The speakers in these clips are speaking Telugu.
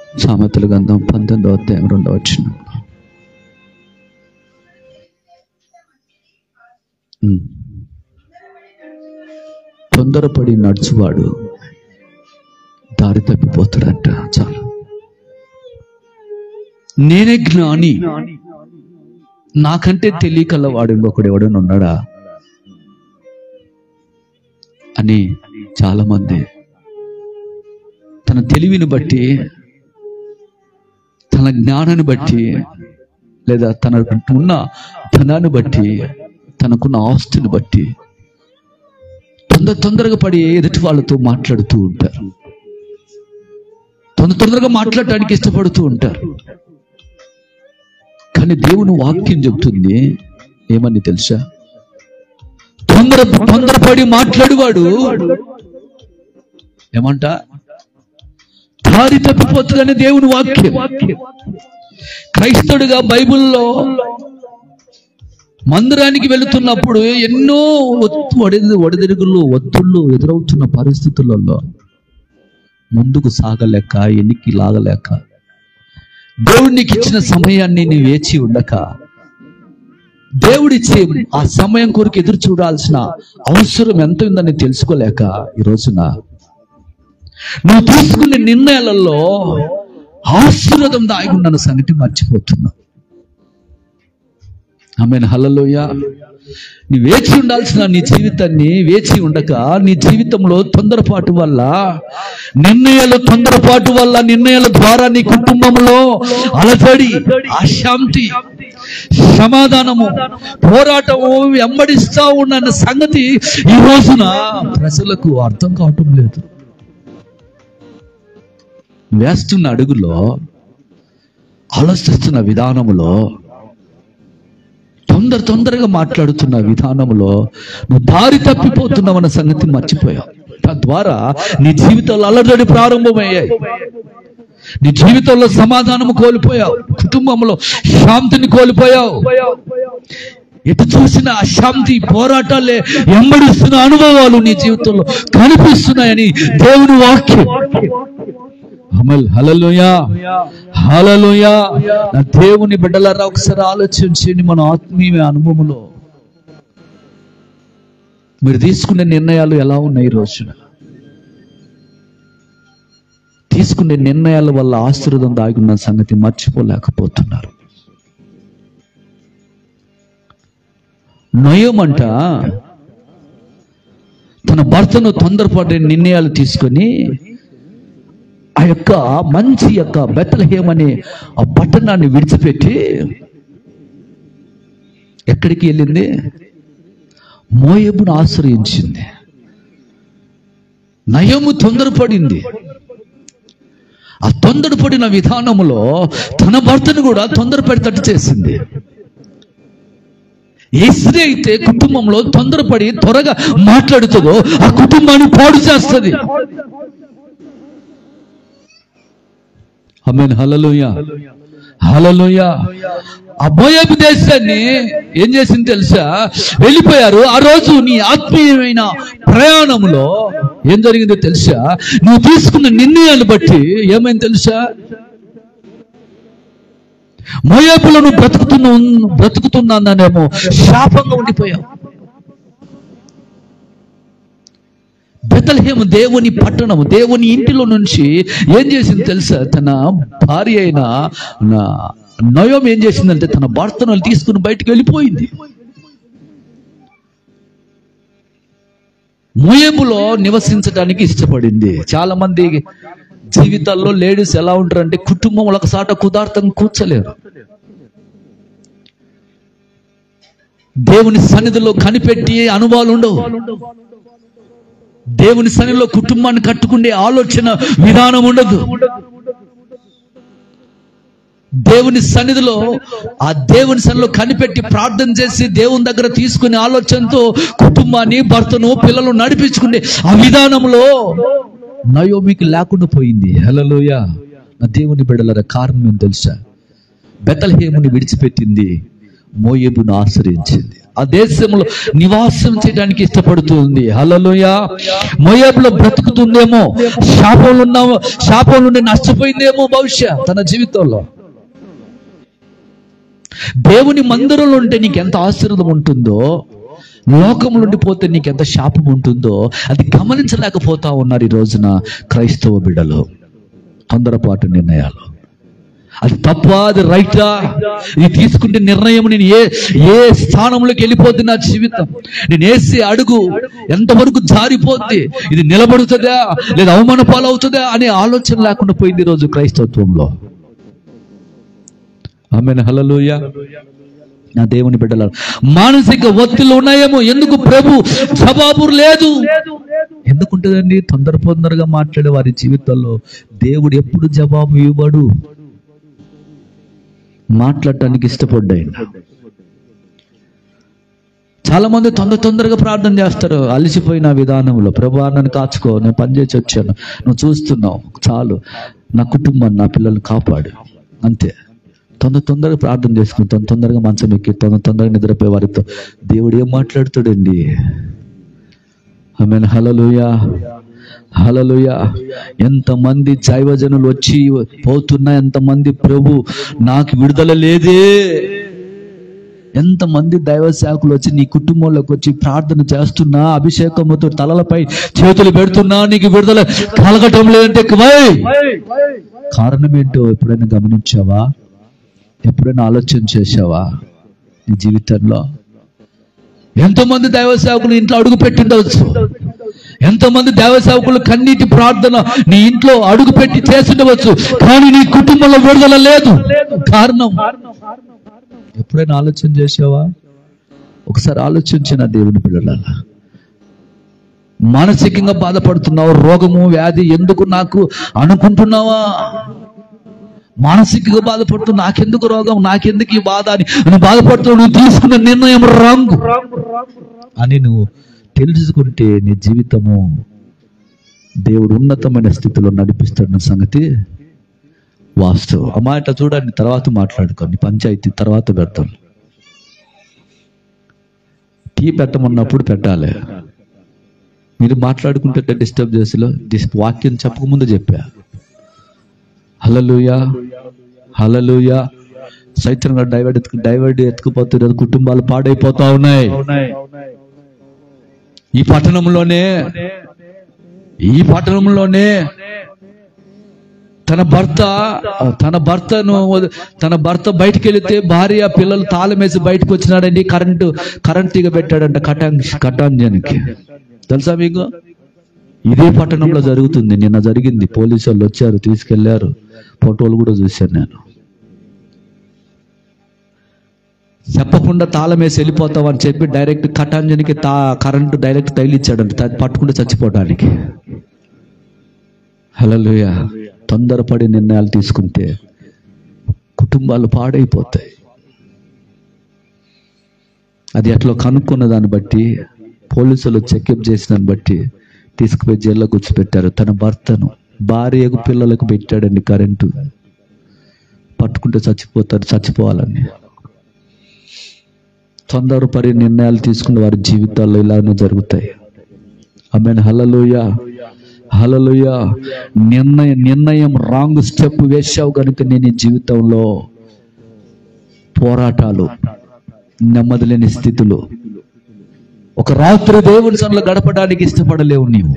సామెతల గ్రంథం 19వ అధ్యాయం 2వ వచనం. తొందరపడి నడుచువాడు దారి తప్పిపోతాడంట. చాలు, నేనే జ్ఞాని, నాకంటే తెలియకలవాడు ఇంకొకడు ఎవడైనా ఉన్నాడా అని చాలా మంది తన తెలివిని బట్టి, తన జ్ఞానాన్ని బట్టి, లేదా తనకున్న ధనాన్ని బట్టి, తనకున్న ఆస్తిని బట్టి తొందరగా పడి ఎదుటి వాళ్ళతో మాట్లాడుతూ ఉంటారు. తొందరగా మాట్లాడటానికి ఇష్టపడుతూ ఉంటారు. కానీ దేవుని వాక్యం చెబుతుంది ఏమని తెలుసా? తొందరపడి మాట్లాడువాడు ఏమంట? దారి తప్పిపోతుందని దేవుని వాక్యం. క్రైస్తవుడిగా బైబిల్లో మందిరానికి వెళుతున్నప్పుడు ఎన్నో ఒడిదుడుకులు, ఒత్తుళ్ళు ఎదురవుతున్న పరిస్థితులలో ముందుకు సాగలేక, ఎన్నికి లాగలేక, దేవుడికి ఇచ్చిన సమయాన్ని నీ వేచి ఉండక, దేవుడిచ్చే ఆ సమయం కొరకు ఎదురు చూడాల్సిన అవసరం ఎంత ఉందని తెలుసుకోలేక ఈ రోజున నువ్వు తీసుకునే నిర్ణయాలలో ఆశీర్వాదం దాగి ఉన్న సంగతి మర్చిపోతున్నావు. ఆమేన్, హల్లెలూయా. నీ వేచి ఉండాల్సిన నీ జీవితాన్ని వేచి ఉండక, నీ జీవితంలో తొందరపాటు వల్ల, తొందరపాటు వల్ల నిర్ణయాల ద్వారా నీ కుటుంబంలో అలజడి, అశాంతి, సమాధానము, పోరాటము వెంబడిస్తా ఉన్న సంగతి ఈ రోజున ప్రజలకు అర్థం కావటం లేదు. వేస్తున్న అడుగులో, ఆలోచిస్తున్న విధానములో, తొందరగా మాట్లాడుతున్న విధానంలో నువ్వు దారి తప్పిపోతున్నావన్న సంగతిని మర్చిపోయావు. తద్వారా నీ జీవితంలో అలజడి ప్రారంభమయ్యాయి. నీ జీవితంలో సమాధానం కోల్పోయావు, కుటుంబంలో శాంతిని కోల్పోయావు. ఎటు చూసిన అశాంతి, పోరాటాలే వెంబడిస్తున్న అనుభవాలు నీ జీవితంలో కనిపిస్తున్నాయని దేవుని వాక్యం. హల్లెలూయా, హల్లెలూయా. నా దేవుని బిడ్డలారా, ఒకసారి ఆలోచించండి. మన ఆత్మీయ అనుభవంలో మీరు తీసుకునే నిర్ణయాలు ఎలా ఉన్నాయి? ఈ రోజున తీసుకునే నిర్ణయాల వల్ల ఆశీర్వాదం దాగి ఉన్న సంగతి మర్చిపోలేకపోతున్నారు. నయోమంట తన భర్తను తొందరపడే నిర్ణయాలు తీసుకొని ఆ యొక్క మంచి యొక్క బెత్లెహేమ్ అనే ఆ పట్టణాన్ని విడిచిపెట్టి ఎక్కడికి వెళ్ళింది? మోయాబును ఆశ్రయించింది. నయోము తొందరపడింది. ఆ తొందరపడిన విధానంలో తన భర్తను కూడా తొందరపడేటట్టు చేసింది. ఏ స్త్రీ అయితే కుటుంబంలో తొందరపడి త్వరగా మాట్లాడుతుందో ఆ కుటుంబాన్ని పాడు చేస్తుంది. ఆమేన్, హల్లెలూయా, హల్లెలూయా. ఆ మోయాబు దేశాన్ని ఏం చేసింది తెలుసా? వెళ్ళిపోయారు. ఆ రోజు నీ ఆత్మీయమైన ప్రయాణంలో ఏం జరిగిందో తెలుసా? నువ్వు తీసుకున్న నిర్ణయాన్ని బట్టి ఏమైంది తెలుసా? మోయాబులో నువ్వు బ్రతుకుతున్నానేమో శాపంగా ఉండిపోయావు. బెత్లెహేము దేవుని పట్టణము, దేవుని ఇంటిలో నుంచి ఏం చేసింది తెలుసా? తన భార్య అయిన నయోమి ఏం చేసిందంటే తన భర్తను తీసుకుని బయటికి వెళ్ళిపోయింది. మోయాబులో నివసించడానికి ఇష్టపడింది. చాలా మంది జీవితాల్లో లేడీస్ ఎలా ఉంటారంటే కుటుంబం ఒకసాట కుదార్థం కూర్చోలేరు. దేవుని సన్నిధిలో కనిపెట్టి అనుభవాలు ఉండవు. దేవుని సన్నిధిలో కుటుంబాన్ని కట్టుకునే ఆలోచన విధానం ఉండదు. దేవుని సన్నిధిలో ఆ దేవుని సన్నిధిలో కనిపెట్టి ప్రార్థన చేసి దేవుని దగ్గర తీసుకునే ఆలోచనతో కుటుంబాన్ని, భర్తను, పిల్లలు నడిపించుకునే ఆ విధానంలో నయోమికి లేకుండా పోయింది. హల్లెలూయా. నా దేవుని బిడ్డలారా, కారణం ఏం తెలుసా? బెత్లెహేముని విడిచిపెట్టింది. మోయాబును ఆశ్రయించింది. ఆ దేశంలో నివాసం చేయడానికి ఇష్టపడుతుంది. హల్లెలూయా. మోయాబులో బ్రతుకుతుందేమో, శాపంలో నుండి నష్టపోయిందేమో బహుశా తన జీవితంలో. దేవుని మందిరంలో ఉంటే నీకు ఎంత ఆశీర్వాదం ఉంటుందో, లోకంలో ఉండిపోతే నీకు ఎంత శాపం ఉంటుందో అది గమనించలేకపోతా ఉన్నారు ఈ రోజున క్రైస్తవ బిడ్డలు. తొందరపాటు నిర్ణయాలు, అది తప్ప అది రైటా, ఇది తీసుకుంటే నిర్ణయం నేను ఏ స్థానంలోకి వెళ్ళిపోద్ది నా జీవితం, నేను వేసే అడుగు ఎంతవరకు జారిపోద్ది, ఇది నిలబడుతుందా లేదా అవమాన పాలవుతుందా అనే ఆలోచన లేకుండా పోయింది ఈరోజు క్రైస్తవత్వంలో. ఆమేన్. హల్లెలూయా. నా దేవుని బిడ్డలారా, మానసిక ఒత్తిళ్ళు ఉన్నాయేమో. ఎందుకు ప్రభు జవాబు లేదు? ఎందుకుంటుందండి? తొందరగా మాట్లాడే వారి జీవితాల్లో దేవుడు ఎప్పుడు జవాబు ఇవ్వడు. మాట్లాడటానికి ఇష్టపడ్డాయి. చాలా మంది తొందరగా ప్రార్థన చేస్తారు అలసిపోయిన విధానంలో. ప్రభు నన్ను కాచుకో, నేను పనిచేసి వచ్చాను, నువ్వు చూస్తున్నావు చాలు, నా కుటుంబాన్ని నా పిల్లల్ని కాపాడు, అంతే. తొందరగా ప్రార్థన చేసుకుని తొందరగా మంచం ఎక్కి తొందరగా నిద్రపోయే వారితో దేవుడు ఏం మాట్లాడుతాడండి? ఆమేన్. హల్లెలూయా. హల్లెలూయా. ఎంతమంది దైవజనులు వచ్చి పోతున్నా, ఎంతమంది ప్రభు నాకు విడుదల లేదే, ఎంతమంది దైవ సేవకులు వచ్చి నీ కుటుంబంలోకి వచ్చి ప్రార్థన చేస్తున్నా, అభిషేకంతో తలలపై చేతులు పెడుతున్నా, నీకు విడుదల కలగటం లేదంటే కారణం ఏంటో ఎప్పుడైనా గమనించావా? ఎప్పుడైనా ఆలోచన చేశావా? నీ జీవితంలో ఎంతోమంది దైవ సేవకులు ఇంట్లో అడుగు పెట్టిండవచ్చు, ఎంతోమంది దైవ సేవకులు కన్నీటి ప్రార్థన నీ ఇంట్లో అడుగు పెట్టి చేస్తుండవచ్చు, కానీ నీ కుటుంబంలో విడుదల లేదు. కారణం ఎప్పుడైనా ఆలోచన చేసావా? ఒకసారి ఆలోచించిన దేవుని పిల్లలారా, మానసికంగా బాధపడుతున్నావు, రోగము వ్యాధి ఎందుకు నాకు అనుకుంటున్నావా? మానసికంగా బాధపడుతూ నాకెందుకు రోగం, నాకెందుకు ఈ బాధ అని నువ్వు బాధపడుతూ నువ్వు తీసుకున్న నిర్ణయం రాంగ్ అని నువ్వు తెలుసుకుంటే నీ జీవితము దేవుడు ఉన్నతమైన స్థితిలో నడిపిస్తున్న సంగతి వాస్తవం. ఆ మాట చూడండి, తర్వాత మాట్లాడుకోండి, పంచాయతీ తర్వాత పెడతాం. టీ పెట్టమన్నప్పుడు పెట్టాలి. మీరు మాట్లాడుకుంటే డిస్టర్బ్ చేసేలో వాక్యం చెప్పకముందు చెప్పా. హల్లెలూయా. హల్లెలూయా. సైతంగా డైవర్ట్ ఎత్తుకుపోతున్నారు, కుటుంబాలు పాడైపోతా ఉన్నాయి. ఈ పట్టణంలోనే తన భర్త బయటికి వెళితే భార్య పిల్లలు తాళం వేసి బయటకు వచ్చినాడండి. కరెంట్ తీగ పెట్టాడంట కటాంజానికి. తెలుసా మీకు? ఇదే పట్టణంలో జరుగుతుంది. నిన్న జరిగింది. పోలీసు వాళ్ళు వచ్చారు, తీసుకెళ్లారు, ఫోటోలు కూడా చూశాను నేను. చెప్పకుండా తాళం వేసి వెళ్ళిపోతామని చెప్పి డైరెక్ట్ కటాంజనికి కరెంటు డైరెక్ట్ తగిలిచ్చాడంట, పట్టుకుంటే చచ్చిపోవడానికి. హల్లెలూయా. తొందరపడి నిర్ణయాలు తీసుకుంటే కుటుంబాలు పాడైపోతాయి. అది అట్లా కనుక్కున్న దాన్ని బట్టి, పోలీసులు చెకప్ చేసిన దాన్ని బట్టి తీసుకుపోయి జైల్లో కూర్చోబెట్టారు. తన భర్తను, భార్యకు, పిల్లలకు పెట్టాడండి కరెంటు. పట్టుకుంటే చచ్చిపోవాలని. తొందరపడి నిర్ణయాలు తీసుకున్న వారి జీవితాల్లో ఇలానే జరుగుతాయి. ఆమేన్. హల్లెలూయా. హల్లెలూయా. నిర్ణయం రాంగ్ స్టెప్ వేసావు కనుక నేను జీవితంలో పోరాటాలు, నెమ్మది లేని స్థితులు, ఒక రాత్రి దేవుని సన్నిధిలో గడపడానికి ఇష్టపడలేవు. నీవు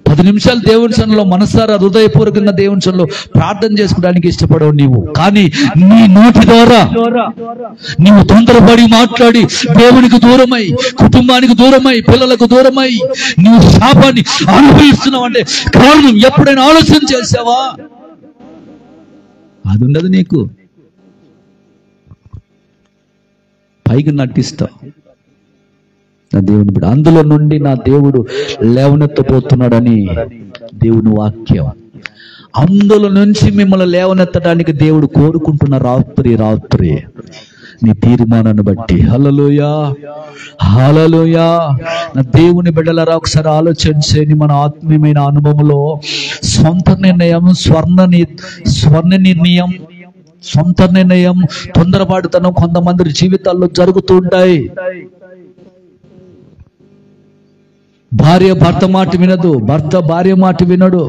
10 నిమిషాలు దేవుని సన్నిధిలో మనసారా హృదయపూర్వకంగా దేవుని సన్నిధిలో ప్రార్థన చేసుకోవడానికి ఇష్టపడవు నీవు. కానీ నీ నోటి ద్వారా నీవు తొందరపడి మాట్లాడి దేవునికి దూరమై, కుటుంబానికి దూరమై, పిల్లలకు దూరమై నీవు శాపాన్ని అనుభవిస్తున్నావు అంటే కారణం ఎప్పుడైనా ఆలోచన చేసావా? అది ఉండదు నీకు. పైకి నటిస్తావు. నా దేవుని బిడ్డ, అందులో నుండి నా దేవుడు లేవనెత్తపోతున్నాడని దేవుని వాక్యం. అందులో నుంచి మిమ్మల్ని లేవనెత్తడానికి దేవుడు కోరుకుంటున్న రాత్రి నీ తీర్మానాన్ని బట్టి. హల్లెలూయా. హల్లెలూయా. నా దేవుని బిడ్డలారా, ఒకసారి ఆలోచన చేయని మన ఆత్మీయమైన అనుభవంలో సొంత నిర్ణయం, స్వర్ణ నిర్ణయం, సొంత నిర్ణయం, తొందరపాటుతనం కొంతమంది జీవితాల్లో జరుగుతూ ఉంటాయి. భార్య భర్త మాట వినదు, భర్త భార్య మాట వినడు.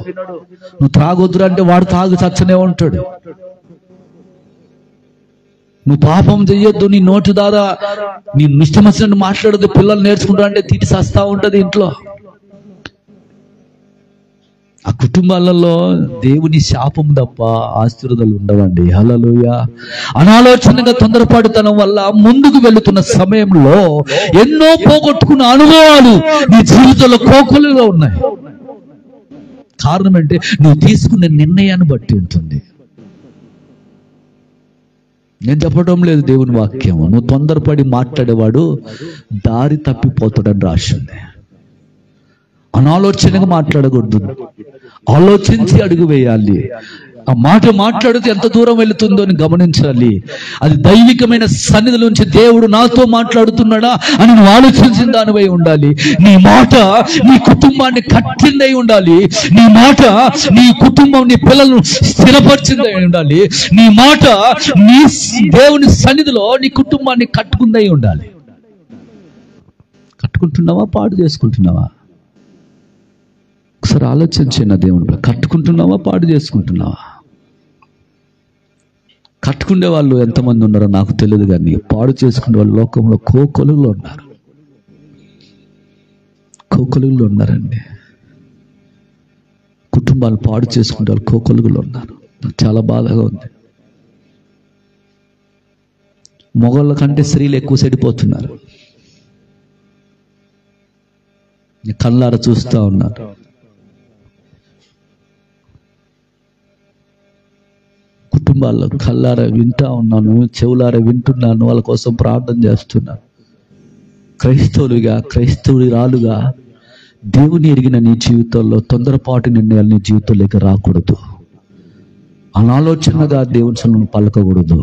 నువ్వు త్రాగొద్దురు అంటే వాడు తాగు చచ్చనే ఉంటాడు. నువ్వు పాపం చెయ్యొద్దు, నీ నోటి ద్వారా నీ ఇష్టం వచ్చినట్టు మాట్లాడదు, పిల్లలు నేర్చుకుంటా అంటే తిట్టి సస్తా ఉంటది ఇంట్లో. ఆ కుటుంబాలలో దేవుని శాపం తప్ప ఆశీర్వాదాలు ఉండవండి. హల్లెలూయా. అనాలోచనగా తొందరపాటుతనం వల్ల ముందుకు వెళుతున్న సమయంలో ఎన్నో పోగొట్టుకున్న అనుభవాలు నీ జీవితంలో కోకొలుగా ఉన్నాయి. కారణం అంటే నువ్వు తీసుకునే నిర్ణయాన్ని బట్టి ఉంటుంది. నేను చెప్పడం లేదు దేవుని వాక్యం. నువ్వు తొందరపడి మాట్లాడేవాడు దారి తప్పిపోతాడని రాసింది. అనాలోచనగా మాట్లాడకూడదు, ఆలోచించి అడుగు వేయాలి. ఆ మాట మాట్లాడితే ఎంత దూరం వెళుతుందో అని గమనించాలి. అది దైవికమైన సన్నిధి నుంచి దేవుడు నాతో మాట్లాడుతున్నాడా అని నువ్వు ఆలోచించిన దానివై ఉండాలి. నీ మాట నీ కుటుంబాన్ని కట్టిందై ఉండాలి. నీ మాట నీ కుటుంబం, నీ పిల్లలను స్థిరపరిచిందై ఉండాలి. నీ మాట నీ దేవుని సన్నిధిలో నీ కుటుంబాన్ని కట్టుకుందై ఉండాలి. కట్టుకుంటున్నావా, పాడు చేసుకుంటున్నావా? ఒకసారి ఆలోచించిన దేవుని, కట్టుకుంటున్నావా, పాడు చేసుకుంటున్నావా? కట్టుకునే వాళ్ళు ఎంతమంది ఉన్నారో నాకు తెలియదు, కానీ పాడు చేసుకునే వాళ్ళు లోకంలో కోకొలుగులో ఉన్నారు. కోకొలుగులో ఉన్నారండి. కుటుంబాలు పాడు చేసుకునే వాళ్ళు కోకొలుగులో ఉన్నారు. నాకు చాలా బాధగా ఉంది. మగవాళ్ళ కంటే స్త్రీలు ఎక్కువ చెడిపోతున్నారు. కళ్ళారా చూస్తూ ఉన్నారు. కుటుంబాల్లో కళ్ళారా వింటా ఉన్నాను, చెవులారా వింటున్నాను, వాళ్ళ కోసం ప్రార్థన చేస్తున్నాను. క్రైస్తవుడిరాలుగా దేవుని ఎరిగిన నీ జీవితంలో తొందరపాటు నిర్ణయాలు నీ జీవితంలోకి రాకూడదు. అనాలోచనగా దేవుని సన్నిధిలో పలకకూడదు.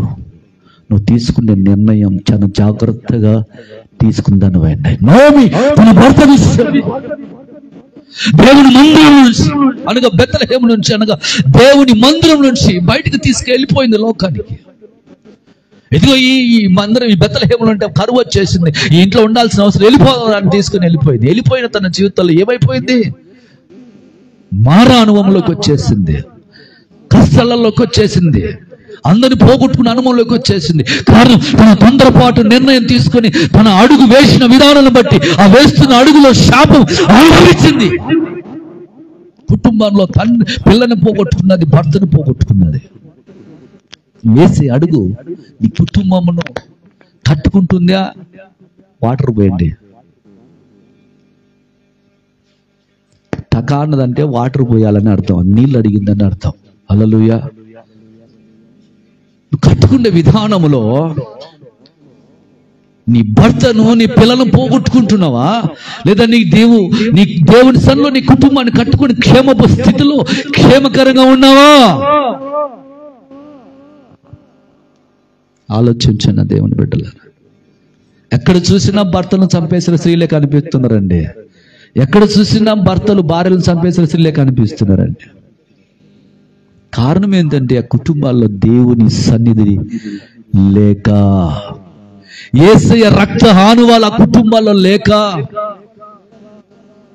నువ్వు తీసుకునే నిర్ణయం చాలా జాగ్రత్తగా తీసుకుందానివైనా. నోమి తన భర్త దేవుని మందిరం నుంచి అనగా బెత్లెహేము నుంచి అనగా దేవుని మందిరం నుంచి బయటకు తీసుకెళ్ళిపోయింది లోకానికి. ఇదిగో ఈ మందిరం ఈ బెత్లెహేములో అంటే కరువు వచ్చేసింది, ఈ ఇంట్లో ఉండాల్సిన అవసరం, వెళ్ళిపోవాలని తీసుకుని వెళ్ళిపోయింది. వెళ్ళిపోయిన తన జీవితంలో ఏమైపోయింది? మారా అనుభవంలోకి వచ్చేసింది, కష్టాలలోకి వచ్చేసింది, అందరిని పోగొట్టుకున్న అనుభవంలోకి వచ్చేసింది. కారణం తన తొందరపాటు నిర్ణయం తీసుకుని తన అడుగు వేసిన విధానాన్ని బట్టి ఆ వేస్తున్న అడుగులో శాపం అనుభవించింది. కుటుంబంలో పిల్లని పోగొట్టుకున్నది, భర్తను పోగొట్టుకున్నది. వేసే అడుగు నీ కుటుంబమును కట్టుకుంటుందా? వాటర్ పోయండి. టకాన్నదంటే వాటర్ పోయాలని అర్థం, నీళ్ళు అడిగిందని అర్థం. హల్లెలూయా. కట్టుకునే విధానములో నీ భర్తను, నీ పిల్లలను పోగొట్టుకుంటున్నావా? లేదా నీ దేవుని సన్నిధిలో నీ కుటుంబాన్ని కట్టుకుని క్షేమపు స్థితిలో క్షేమకరంగా ఉన్నావా? ఆలోచించిన దేవుని బిడ్డలారా, ఎక్కడ చూసినా భర్తను చంపేసిన స్త్రీలే కనిపిస్తున్నారండి. ఎక్కడ చూసినా భర్తలు భార్యలను చంపేసిన స్త్రీలే కనిపిస్తున్నారండి. కారణం ఏంటంటే ఆ కుటుంబాల్లో దేవుని సన్నిధి లేక, యేసయ్య రక్త హానువాల కుటుంబాల్లో లేక,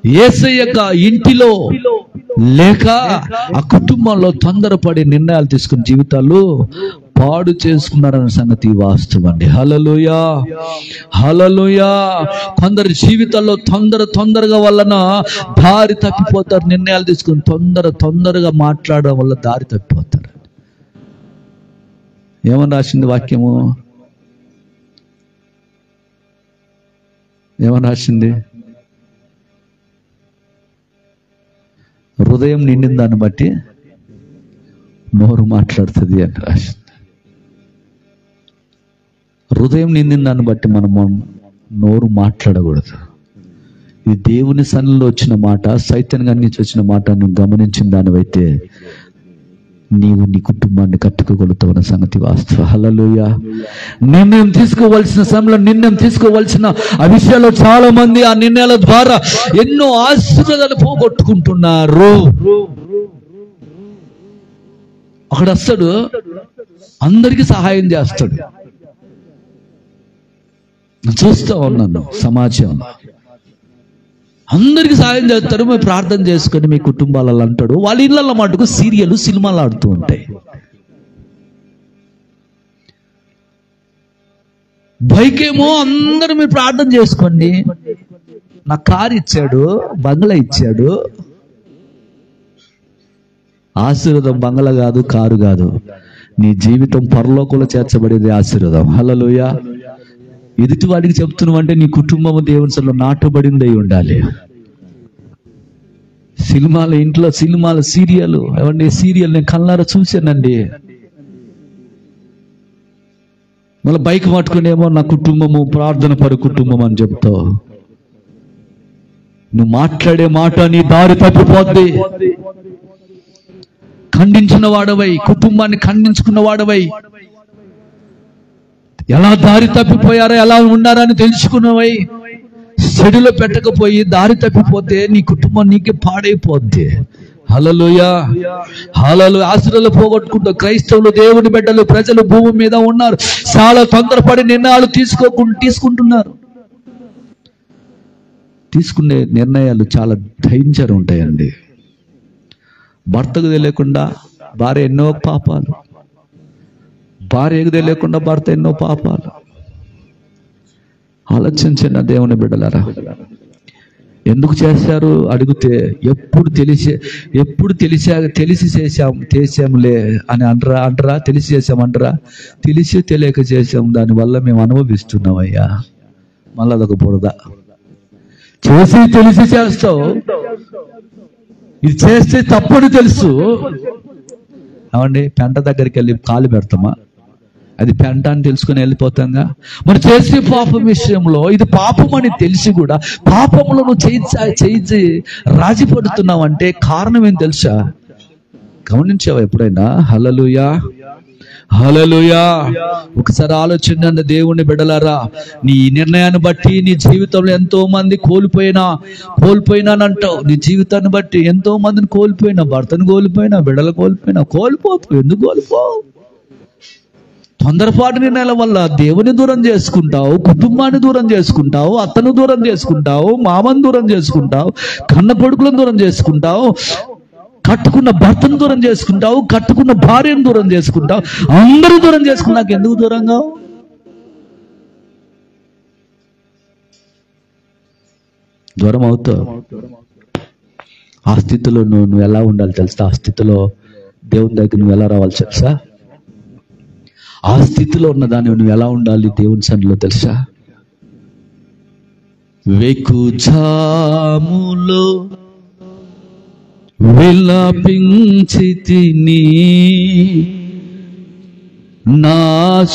యేసయ్య ఇంటిలో లేక ఆ కుటుంబంలో తొందరపడి నిర్ణయాలు తీసుకుని జీవితాలు పాడు చేసుకున్నారన్న సంగతి వాస్తవం అండి. హల్లెలూయా, హల్లెలూయా. కొందరి జీవితాల్లో తొందరగా వలన దారి తప్పిపోతారు. నిర్ణయాలు తీసుకుని తొందరగా మాట్లాడడం వల్ల దారి తప్పిపోతారు. ఏమని రాసింది వాక్యము? ఏమని రాసింది? హృదయం నిండిన దాన్ని బట్టి నోరు మాట్లాడుతుంది అని రాసింది. హృదయం నిండిన దాన్ని బట్టి మనం నోరు మాట్లాడకూడదు. ఇది దేవుని సన్నిధిలో వచ్చిన మాట, సైతాన్ గారి నుంచి వచ్చిన మాట నువ్వు గమనించిన దానివైతే నీవు నీ కుటుంబాన్ని కట్టుకోగలుగుతావన్న సంగతి వాస్తవం. హల్లెలూయా. నిర్ణయం తీసుకోవాల్సిన సమయంలో నిర్ణయం తీసుకోవాల్సిన ఆ విషయాల్లో చాలా మంది ఆ నిర్ణయాల ద్వారా ఎన్నో ఆశీర్వాదాలు పోగొట్టుకుంటున్నారు. అక్కడ వస్తాడు అందరికీ సహాయం చేస్తాడు. చూస్తూ ఉన్నాను సమాజం, అందరికి సహాయం చేస్తారు. మీరు ప్రార్థన చేసుకొని మీ కుటుంబాలలో అంటాడు. వాళ్ళ ఇళ్ళల్లో మటుకు సీరియల్ సినిమాలు ఆడుతూ ఉంటాయి. బైకేమో అందరూ మీరు ప్రార్థన చేసుకోండి, నా కారు ఇచ్చాడు, బంగ్లా ఇచ్చాడు. ఆశీర్వాదం బంగ్లా కాదు, కారు కాదు, నీ జీవితం పరలోకంలో చేర్చబడేది ఆశీర్వాదం. హల్లెలూయా. ఎదుటి వాడికి చెప్తున్నావు అంటే నీ కుటుంబం దేవుని సన్నిధిలో నాటబడింది ఉండాలి. సినిమాలు, ఇంట్లో సినిమాలు, సీరియల్, ఏమండి సీరియల్ నేను కళ్ళారా చూశానండి. మళ్ళీ బైక్ పట్టుకునేమో నా కుటుంబము ప్రార్థన పరు కుటుంబం అని చెప్తావు. నువ్వు మాట్లాడే మాట నీ దారి తప్పిపోద్ది. ఖండించిన వాడవై, కుటుంబాన్ని ఖండించుకున్న వాడవై, ఎలా దారి తప్పిపోయారో ఎలా ఉన్నారని తెలుసుకున్నవై చెడులో పెట్టకపోయి దారి తప్పిపోతే నీ కుటుంబం నీకే పాడైపోద్ది. హల్లెలూయా, హల్లెలూయా. ఆశీర్వాదాలు పోగొట్టుకుంటావు. క్రైస్తవులు, దేవుని బిడ్డలు, ప్రజలు భూమి మీద ఉన్నారు, చాలా తొందరపడి నిర్ణయాలు తీసుకుంటున్నారు. తీసుకునే నిర్ణయాలు చాలా డేంజర్ ఉంటాయండి. భర్తకు తెలియకుండా భార్య ఎన్నో పాపాలు, భార్యకు తెలియకుండా భర్త ఎన్నో పాపాలు. ఆలోచించిన దేవుని బిడ్డలారా, ఎందుకు చేశారు అడిగితే ఎప్పుడు తెలిసి చేశాములే అని అంటరా, తెలిసి చేసామంటరా, తెలిసి తెలియక చేసాం, దానివల్ల మేము అనుభవిస్తున్నామయ్యా. మళ్ళీ అదొక బురద. చేసి తెలిసి చేస్తావు, ఇది చేస్తే తప్పని తెలుసు. అవండి పెంట దగ్గరికి వెళ్ళి కాలు పెడతామా? అది పెంట అని తెలుసుకుని వెళ్ళిపోతాంగా. మరి చేసే పాపం విషయంలో ఇది పాపం అని తెలిసి కూడా పాపంలో నువ్వు చేయి రాజీ పడుతున్నావు అంటే కారణం ఏం తెలుసా? గమనించావా ఎప్పుడైనా? హల్లెలూయా, హల్లెలూయా. ఒకసారి ఆలోచన దేవుని బిడ్డలారా, నీ నిర్ణయాన్ని బట్టి నీ జీవితంలో ఎంతో మంది కోల్పోయినానంటావు. నీ జీవితాన్ని బట్టి ఎంతో మందిని కోల్పోయినా, భర్తను కోల్పోయినా, బిడ్డలు కోల్పోతావు. ఎందుకు కోల్పోవు? తొందరపాటు నిర్ణయాల వల్ల దేవుని దూరం చేసుకుంటావు, కుటుంబాన్ని దూరం చేసుకుంటావు, అత్తను దూరం చేసుకుంటావు, మామను దూరం చేసుకుంటావు, కన్న కొడుకులను దూరం చేసుకుంటావు, కట్టుకున్న భర్తను దూరం చేసుకుంటావు, కట్టుకున్న భార్యను దూరం చేసుకుంటావు. అందరూ దూరం చేసుకున్నాక ఎందుకు దూరంగా? దూరం అవుతావు. ఆ స్థితిలో నువ్వు ఎలా ఉండాలి తెలుసా? ఆ స్థితిలో దేవుని దగ్గర నువ్వు ఎలా రావాలి తెలుసా? ఆ స్థితిలో ఉన్న దాన్ని నువ్వు ఎలా ఉండాలి దేవుని సన్నిధిలో తెలుసా? వెకుజాములో విలపించితిని, నా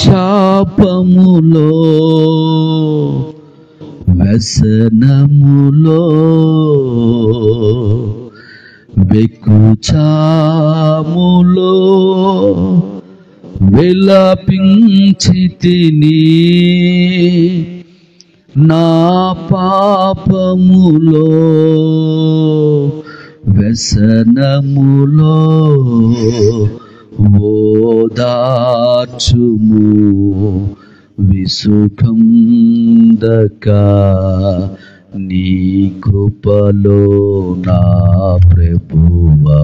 శాపములో వ్యసనములో వెకుజాములో విలపించితిని, నా పాపములో వ్యసనములో ఓదార్చుము విసుఖందక నీ కృపలో నా ప్రభువా.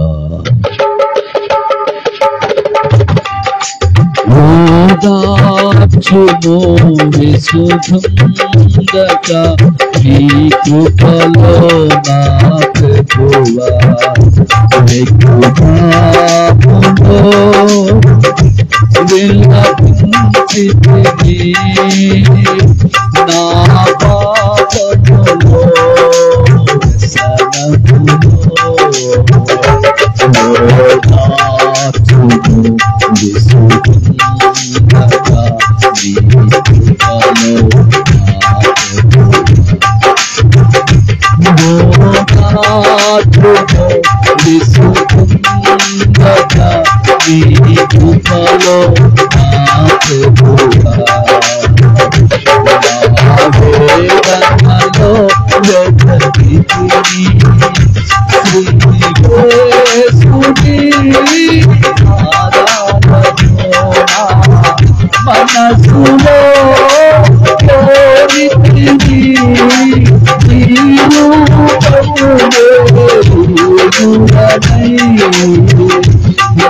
ఓదార్చుము విసుఖందక నీ కృపలో నా ప్రభువా. వెకుజాములో విలపించితిని, నా పాపములో వ్యసనములో ఓదార్చుము విసుఖందక నీ కృపలో నా ప్రభువా. విసుఖందక నీ కృపలో నా ప్రభువా. వేదనలో వెతికితిని, యేసుని ఆరాధనలో నా మనసులో కోరితిని నీ రూపమునే దూరమై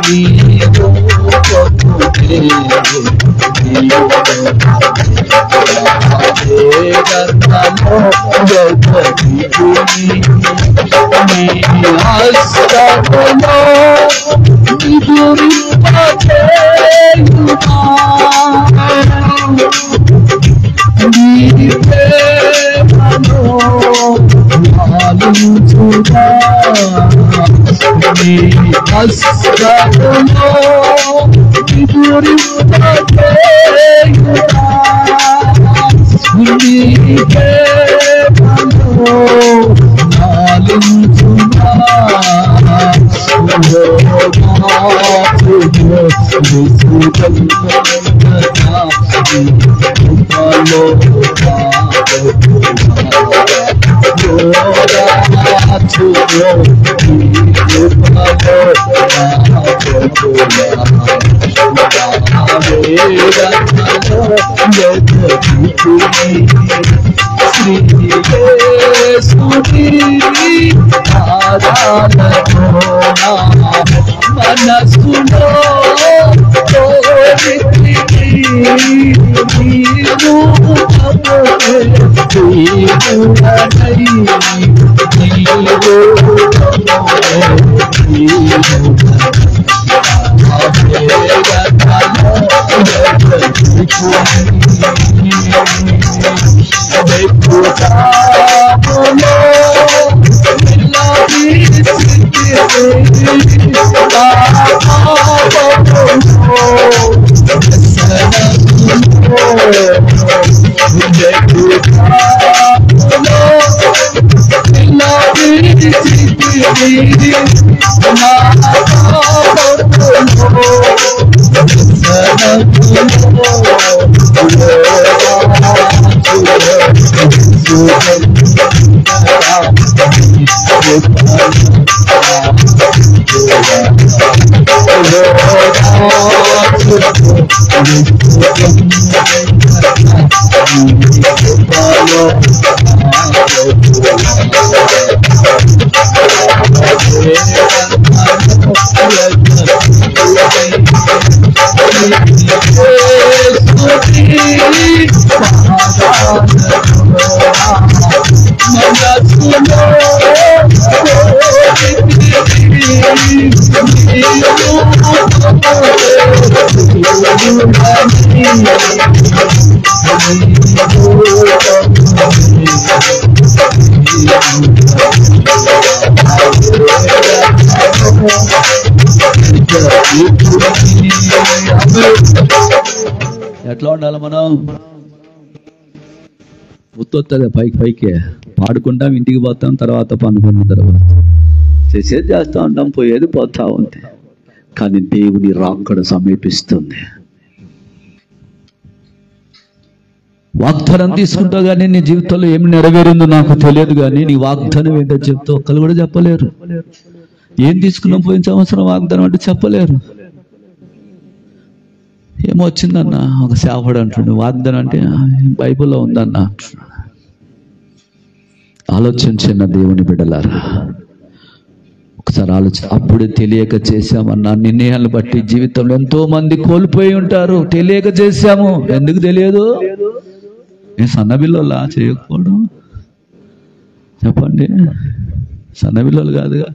నీ రూపమునే హస్తములో మనసులో ఎట్లా ఉండాలి మనం? ఉత్తొత్తగా పైకి పాడుకుంటాం, ఇంటికి పోతాం, తర్వాత పనుకున్న తర్వాత చేసేది చేస్తూ ఉంటాం, పోయేది పోతా ఉంది. కానీ దేవుని రాకడ సమీపిస్తుంది. వాగ్దానం తీసుకుంటావు కానీ నీ జీవితంలో ఏమి నెరవేరిందో నాకు తెలియదు. కానీ నీ వాగ్దానం ఏంటో చెప్తే ఒక్కరు కూడా చెప్పలేరు. ఏం తీసుకున్నాం పోయిన సంవత్సరం వాగ్దానం అంటే చెప్పలేరు. ఏమో వచ్చిందన్న ఒక సేవకుడు అంటుండే, వాగ్దానం అంటే బైబిల్లో ఉందన్న అంటున్నాడు. ఆలోచించిన దేవుని బిడ్డలారా, ఒకసారి అప్పుడే తెలియక చేశామన్న నిర్ణయాలను బట్టి జీవితంలో ఎంతో మంది కోల్పోయి ఉంటారు. తెలియక చేశాము. ఎందుకు తెలియదు? నేను సన్నబిల్లోలా చేయకపోవడం చెప్పండి. సన్నబిల్లోలు కాదుగా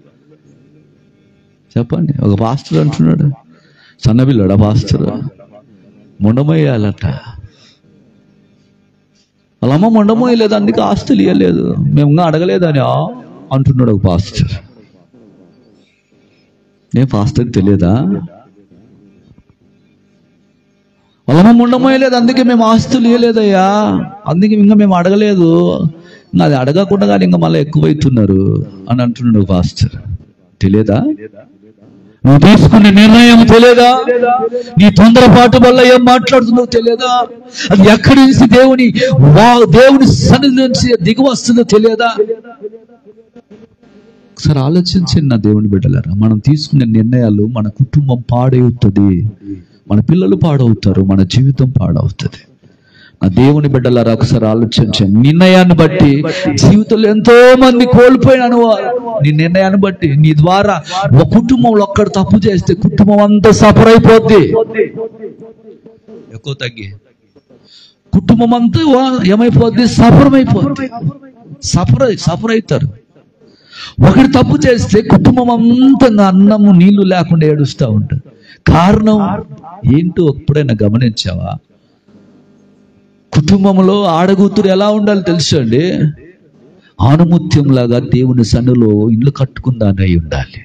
చెప్పండి. ఒక పాస్టర్ అంటున్నాడు, సన్నబిల్లోడా పాస్టర్? మొండమయ్యాలట. వాళ్ళమ్మ మొండమోయలేదు, అందుకే ఆస్తులు ఇవ్వలేదు, మేము ఇంకా అడగలేదని అంటున్నాడు ఒక పాస్టర్. నేను పాస్టర్కి తెలియదా? వాళ్ళమ్మ మొండమోయలేదు, అందుకే మేము ఆస్తులు ఇవ్వలేదయ్యా, అందుకే ఇంకా మేము అడగలేదు, ఇంకా అది అడగకుండా కానీ ఇంకా మళ్ళీ ఎక్కువైతున్నారు అని అంటున్నాడు ఒక పాస్టర్. తెలియదా? నువ్వు తీసుకునే నిర్ణయం తెలియదా? నీ తొందరపాటు వల్ల ఏం మాట్లాడుతుందో తెలియదా? అది ఎక్కడి నుంచి దేవుని సన్నిధి నుంచి దిగి వస్తుందో తెలియదా? ఒకసారి ఆలోచించిన దేవుని బిడ్డలారా, మనం తీసుకునే నిర్ణయాలు మన కుటుంబం పాడవుతుంది, మన పిల్లలు పాడవుతారు, మన జీవితం పాడవుతుంది. నా దేవుని బిడ్డలారా ఒకసారి ఆలోచించండి. నిర్ణయాన్ని బట్టి జీవితంలో ఎంతో మంది కోల్పోయినాను. నీ నిర్ణయాన్ని బట్టి నీ ద్వారా ఒక కుటుంబంలో ఒక్కడు తప్పు చేస్తే కుటుంబం అంతా సఫర్ అయిపోద్ది. ఎక్కువ తగ్గి కుటుంబం అంతా ఏమైపోద్ది? సఫర్ అయిపోద్ది. సఫర్ అవుతారు. ఒకటి తప్పు చేస్తే కుటుంబం అంతా అన్నము నీళ్లు లేకుండా ఏడుస్తూ ఉంటారు. కారణం ఏంటో ఎప్పుడైనా గమనించావా? కుటుంబంలో ఆడగూతురు ఎలా ఉండాలి తెలుసు అండి? ఆనుముత్యంలాగా దేవుని సన్నిధిలో ఇల్లు కట్టుకుందానై ఉండాలి.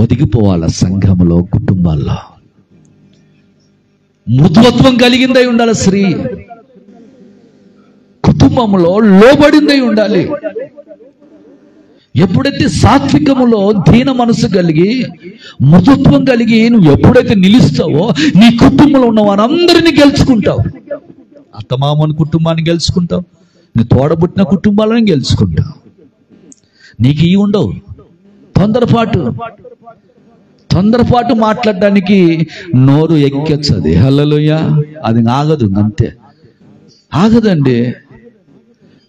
ఒదిగిపోవాల సంఘంలో, కుటుంబాల్లో మృదుత్వం కలిగిందై ఉండాలి. స్త్రీ కుటుంబంలో లోబడిందై ఉండాలి. ఎప్పుడైతే సాత్వికములో దీన మనసు కలిగి మృదుత్వం కలిగి నువ్వు ఎప్పుడైతే నిలుస్తావో నీ కుటుంబంలో ఉన్న వారందరినీ గెలుచుకుంటావు. అత్తమామని కుటుంబాన్ని గెలుచుకుంటావు, నీ తోడబుట్టిన కుటుంబాలను గెలుచుకుంటావు. నీకు ఇవి ఉండవు. తొందరపాటు మాట్లాడడానికి నోరు ఎక్కొచ్చది. హల్లెలూయా. అది ఆగదు, అంతే ఆగదండి.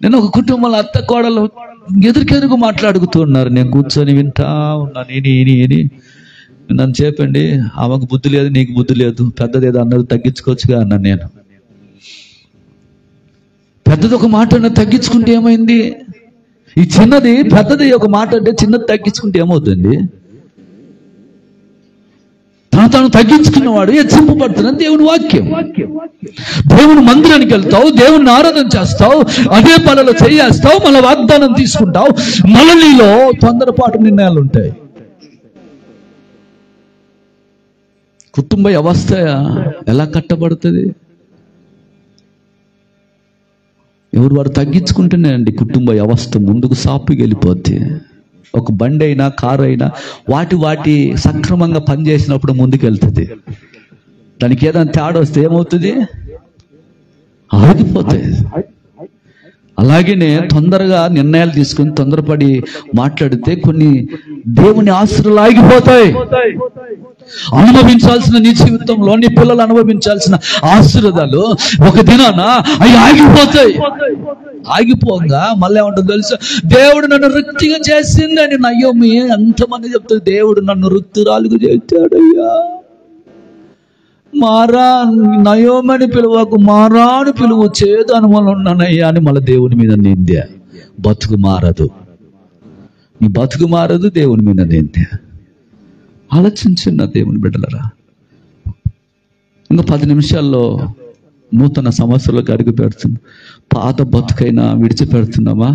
నేను ఒక కుటుంబంలో అత్త కోడలు ఎదురుకెదురుకు మాట్లాడుకుతున్నారు. నేను కూర్చొని వింటా ఉన్నాను. ఇది నన్ను చెప్పండి, ఆమెకు బుద్ధి లేదు, నీకు బుద్ధి లేదు, పెద్దదేదో అందరూ తగ్గించుకోవచ్చుగా అన్నాను. నేను పెద్దది ఒక మాట అన్న తగ్గించుకుంటే ఏమైంది? ఈ చిన్నది పెద్దది ఒక మాట అంటే చిన్నది తగ్గించుకుంటే ఏమవుతుంది? తాను తగ్గించుకున్నవాడు హెచ్చింపబడుతున్నాడు. దేవుని వాక్యం. దేవుని మందిరానికి వెళ్తావు, దేవుని ఆరాధన చేస్తావు, అదే పనులు చేస్తావు, మళ్ళీ వాగ్దానం తీసుకుంటావు. మళ్ళీ నీలో తొందరపాటు నిర్ణయాలు ఉంటాయి. కుటుంబ వ్యవస్థ ఎలా కట్టబడుతుంది? ఎవరు వారు తగ్గించుకుంటేనే అండి కుటుంబ వ్యవస్థ ముందుకు సాపుకి వెళ్ళిపోద్ది. ఒక బండి అయినా కారు అయినా వాటి సక్రమంగా పనిచేసినప్పుడు ముందుకు వెళ్తుంది. దానికి ఏదైనా తేడా వస్తే ఏమవుతుంది? ఆగిపోతాయి. అలాగనే తొందరగా నిర్ణయాలు తీసుకుని తొందరపడి మాట్లాడితే కొన్ని దేవుని ఆశీర్వాదాలు ఆగిపోతాయి. అనుభవించాల్సిన నీ జీవితంలో నీ పిల్లలు అనుభవించాల్సిన ఆశీర్వాదాలు ఒక దినాన అవి ఆగిపోతాయి. ఆగిపోగా మళ్ళీ ఏమంటుంది తెలుసా? దేవుడు నన్ను రిక్తిగా చేసిందని నయ్యోమి ఎంతమంది చెప్తారు. దేవుడు నన్ను రిక్తురాలుగా చేశాడయ్యా. మారా నయోమని పిలువకు, మారాను పిలువు, చేదు అనుమలు ఉన్నానయ్యా అని మళ్ళీ దేవుని మీద నిందే. బతుకు మారదు, నీ బతుకు మారదు, దేవుని మీద నిందే. ఆలోచించిన దేవుని బిడ్డలరా, ఇంకా 10 నిమిషాల్లో నూతన సంవత్సరంలోకి అడుగు పెడుతున్నాం. పాత బతుకైనా విడిచిపెడుతున్నావా?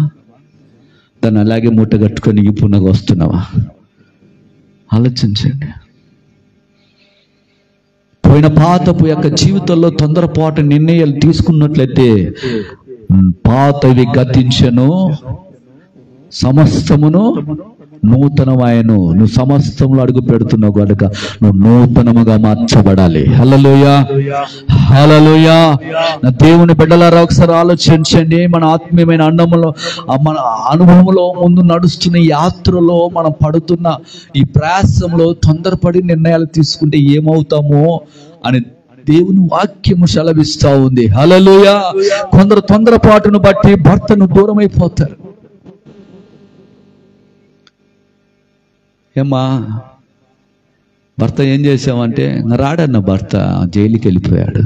దాన్ని అలాగే మూట కట్టుకొని ఈ పునగ వస్తున్నావా? ఆలోచించండి. పోయిన పాతపు యొక్క జీవితంలో తొందరపాటు నిర్ణయాలు తీసుకున్నట్లయితే పాతవి గతించెను, సమస్తమును నూతనమాయను. నువ్వు సమస్తంలో అడుగు పెడుతున్నావు కనుక నువ్వు నూతనముగా మార్చబడాలి. హల్లెలూయా, హల్లెలూయా. నా దేవుని బిడ్డలారా ఒకసారి ఆలోచించండి. మన ఆత్మీయమైన మన అనుభవంలో ముందు నడుస్తున్న యాత్రలో మనం పడుతున్న ఈ ప్రయాసంలో తొందరపడి నిర్ణయాలు తీసుకుంటే ఏమవుతామో అని దేవుని వాక్యము సెలవిస్తా ఉంది. హల్లెలూయా. కొందరు తొందరపాటును బట్టి భర్తను దూరం అయిపోతారు. ఏమ్మా భర్త ఏం చేసామంటే రాడన్న భర్త జైలుకి వెళ్ళిపోయాడు.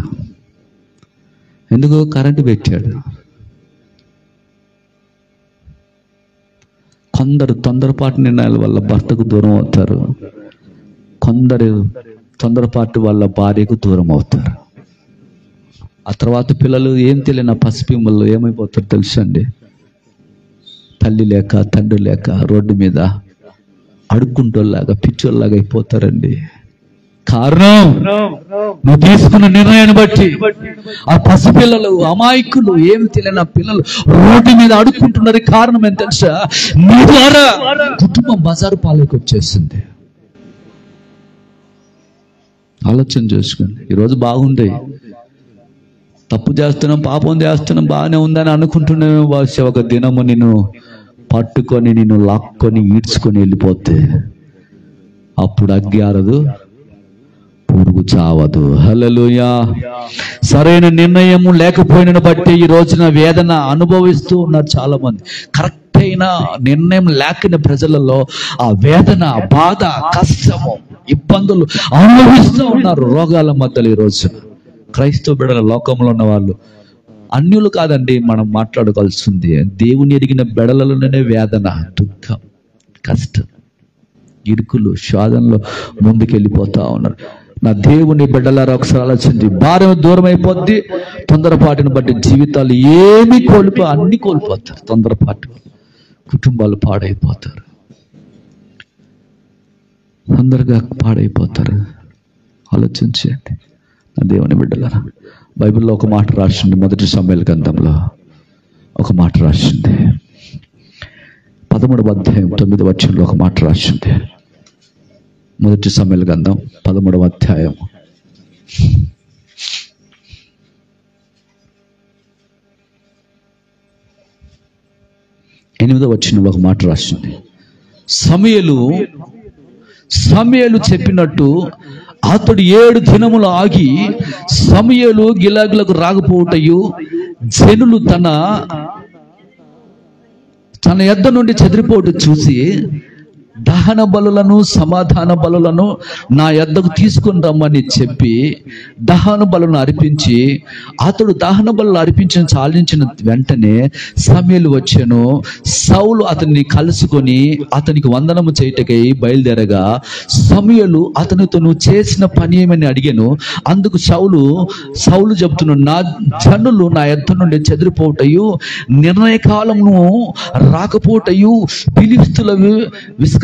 ఎందుకు? కరెంటు పెట్టాడు. కొందరు తొందరపాటు నిర్ణయాల వల్ల భర్తకు దూరం అవుతారు. కొందరు తొందరపాటు వల్ల భార్యకు దూరం అవుతారు. ఆ తర్వాత పిల్లలు ఏం తెలియని పసిపిమ్మల్లో ఏమైపోతారు తెలుసండి? తల్లి లేక తండ్రి లేక రోడ్డు మీద అడుక్కుంటోళ్ళలాగా పిచ్చోళ్ళలాగా అయిపోతారండి. కారణం నువ్వు తీసుకున్న నిర్ణయాన్ని బట్టి. ఆ పసిపిల్లలు, అమాయకులు, ఏమి తెలియని పిల్లలు రోడ్డు మీద అడుక్కుంటున్నారు. కారణం ఎంత తెలుసా? నీ ద్వారా కుటుంబం బజారు పాలకి వచ్చేసింది. ఆలోచన చేసుకోండి. ఈరోజు బాగుంది, తప్పు చేస్తున్నాం, పాపం చేస్తున్నాం, బాగానే ఉందని అనుకుంటున్నామే. బహుశా ఒక దినము నిన్ను పట్టుకొని నిన్ను లాక్కొని ఈడ్చుకొని వెళ్ళిపోతే అప్పుడు అగ్గి ఆరదు, పురుగు చావదు. హల్లెలూయా. సరైన నిర్ణయము లేకపోయిన బట్టి ఈ రోజున వేదన అనుభవిస్తూ ఉన్నారు చాలా మంది. కరెక్ట్ అయిన నిర్ణయం లేకని ప్రజలలో ఆ వేదన, బాధ, కష్టము, ఇబ్బందులు అనుభవిస్తూ ఉన్నారు రోగాల మధ్యలో. ఈ రోజు క్రైస్తవ బిడ్డల లోకంలో ఉన్న వాళ్ళు అన్యులు కాదండి మనం మాట్లాడుకోవాల్సింది. దేవుని ఎరిగిన బెడలలోనే వేదన, దుఃఖం, కష్టం, ఇరుకులు, శోధనలో ముందుకెళ్ళిపోతా ఉన్నారు. నా దేవుని బిడ్డలారా ఒకసారి ఆలోచించి, భారం దూరం అయిపోద్ది. తొందరపాటును బట్టి జీవితాలు ఏమీ అన్ని కోల్పోతారు. తొందరపాటు కుటుంబాలు పాడైపోతారు, తొందరగా పాడైపోతారు. ఆలోచించండి నా దేవుని బిడ్డలారా. బైబిల్లో ఒక మాట రాసింది, మొదటి సమూయేలు గ్రంథంలో ఒక మాట రాసింది. 13వ అధ్యాయం 9వ వచనంలో ఒక మాట రాసింది. మొదటి సమూయేలు గ్రంథం 13వ అధ్యాయం 8వ వచనంలో ఒక మాట రాసింది. సమూయేలు చెప్పినట్టు అతడు 7 దినములు ఆగి సమూయేలు గిలాగులకు రాకపోవుటయు జనులు తన యొద్ద నుండి చెదిరిపోటు చూసి దహన బలులను సమాధాన బలులను నా యొద్దకు తీసుకుని రమ్మని చెప్పి దహన బలులను అర్పించి, అతడు దహన బలులు అర్పించిన చాలించిన వెంటనే సమూయేలు వచ్చెను. సౌలు అతన్ని కలుసుకొని అతనికి వందనము చేయుటకై బయలుదేరగా సమూయేలు అతనితో నువ్వు చేసిన పని ఏమని అడిగాను. అందుకు సౌలు చెబుతున్నాడు, నా జనులు నా యొద్ద నుండి చెదిరిపోవటయు నిర్ణయకాలమును రాకపోవటయు ఫిలిష్తీయుల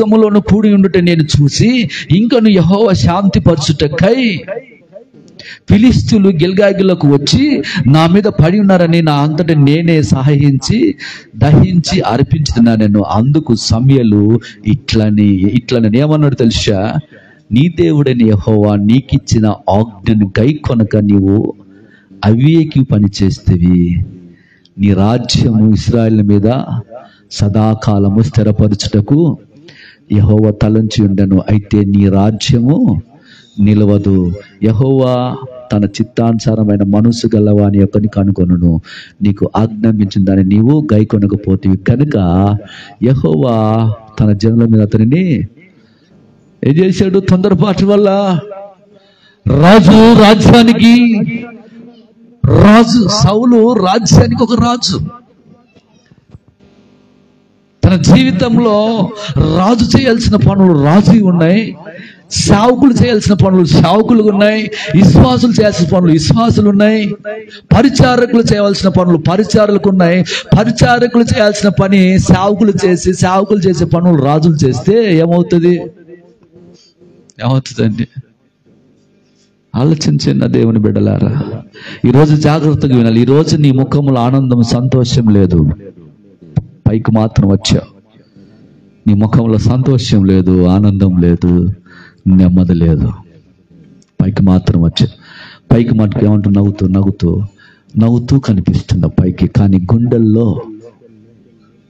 విస్కములోను కూడి ఉండుట నేను చూసి ఇంకను యెహోవా శాంతి పరచుటకై ఫిలిష్తీయులు గిల్గాగిలకు వచ్చి నా మీద పడి ఉన్నారని నా అంతటి నేనే దహించి అర్పించుతున్నాను. అందుకు సమూయేలు ఇట్లని ఏమన్నాడు తెలుసా? నీ దేవుడని యెహోవా నీకిచ్చిన ఆజ్ఞను గైకొనక నీవు అవివేకి పని చేస్తేవి. నీ రాజ్యము ఇశ్రాయేలు మీద సదాకాలము స్థిరపరచుటకు యెహోవా తలంచి ఉండెను. అయితే నీ రాజ్యము నిలవదు. యెహోవా తన చిత్తానుసారమైన మనసు గలవాని యొక్కని కనుకొనును. నీకు ఆజ్ఞాపించిన దాన్ని నీవు గైకొనకపోతేవి కనుక యెహోవా తన జనుల మీద అతనిని ఏం చేశాడు? తొందరపాటు వల్ల సౌలు రాజ్యానికి ఒక రాజు. తన జీవితంలో రాజు చేయాల్సిన పనులు రాజు ఉన్నాయి, సేవకులు చేయాల్సిన పనులు సేవకులు ఉన్నాయి, విశ్వాసులు చేయాల్సిన పనులు విశ్వాసులు ఉన్నాయి, పరిచారకులు చేయవలసిన పనులు పరిచారులకు ఉన్నాయి. పరిచారకులు చేయాల్సిన పని సేవకులు చేసే పనులు రాజులు చేస్తే ఏమవుతుందండి? ఆలోచించండి దేవుని బిడ్డలారా. ఈరోజు జాగ్రత్తగా వినాలి. ఈరోజు నీ ముఖములో ఆనందం, సంతోషం లేదు, పైకి మాత్రం వచ్చావు. నీ ముఖంలో సంతోషం లేదు, ఆనందం లేదు, నెమ్మది లేదు, పైకి మాత్రం వచ్చావు. పైకి మటుకు ఏమంటూ నవ్వుతూ కనిపిస్తున్నావు పైకి, కానీ గుండెల్లో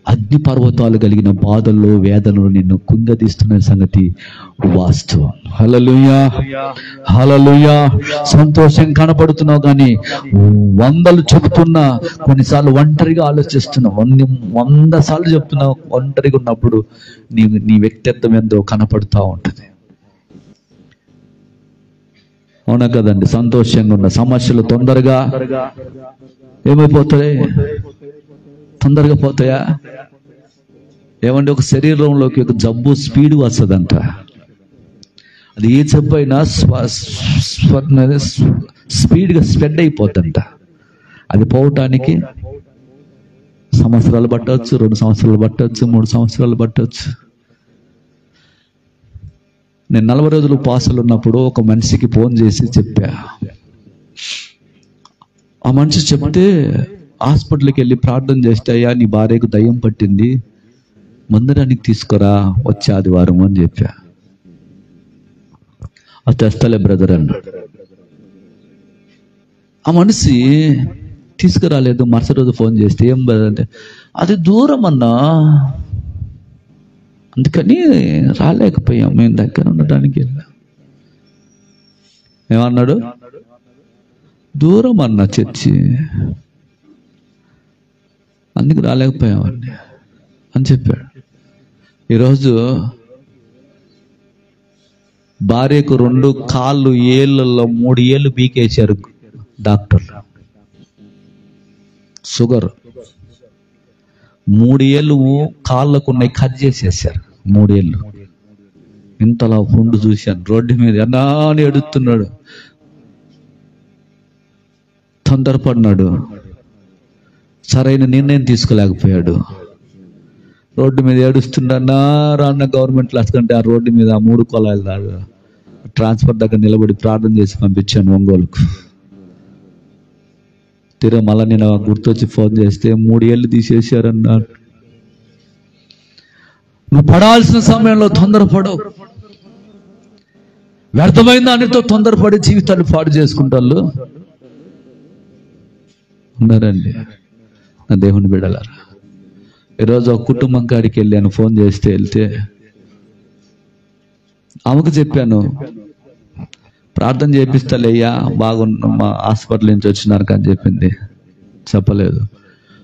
అగ్ని పర్వతాలు కలిగిన బాధల్లో వేదనలు నిన్ను కుంగదీస్తున్న సంగతి వాస్తవం. హల్లెలూయా, హల్లెలూయా. సంతోషం కనపడుతున్నావు కానీ వందలు చెబుతున్నా కొన్నిసార్లు ఒంటరిగా ఆలోచిస్తున్నావు. 100 సార్లు చెప్తున్నావు. ఒంటరిగా ఉన్నప్పుడు నీ వ్యక్తిత్వం ఎంతో కనపడుతూ ఉంటుంది. అవునా కదండి? సంతోషంగా ఉన్న సమస్యలు తొందరగా ఏమైపోతాయి? తొందరగా పోతాయా? ఏమంటే ఒక శరీరంలోకి ఒక జబ్బు స్పీడ్ వస్తుందంట. అది ఏ జబ్బు అయినా స్పీడ్గా స్ప్రెడ్ అయిపోతుందంట. అది పోవటానికి సంవత్సరాలు పట్టవచ్చు, 2 సంవత్సరాలు పట్టవచ్చు, 3 సంవత్సరాలు పట్టవచ్చు. నేను 40 రోజులు ఉపవాసాలు ఉన్నప్పుడు ఒక మనిషికి ఫోన్ చేసి చెప్పా. ఆ మనిషి చెప్తే హాస్పిటల్కి వెళ్ళి ప్రార్థన చేస్తే, అయ్యా నీ భార్యకు దయ్యం పట్టింది, మందిరానికి తీసుకురా వచ్చే ఆదివారం అని చెప్పా. అది తెస్తలే బ్రదర్ అన్నాడు. ఆ మనిషి తీసుకురాలేదు. మరుసటి రోజు ఫోన్ చేస్తే, ఏం బ్రదర్ అంటే, అది దూరం అన్నా, అందుకని రాలేకపోయాం, మేము దగ్గర ఉండడానికి వెళ్ళాం. ఏమన్నాడు? దూరం అన్న చర్చి, అందుకు రాలేకపోయామండి అని చెప్పాడు. ఈరోజు భార్యకు 2 కాళ్ళు ఏళ్ళల్లో 3 ఏళ్ళు బీకేశారు డాక్టర్లు. షుగర్ 3 ఏళ్ళు కాళ్ళకు ఉన్నాయి, కట్ చేసేసారు 3 ఏళ్ళు. ఇంతలా పుండు చూశాను, రోడ్డు మీద ఎన్నాని ఎడుతున్నాడు, తొందరపడినాడు, సరైన నిర్ణయం తీసుకోలేకపోయాడు. రోడ్డు మీద ఏడుస్తున్నా రాన్న గవర్నమెంట్ క్లాస్ కంటే ఆ రోడ్డు మీద 3 కొలాయిలు దాడు ట్రాన్స్ఫర్ దగ్గర నిలబడి ప్రార్థన చేసి పంపించాను ఒంగోలుకు. తిరిగి మళ్ళీ నేను గుర్తొచ్చి ఫోన్ చేస్తే 3 ఏళ్ళు తీసేశారన్నాడు. నువ్వు పడాల్సిన సమయంలో తొందరపడవు, వ్యర్థమైన దానితో తొందరపడి జీవితాన్ని పాడు చేసుకుంటారు ఉన్నారండి నా దేవుని బిడ్డలారా. ఈరోజు ఒక కుటుంబం కాడికి వెళ్ళాను, ఫోన్ చేస్తే వెళ్తే ఆమెకు చెప్పాను, ప్రార్థన చేపిస్తాలేయ్యా, బాగున్నా, మా హాస్పిటల్ నుంచి వచ్చినారు అని చెప్పింది. చెప్పలేదు.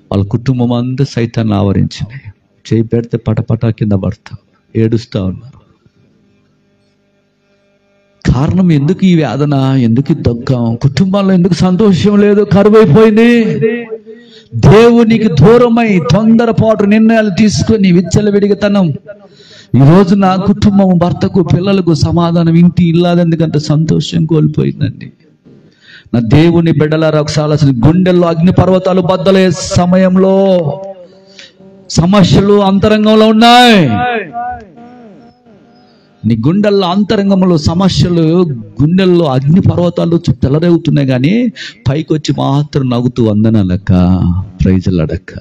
వాళ్ళ కుటుంబం అంతా సైతాన్ని ఆవరించింది. చేయి పెడితే పటపట కింద పడతా ఏడుస్తా ఉన్నారు. కారణం ఎందుకు ఈ వేదన, ఎందుకు దుఃఖం, కుటుంబాల్లో ఎందుకు సంతోషం లేదు, కరువైపోయింది. దేవునికి దూరమై తొందరపాటు నిర్ణయాలు తీసుకొని విచ్చలవిడిగతనం. ఈ రోజు నా కుటుంబం, భర్తకు, పిల్లలకు సమాధానం, ఇంటి ఇల్లాదెందుకంటే సంతోషం కోల్పోయిందండి. నా దేవుని బిడ్డలారా, ఒకసారి గుండెల్లో అగ్ని పర్వతాలు బద్దలయ్యే సమయంలో సమస్యలు అంతరంగంలో ఉన్నాయి. నీ గుండెల్లో అంతరంగంలో సమస్యలు, గుండెల్లో అగ్ని పర్వతాలు తెల్లరేగుతున్నాయి, కానీ పైకి వచ్చి మాత్రం నవ్వుతూ వందనాలక్క, ప్రైజులడక్క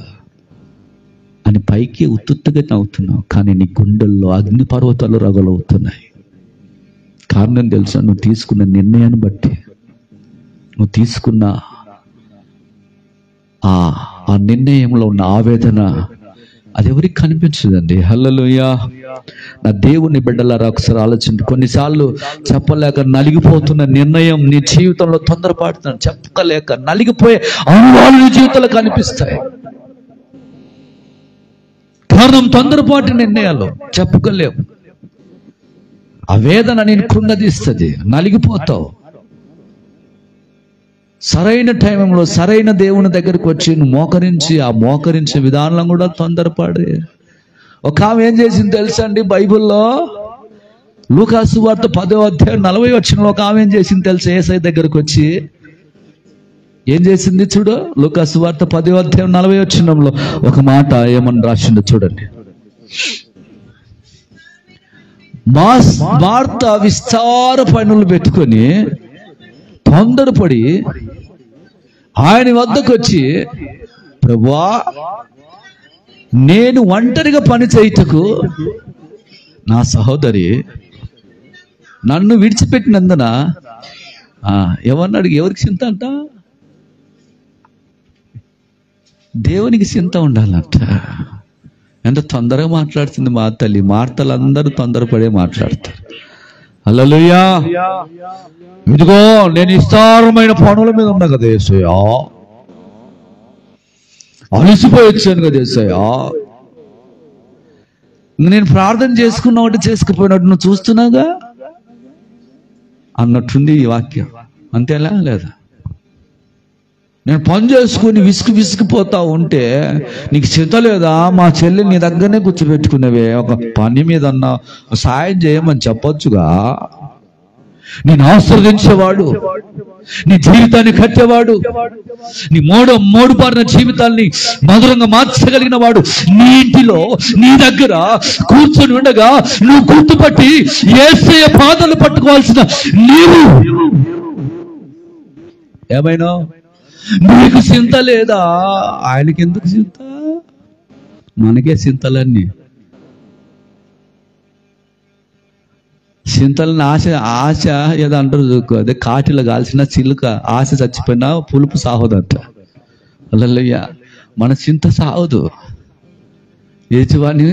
అని పైకి ఉత్తుగా నవ్వుతున్నావు, కానీ నీ గుండెల్లో అగ్ని పర్వతాలు రగులవుతున్నాయి. కారణం తెలుసా? నువ్వు తీసుకున్న నిర్ణయాన్ని బట్టి, నువ్వు తీసుకున్న ఆ నిర్ణయంలో ఉన్న ఆవేదన అది ఎవరికి కనిపించదండి. హల్లెలూయా. నా దేవుని బిడ్డలారా, ఒకసారి ఆలోచించండి. కొన్నిసార్లు చెప్పలేక నలిగిపోతున్న నిర్ణయం నీ జీవితంలో తొందరపాటుతున్నాను, చెప్పలేక నలిగిపోయే అనుభవాలు నీ జీవితంలో కనిపిస్తాయి. కారణం తొందరపాటు నిర్ణయాలు, చెప్పుకోలేవు. ఆ వేదన నేను కృంగదీస్తుంది, నలిగిపోతావు. సరైన టైంలో సరైన దేవుని దగ్గరికి వచ్చి నువ్వు మోకరించి, ఆ మోకరించే విధానం కూడా తొందరపడే. ఒక ఆమె ఏం చేసింది తెలుసా అండి? బైబిల్లో లూకాసు సువార్త 10వ అధ్యాయం 40వ వచనంలో ఒక ఆమె ఏం చేసింది తెలుసా? యేసయ్య దగ్గరకు వచ్చి ఏం చేసింది చూడు. లూకాసు సువార్త 10వ అధ్యాయం 40వ వచనంలో ఒక మాట ఏమని రాసిందో చూడండి. మార్త విస్తార పనులు పెట్టుకొని తొందరపడి ఆయన వద్దకు వచ్చి, ప్రభువా, నేను ఒంటరిగా పని చేయుటకు నా సహోదరి నన్ను విడిచిపెట్టినందున ఎవరిని అడిగి, ఎవరికి చింత అంట? దేవునికి చింత ఉండాలంట. ఎంత తొందరగా మాట్లాడుతుంది మా తల్లి. మార్తలందరూ తొందరపడే మాట్లాడతారు. హల్లెలూయా. ఇదిగో నేను విస్తారమైన పనుల మీద ఉన్నా కదా యేసయ్యా, అలసిపోయి వచ్చాను కదా యేసయ్యా, నేను ప్రార్థన చేసుకున్నట్టు చేసుకుపోయినట్టు నువ్వు చూస్తున్నాగా అన్నట్టుంది ఈ వాక్యం. అంతేలా లేదా? నేను పని చేసుకుని విసిగిపోతా ఉంటే నీకు చింత లేదా? మా చెల్లి నీ దగ్గరనే కూర్చోబెట్టుకునేవే, ఒక పని మీద అన్నా సాయం చేయమని చెప్పొచ్చుగా. నేను ఆశీర్వదించేవాడు, నీ జీవితాన్ని కట్టేవాడు, నీ మోడుపారిన జీవితాన్ని మధురంగా మార్చగలిగిన వాడు నీ ఇంటిలో నీ దగ్గర కూర్చొని ఉండగా నువ్వు గుర్తుపట్టి యేసయ్య పాదాలు పట్టుకోవాల్సిన నీవు ఏమైనా నీకు చింత లేదా? ఆయనకి ఎందుకు చింత? మనకే చింతలన్నీ. చింతలని ఆశ ఏదో అంటారు, అదే కాటిలో కాల్సిన చిలుక ఆశ చచ్చిపోయినా పులుపు సాగదంట. అల్లయ్య, మన చింత సాగదు. ఏచువాని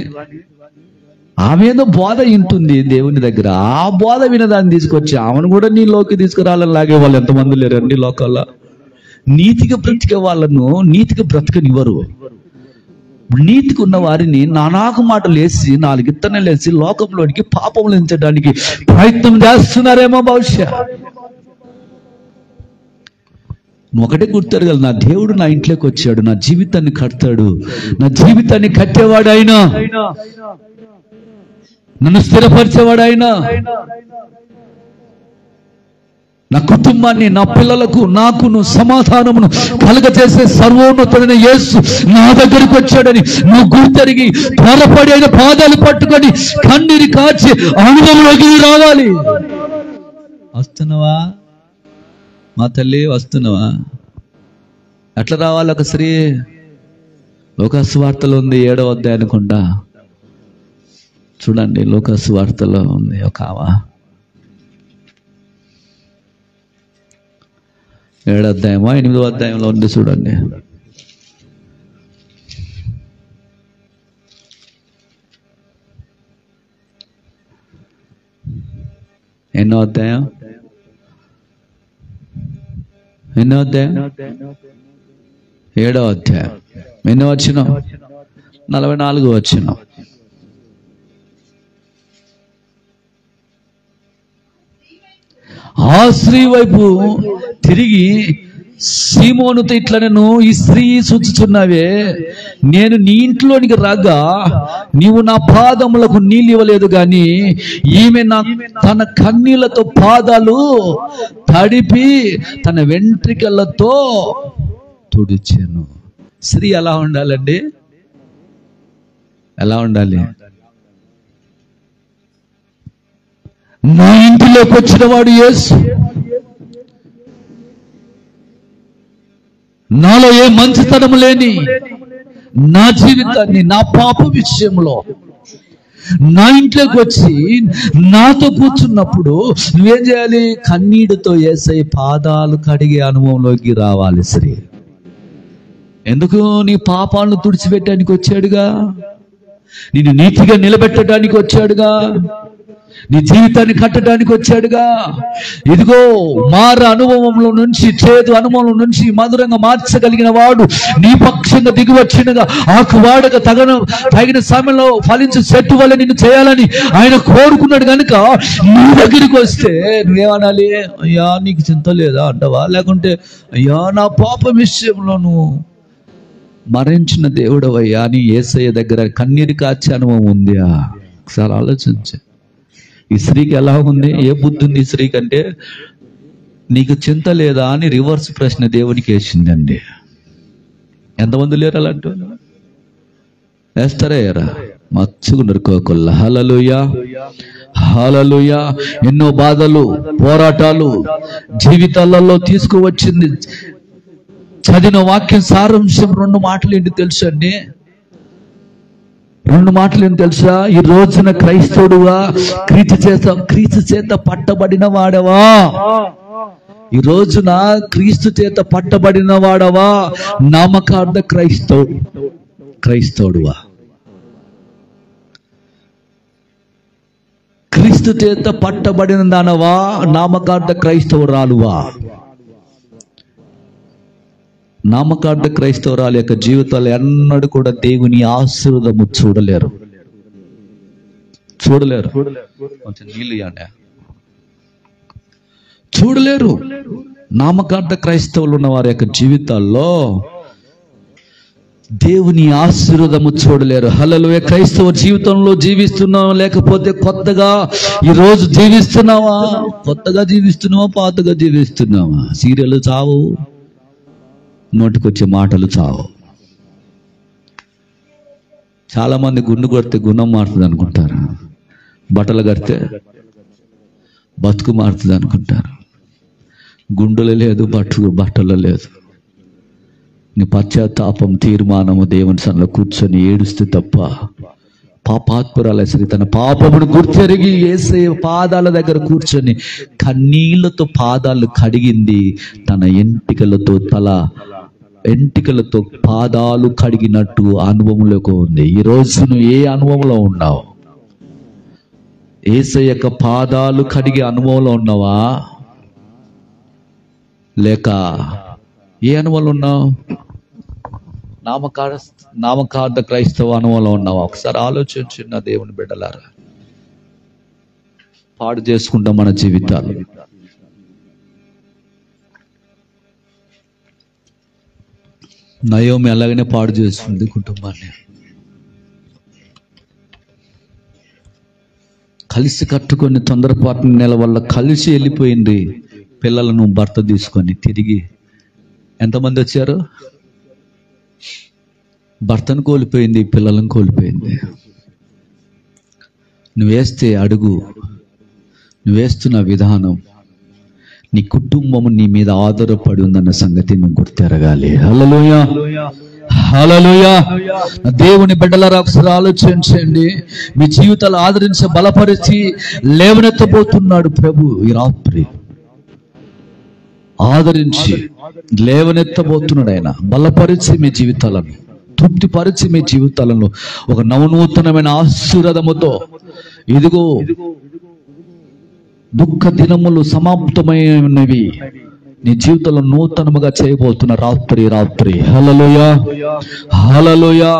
ఆమె ఏదో బోధ వింటుంది దేవుని దగ్గర, ఆ బోధ వినదాన్ని తీసుకొచ్చి ఆమెను కూడా నీలోకి తీసుకురావాలని లాగే వాళ్ళు ఎంతమంది లేరండి లోకల్లో. నీతిగా బ్రతికే వాళ్ళను నీతిగా బ్రతకనివ్వరు. నీతికి ఉన్న వారిని నానాకు మాటలు వేసి 4 ఇత్తనాలు వేసి లోకంలోనికి పాపంలో ఎంచడానికి ప్రయత్నం చేస్తున్నారేమో బహుశా. ఒకటే గుర్తారు, నా దేవుడు నా ఇంట్లోకి వచ్చాడు, నా జీవితాన్ని కడతాడు, నా జీవితాన్ని కట్టేవాడు ఆయన, నన్ను స్థిరపరిచేవాడు ఆయన, నా కుటుంబాన్ని, నా పిల్లలకు నాకును సమాధానమును కలుగజేసే సర్వోన్నతుడైన యేసు నా దగ్గరికి వచ్చాడని నువ్వు గుర్తెరిగి త్వరపడి ఆయన పాదాలు పట్టుకొని కన్నీరు కాచి అనుభవంలోకి రావాలి. వస్తున్నావా మా తల్లి, వస్తున్నావా? ఎట్లా రావాలి? ఒక స్త్రీ లోకాసు వార్తలో ఉంది, 7వ అధ్యాయం అనుకుంటా, చూడండి. లోకాసు వార్తలో ఉంది ఒక 7వ అధ్యాయమా 8వ అధ్యాయంలో ఉంది, చూడండి. ఎన్నో అధ్యాయం? 7వ అధ్యాయం. ఎన్నో వచనం? 44వ వచనం. ఆ స్త్రీ వైపు తిరిగి సీమోనుతో ఇట్లా, నేను ఈ స్త్రీ సూచిస్తున్నావే, నేను నీ ఇంట్లోనికి రాగా నీవు నా పాదములకు నీళ్ళు ఇవ్వలేదు, కానీ ఈమె తన కన్నీళ్లతో పాదాలు తడిపి తన వెంట్రికలతో తుడిచాను. స్త్రీ ఎలా ఉండాలండి? ఎలా ఉండాలి? నా ఇంటిలోకి వచ్చిన వాడు యేసు, నాలో ఏ మంచితనం లేని నా జీవితాన్ని, నా పాప విషయంలో నా ఇంట్లోకి వచ్చి నాతో కూర్చున్నప్పుడు నువ్వేం చేయాలి? కన్నీటితో యేసయ్య పాదాలు కడిగే అనుభవంలోకి రావాలి. స్త్రీ, ఎందుకు? నీ పాపాలను తుడిచిపెట్టడానికి వచ్చాడుగా, నిన్ను నీతిగా నిలబెట్టడానికి వచ్చాడుగా, నీ జీవితాన్ని కట్టడానికి వచ్చాడుగా. ఇదిగో మార అనుభవంలో నుంచి, చేదు అనుభవం నుంచి మధురంగా మార్చగలిగిన వాడు నీ పక్షంగా దిగి వచ్చినగా ఆకు వాడక తగిన సమయంలో ఫలించే చెట్టు వల్ల నిన్ను చేయాలని ఆయన కోరుకున్నాడు. కనుక నీ దగ్గరికి వస్తే నువ్వేమనాలి? అయ్యా నీకు చింత లేదా అంటావా? లేకుంటే అయ్యా నా పాప విషయంలో నువ్వు మరణించిన దేవుడవయ్యా అని యేసయ్య దగ్గర కన్నీరు కాచే అనుభవం ఉందా? ఒకసారి ఆలోచించే. ఈ స్త్రీకి ఎలా ఉంది? ఏ బుద్ధి ఉంది ఈ స్త్రీకి అంటే, నీకు చింత లేదా అని రివర్స్ ప్రశ్న దేవునికి వేసిందండి. ఎంతమంది లేరు అలాంటి? వేస్తారా? ఏరా మచ్చుకున్నారు కోకొల్ల. హల్లెలూయా, హల్లెలూయా. ఎన్నో బాధలు, పోరాటాలు జీవితాలలో తీసుకువచ్చింది. చదివిన వాక్యం సారాంశం 2 మాటలు ఏంటి తెలుసా అండి? 2 మాటలు ఏంటి తెలుసా? ఈ రోజున క్రైస్తవుడువా, క్రీస్తు చేత పట్టబడిన వాడవా? ఈ రోజున క్రీస్తు చేత పట్టబడిన వాడవా? నామకార్థ క్రైస్తవుడువా? క్రీస్తు చేత పట్టబడిన దానవా? నామకార్థ క్రైస్తవురాలువా? నామకార్థ క్రైస్తవురాలు యొక్క జీవితాలు ఎన్నడూ కూడా దేవుని ఆశీర్వాదము చూడలేరు. కొంచెం నీళ్ళు ఇవ్వండి. చూడలేరు. నామకార్థ క్రైస్తవులు ఉన్న వారి యొక్క జీవితాల్లో దేవుని ఆశీర్వాదము చూడలేరు. హల్లెలూయా. క్రైస్తవ జీవితంలో జీవిస్తున్నావా, లేకపోతే కొత్తగా ఈరోజు జీవిస్తున్నావా? కొత్తగా జీవిస్తున్నావా, పాతగా జీవిస్తున్నావా? సీరియల్ చావు, నోటికొచ్చే మాటలు చావు. చాలా మంది గుండు కొడితే గుణం మారుతుంది అనుకుంటారు, బట్టలు కడితే బతుకు మారుతుంది అనుకుంటారు. గుండెలో లేదు, బట్టలో లేదు. నీ పశ్చాత్తాపం, తీర్మానము దేవుని సన్నిధిలో కూర్చొని ఏడుస్తే తప్ప. పాపాత్మురాల స్త్రీ తన పాపమును గుర్తెరిగి యేసయ్య పాదాల దగ్గర కూర్చొని కన్నీళ్లతో పాదాలు కడిగింది. తన ఎంటికలతో పాదాలు కడిగినట్టు అనుభవంలోకి ఉంది. ఈ రోజు నువ్వు ఏ అనుభవంలో ఉన్నావు? యేసయ్య యొక్క పాదాలు కడిగే అనుభవంలో ఉన్నావా, లేక ఏ అనుభవంలో ఉన్నావు? నామకార్థ క్రైస్తవ అనుభవంలో ఉన్నావా? ఒకసారి ఆలోచించిన దేవుని బిడ్డలారా, పాడు చేసుకుంటాం మన జీవితాలు. నయోమి అలాగనే పాడు చేస్తుంది కుటుంబాన్ని. కలిసి కట్టుకొని తొందరపాటు నెల వల్ల కలిసి వెళ్ళిపోయింది. పిల్లలను భర్త తీసుకొని తిరిగి ఎంతమంది వచ్చారు? భర్తను కోల్పోయింది, పిల్లలను కోల్పోయింది. నువ్వేస్తే అడుగు, నువ్వేస్తున్న విధానం, నీ కుటుంబం నీ మీద ఆధారపడి ఉందన్న సంగతి నువ్వు గుర్తెరగాలి. హల్లెలూయా, హల్లెలూయా. దేవుని బిడ్డలారా, ఒకసారి ఆలోచించండి. మీ జీవితాలు ఆదరించి బలపరిచి లేవనెత్తబోతున్నాడు ప్రభు. ఈ రాత్రి ఆదరించి లేవనెత్తబోతున్నాడు ఆయన. బలపరిచి మీ జీవితాలను, తృప్తిపరిచి మీ జీవితాలను ఒక నవనూతనమైన ఆశీర్వాదముతో, ఇదిగో దుఃఖ దినములు సమాప్తమైనవి, నీ జీవితంలో నూతనముగా చేయబోతున్న రాత్రి. హల్లెలూయా, హల్లెలూయా.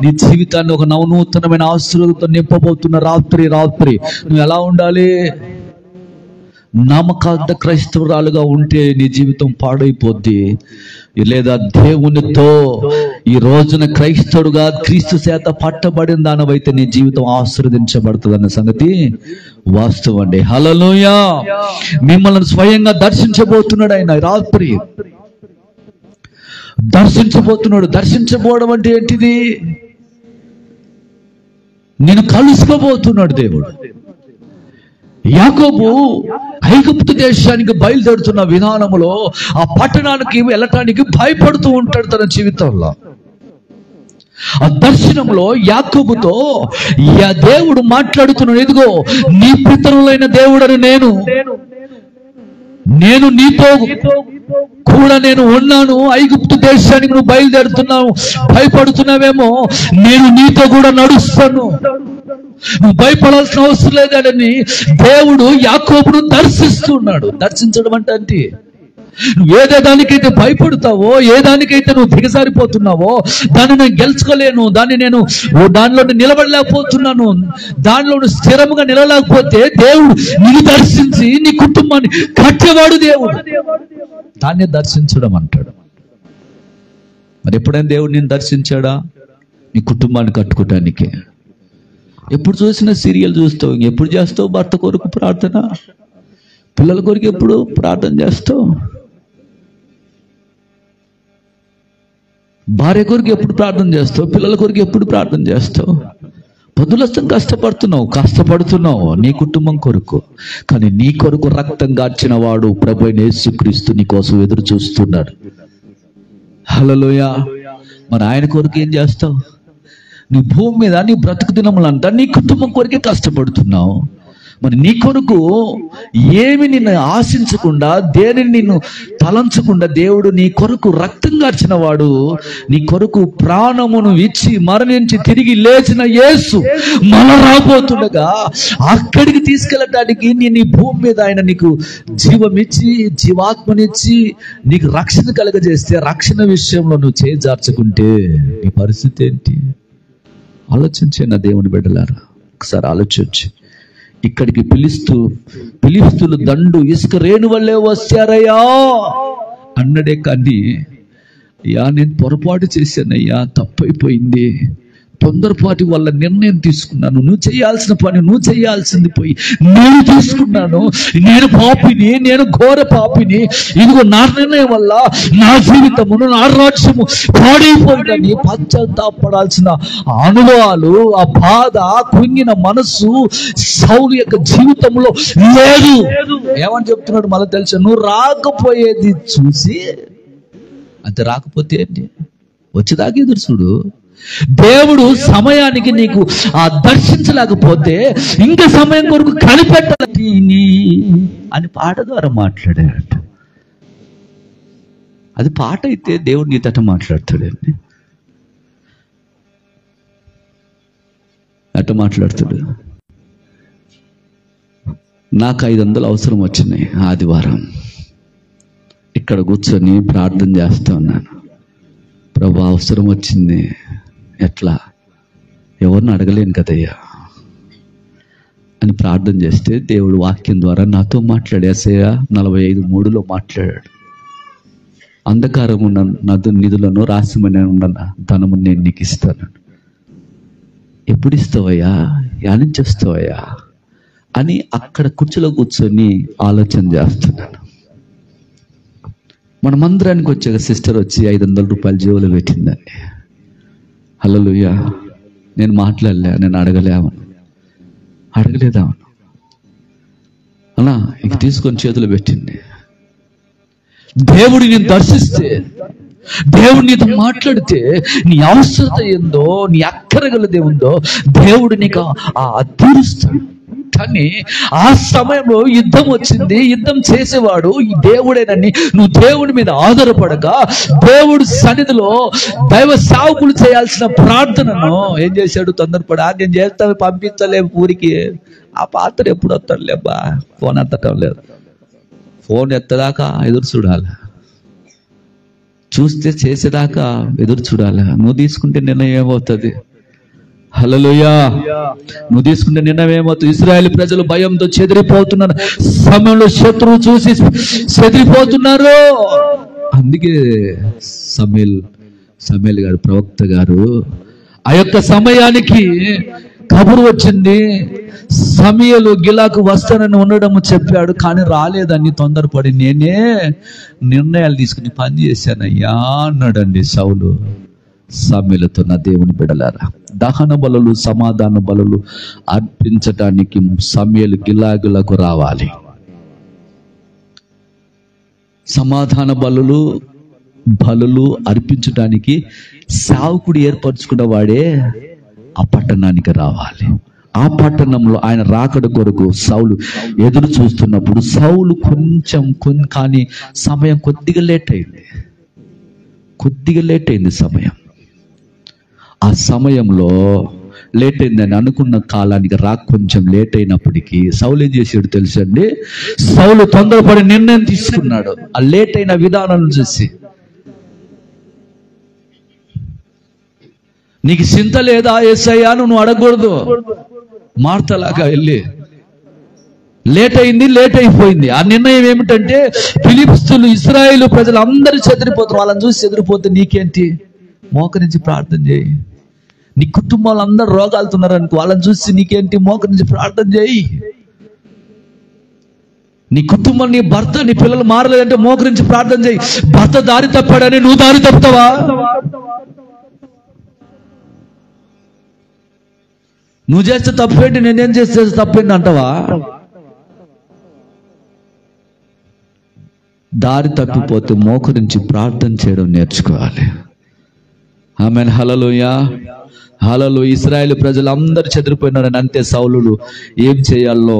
నీ జీవితాన్ని ఒక నవనూతనమైన ఆశీర్వాదంతో నింపబోతున్న రాత్రి. నువ్వు ఎలా ఉండాలి? నామకార్థ క్రైస్తవురాలుగా ఉంటే నీ జీవితం పాడైపోద్ది. లేదా దేవునితో ఈ రోజున క్రైస్తవుడుగా క్రీస్తు చేత పట్టబడిన దానివైతే నీ జీవితం ఆశీర్వదించబడుతుంది అన్న సంగతి వాస్తవం అండి. హల్లెలూయా. మిమ్మల్ని స్వయంగా దర్శించబోతున్నాడు ఆయన. రాత్రి దర్శించబోతున్నాడు. దర్శించబోవడం అంటే ఏంటిది? నేను కలుసుకోబోతున్నాడు దేవుడు. యాకోబు ఐగుప్తు దేశానికి బయలుదేరుతున్న విధానంలో ఆ పట్టణానికి వెళ్ళటానికి భయపడుతూ ఉంటాడు తన జీవితంలో. ఆ దర్శనంలో యాకోబుతో దేవుడు మాట్లాడుతున్నాడు, ఇదిగో నీ పితరులైన దేవుడని నేను నీతో కూడా నేను ఉన్నాను. ఐగుప్తు దేశానికి నువ్వు బయలుదేరుతున్నావు, భయపడుతున్నావేమో, నేను నీతో కూడా నడుస్తాను, నువ్వు భయపడాల్సిన అవసరం లేదని దేవుడు యాకోబును దర్శిస్తున్నాడు. దర్శించడం అంటే నువ్వు ఏదానికైతే భయపడతావో, ఏదానికైతే నువ్వు దిగజారిపోతున్నావో, దాన్ని నేను గెలుచుకోలేను, దానిలో నిలబడలేకపోతున్నాను, దానిలో స్థిరముగా నిలలేకపోతే దేవుడు నిన్ను దర్శించి నీ కుటుంబాన్ని కట్టేవాడు దేవుడు. దాన్ని దర్శించడం అంటాడు. మరి ఎప్పుడైనా దేవుడు నిన్ను దర్శించాడా? నీ కుటుంబాన్ని కట్టుకోవటానికి. ఎప్పుడు చూసినా సీరియల్ చూస్తావు, ఎప్పుడు చేస్తావు భర్త కొరకు ప్రార్థన, పిల్లల కొరకు ఎప్పుడు ప్రార్థన చేస్తావు, భార్య కొరకు ఎప్పుడు ప్రార్థన చేస్తావు, పిల్లల కొరకు ఎప్పుడు ప్రార్థన చేస్తావు? పొద్దులస్తం కష్టపడుతున్నావు నీ కుటుంబం కొరకు. కానీ నీ కొరకు రక్తం గార్చిన వాడు ప్రభు అయిన యేసుక్రీస్తు నీ కోసం ఎదురు చూస్తున్నాడు. హల్లెలూయా. మరి ఆయన కొరకు ఏం చేస్తావు? నీ భూమి మీద నీ బ్రతుకు దినములంతా నీ కుటుంబం కొరకే కష్టపడుతున్నావు. మరి నీ కొరకు ఏమి నిన్ను ఆశించకుండా, దేనిని నిన్ను తలంచకుండా దేవుడు నీ కొరకు రక్తం గార్చిన వాడు, నీ కొరకు ప్రాణమును ఇచ్చి మరణించి తిరిగి లేచిన యేసు మళ్ళా రాబోతుండగా అక్కడికి తీసుకెళ్ళటానికి నీ భూమి మీద ఆయన నీకు జీవమిచ్చి, జీవాత్మనిచ్చి, నీకు రక్షణ కలగజేస్తే, రక్షణ విషయంలో నువ్వు చేజార్చుకుంటే నీ పరిస్థితి ఏంటి? ఆలోచించే నా దేవుని బిడ్డలారా, ఒకసారి ఆలోచించి. ఇక్కడికి పిలిస్తులు దండు ఇసుక రేణు వల్లే వచ్చారయ్యా అన్నడే కానీ, అయ్యా నేను పొరపాటు చేశానయ్యా, తప్పైపోయింది, తొందరపాటి వల్ల నిర్ణయం తీసుకున్నాను, నువ్వు చేయాల్సిన పని నువ్వు చేయాల్సింది పోయి నేను తీసుకున్నాను, నేను పాపిని, నేను ఘోర పాపిని, ఇదిగో నా నిర్ణయం వల్ల నా జీవితమును, నా రాజ్యము పాడైపోయిందని పశ్చాత్తాపడాల్సిన అనుభవాలు, ఆ బాధ, కుంగిన మనస్సు సౌలు యొక్క జీవితంలో లేదు. ఏమని చెప్తున్నాడు మళ్ళీ తెలుసా? నువ్వు రాకపోయేది చూసి, అంతే, రాకపోతే ఏంటి, వచ్చేదాకా ఎదురు చూడు. దేవుడు సమయానికి నీకు ఆ దర్శించలేకపోతే ఇంకా సమయం కొరకు కనిపెట్టాలి అని పాట ద్వారా మాట్లాడారట. అది పాట అయితే దేవుడు నీతట మాట్లాడతాడండి. అట్ట మాట్లాడతాడు. నాకు 500 అవసరం వచ్చినాయి. ఆదివారం ఇక్కడ కూర్చొని ప్రార్థన చేస్తూ ఉన్నాను. ప్రభు అవసరం వచ్చింది, ఎట్లా, ఎవరిని అడగలేను కదయ్యా అని ప్రార్థన చేస్తే దేవుడు వాక్యం ద్వారా నాతో మాట్లాడి యెషయా 45:3 మాట్లాడాడు. అంధకారం ఉన్న నిధులను రాసిమని ఉన్న ధనము నేను నీకు ఇస్తాను. ఎప్పుడు ఇస్తావయ్యా, యానించేస్తావయ్యా అని అక్కడ కుర్చీలో కూర్చొని ఆలోచన చేస్తున్నాను. మన మందిరానికి వచ్చే సిస్టర్ వచ్చి 500 రూపాయలు జేబులో పెట్టిందండి. హల్లెలూయా. నేను మాట్లాడలే, నేను అడగలేమను, అడగలేదామను అలా ఇంక తీసుకొని చేతులు పెట్టింది. దేవుడు నేను దర్శిస్తే, దేవుడు నీతో మాట్లాడితే, నీ అవసరత ఏందో, నీ అక్కరగలదేముందో దేవుడు నీకు తీరుస్తాడు. కానీ ఆ సమయంలో యుద్ధం వచ్చింది. యుద్ధం చేసేవాడు ఈ దేవుడేనని నువ్వు దేవుడి మీద ఆధారపడక దేవుడు సన్నిధిలో దైవ సేవకులు చేయాల్సిన ప్రార్థనను ఏం చేశాడు? తొందరపడి నేను చేస్తాను, పంపించలే ఊరికి. ఆ పాత్ర ఎప్పుడు వస్తాడులేబ్బా, ఫోన్ ఎత్తటం లేదు. ఫోన్ ఎత్తదాకా ఎదురు చూడాలి, చూస్తే చేసేదాకా ఎదురు చూడాలి. నువ్వు తీసుకుంటే నిర్ణయం ఏమవుతుంది? హల్లెలూయా. నువ్వు తీసుకుంటే నిర్ణయం ఏమవుతుంది? ఇశ్రాయేలు ప్రజలు భయంతో చెదిరిపోతున్నారు. సమయంలో శత్రువు చూసి చెదిరిపోతున్నారు. అందుకే సమూయేలు గారు, ప్రవక్త గారు, ఆ యొక్క సమయానికి కబురు వచ్చింది. సమూయేలు గిలాకు వస్తానని ఉండడం చెప్పాడు, కానీ రాలేదని తొందరపడి నేనే నిర్ణయాలు తీసుకుని పని చేశానయ్యా అన్నాడండి సౌలు. సమూయేలుతో నా దేవుని బిడ్డలారా, దహన బలులు సమాధాన బలులు అర్పించటానికి సమూయేలు గిలాగులకు రావాలి. సమాధాన బలులు అర్పించటానికి సేవకుడు ఏర్పరచుకున్న వాడే ఆ పట్టణానికి రావాలి. ఆ పట్టణంలో ఆయన రాకడ కొరకు సౌలు ఎదురు చూస్తున్నప్పుడు సౌలు కానీ సమయం కొద్దిగా లేట్ అయింది సమయం. ఆ సమయంలో లేట్ అయిందని అనుకున్న కాలానికి కొంచెం లేట్ అయినప్పటికీ సౌలు ఏం చేసాడు తెలుసండి? సౌలు తొందరపడి నిర్ణయం తీసుకున్నాడు. ఆ లేట్ అయిన విధానాలను చూసి, నీకు చింత లేదా యేసయ్యా నువ్వు అడగకూడదు. మార్తలాగా వెళ్ళి లేట్ అయిపోయింది. ఆ నిర్ణయం ఏమిటంటే, ఫిలిష్తీయులు ఇశ్రాయేలు ప్రజలు అందరూ చెదిరిపోతారు. వాళ్ళని చూసి చెదిరిపోతే నీకేంటి? మోకరించి ప్రార్థన చేయి. నీ కుటుంబాలు అందరు రోగాలుతున్నారు అనుకో, వాళ్ళని చూసి నీకేంటి? మోకరించి ప్రార్థన చేయి. నీ కుటుంబం, నీ భర్త, నీ పిల్లలు మారలేదంటే మోకరించి ప్రార్థన చేయి. భర్త దారి తప్పాడని నువ్వు దారి తప్పుతావా? నువ్వు చేస్తే తప్పేంటి, నేనేం చేస్తే తప్పేంటి అంటావా? దారి తప్పిపోతే మోకరించి ప్రార్థన చేయడం నేర్చుకోవాలి. ఆమేన్. హల్లెలూయా. హల్లెలూయా. ఇశ్రాయేలు ప్రజలు అందరూ చెదిరిపోయినారని అంతే సౌలు ఏం చేయాలో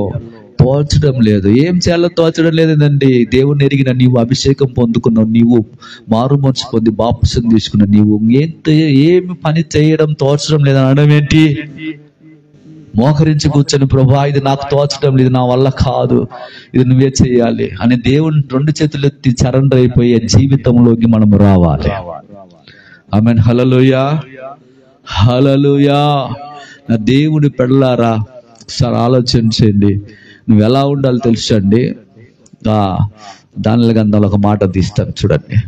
తోచడం లేదు. ఏం చేయాలో తోచడం లేదండి. దేవుని ఎరిగిన నీవు, అభిషేకం పొందుకున్నావు నీవు, మారు మనసు పొంది బాప్తిసం తీసుకున్నావు నీవు, ఏమి పని చేయడం తోచడం లేదని అనడం ఏంటి? మోకరించి కూర్చొని, ప్రభా ఇది నాకు తోచడం లేదు, నా వల్ల కాదు, ఇది నువ్వే చేయాలి అని దేవుని 2 చేతులు ఎత్తి సరెండర్ అయిపోయే జీవితంలోకి మనం రావాలి. ఆమేన్. హల్లెలూయా. హల్లెలూయా. నా దేవుని పెడలారా, ఒకసారి ఆలోచించండి. నువ్వు ఎలా ఉండాలో తెలుసండి. దానిల గంధంలో ఒక మాట తీస్తాను చూడండి.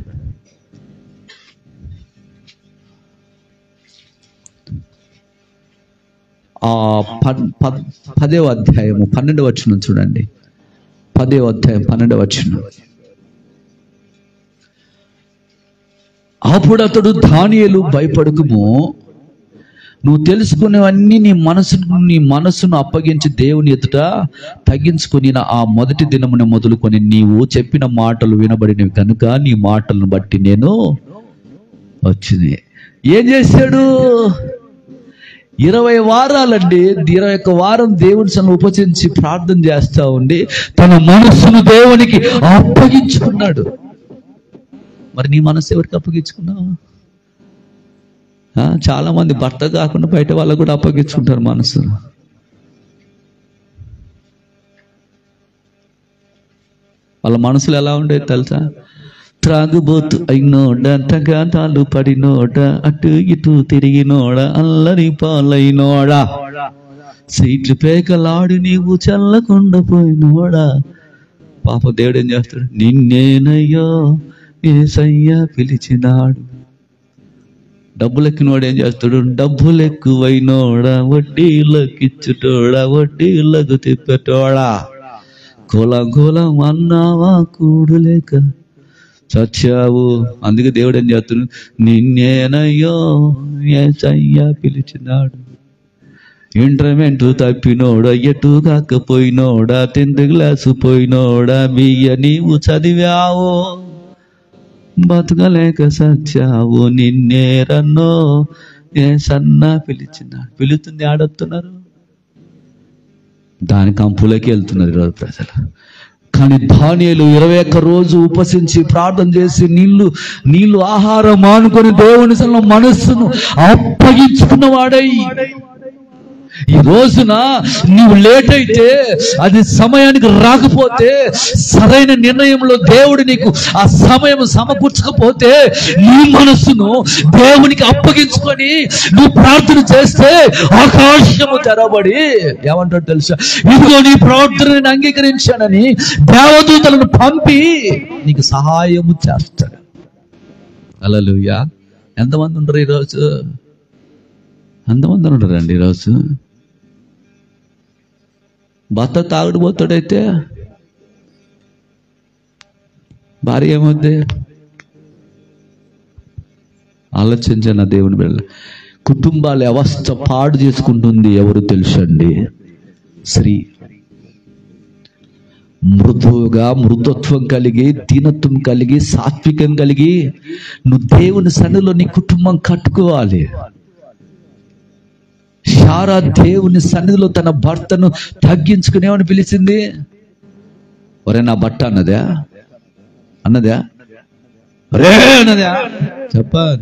ఆ 10వ అధ్యాయము 12వ వచనం చూడండి. 10వ అధ్యాయం 12వ వచనం. అప్పుడు అతడు, దానియేలు భయపడకుము, నువ్వు తెలుసుకునేవన్నీ నీ మనసును అప్పగించి దేవుని ఎదుట తగ్గించుకుని ఆ మొదటి దినమున మొదలుకొని నీవు చెప్పిన మాటలు వినబడినవి కనుక నీ మాటలను బట్టి నేను వచ్చింది. ఏం చేశాడు? 20 వారాలండి. 21 వారం దేవుని సన్నిధిలో ఉపచించి ప్రార్థన చేస్తా ఉండి తన మనస్సును దేవునికి అప్పగించుకున్నాడు. మరి నీ మనసు ఎవరికి అప్పగించుకున్నావు? చాలా మంది భర్త కాకుండా బయట వాళ్ళకు కూడా అప్పగించుకుంటారు మనసు. వాళ్ళ మనసులు ఎలా ఉండేది తెలుసా? త్రాగుబోతు అయినోడ, తగాదాలు పడినోడ, అటు ఇటు తిరిగినోడ, అల్లరి పాలైనోడా, సీట్లు పేకలాడి నీవు చల్లకుండా పోయినోడా. పాప దేవుడు ఏం చేస్తాడు? నిన్నేనయ్యో యేసయ్య పిలిచినాడు. డబ్బులెక్కినోడు ఏం చేస్తాడు? డబ్బులు ఎక్కువైనోడా, వడ్డీలకిచ్చుటోడా, వడ్డీలకు తిప్పేటోడా, కులం అన్నావా కూడులేక చచ్చావు. అందుకే దేవుడు ఏం చేస్తాడు? నిన్నేనయ్యో యేసయ్య పిలిచినాడు. ఇంటర్మెంటు తప్పినోడా, ఎటు కాకపోయినోడా, 10th క్లాసు పోయినోడా, బియ్య నీవు చదివావు, బతకలేక సచ్చావు, నిన్నేరన్నో యేసన్న పిలిచినాడు. పిలుతుంది ఆడొస్తున్నారు, దాని కంపులోకి వెళ్తున్నారు ఈరోజు ప్రజలు. కానీ దానియేలు 21 రోజు ఉపసించి ప్రార్థన చేసి నీళ్లు ఆహారం మానుకొని దేవుని సన్నిధిలో మనస్సును అప్పగించుకున్న వాడై, ఈ రోజున నీవు లేట్ అయితే, అది సమయానికి రాకపోతే, సరైన నిర్ణయంలో దేవుడు నీకు ఆ సమయం సమకూర్చకపోతే, నీ మనస్సును దేవునికి అప్పగించుకొని నువ్వు ప్రార్థన చేస్తే ఆకాశము తెరబడి ఏమంటాడు తెలుసా? ఇదిగో నీ ప్రార్థనని అంగీకరించానని దేవదూతలను పంపి నీకు సహాయము చేస్తాడు. హల్లెలూయా. ఎంతమంది ఉండరు ఈరోజు? ఎంతమంది ఉండరండి ఈరోజు? భర్త తాగుడుపోతాడైతే భార్య ఏమవుద్ది? ఆలోచించండి దేవుని బిడ్డ. కుటుంబాల వ్యవస్థ పాడు చేసుకుంటుంది ఎవరు తెలుసండి? స్త్రీ. మృదుత్వం కలిగి, దీనత్వం కలిగి, సాత్వికం కలిగి నువ్వు దేవుని సన్నిధిలో నీ కుటుంబం కట్టుకోవాలి. శారా దేవుని సన్నిధిలో తన భర్తను తగ్గించుకునేవని పిలిచింది. ఒరే నా భర్త అన్నదా? ఒరే అన్నదా?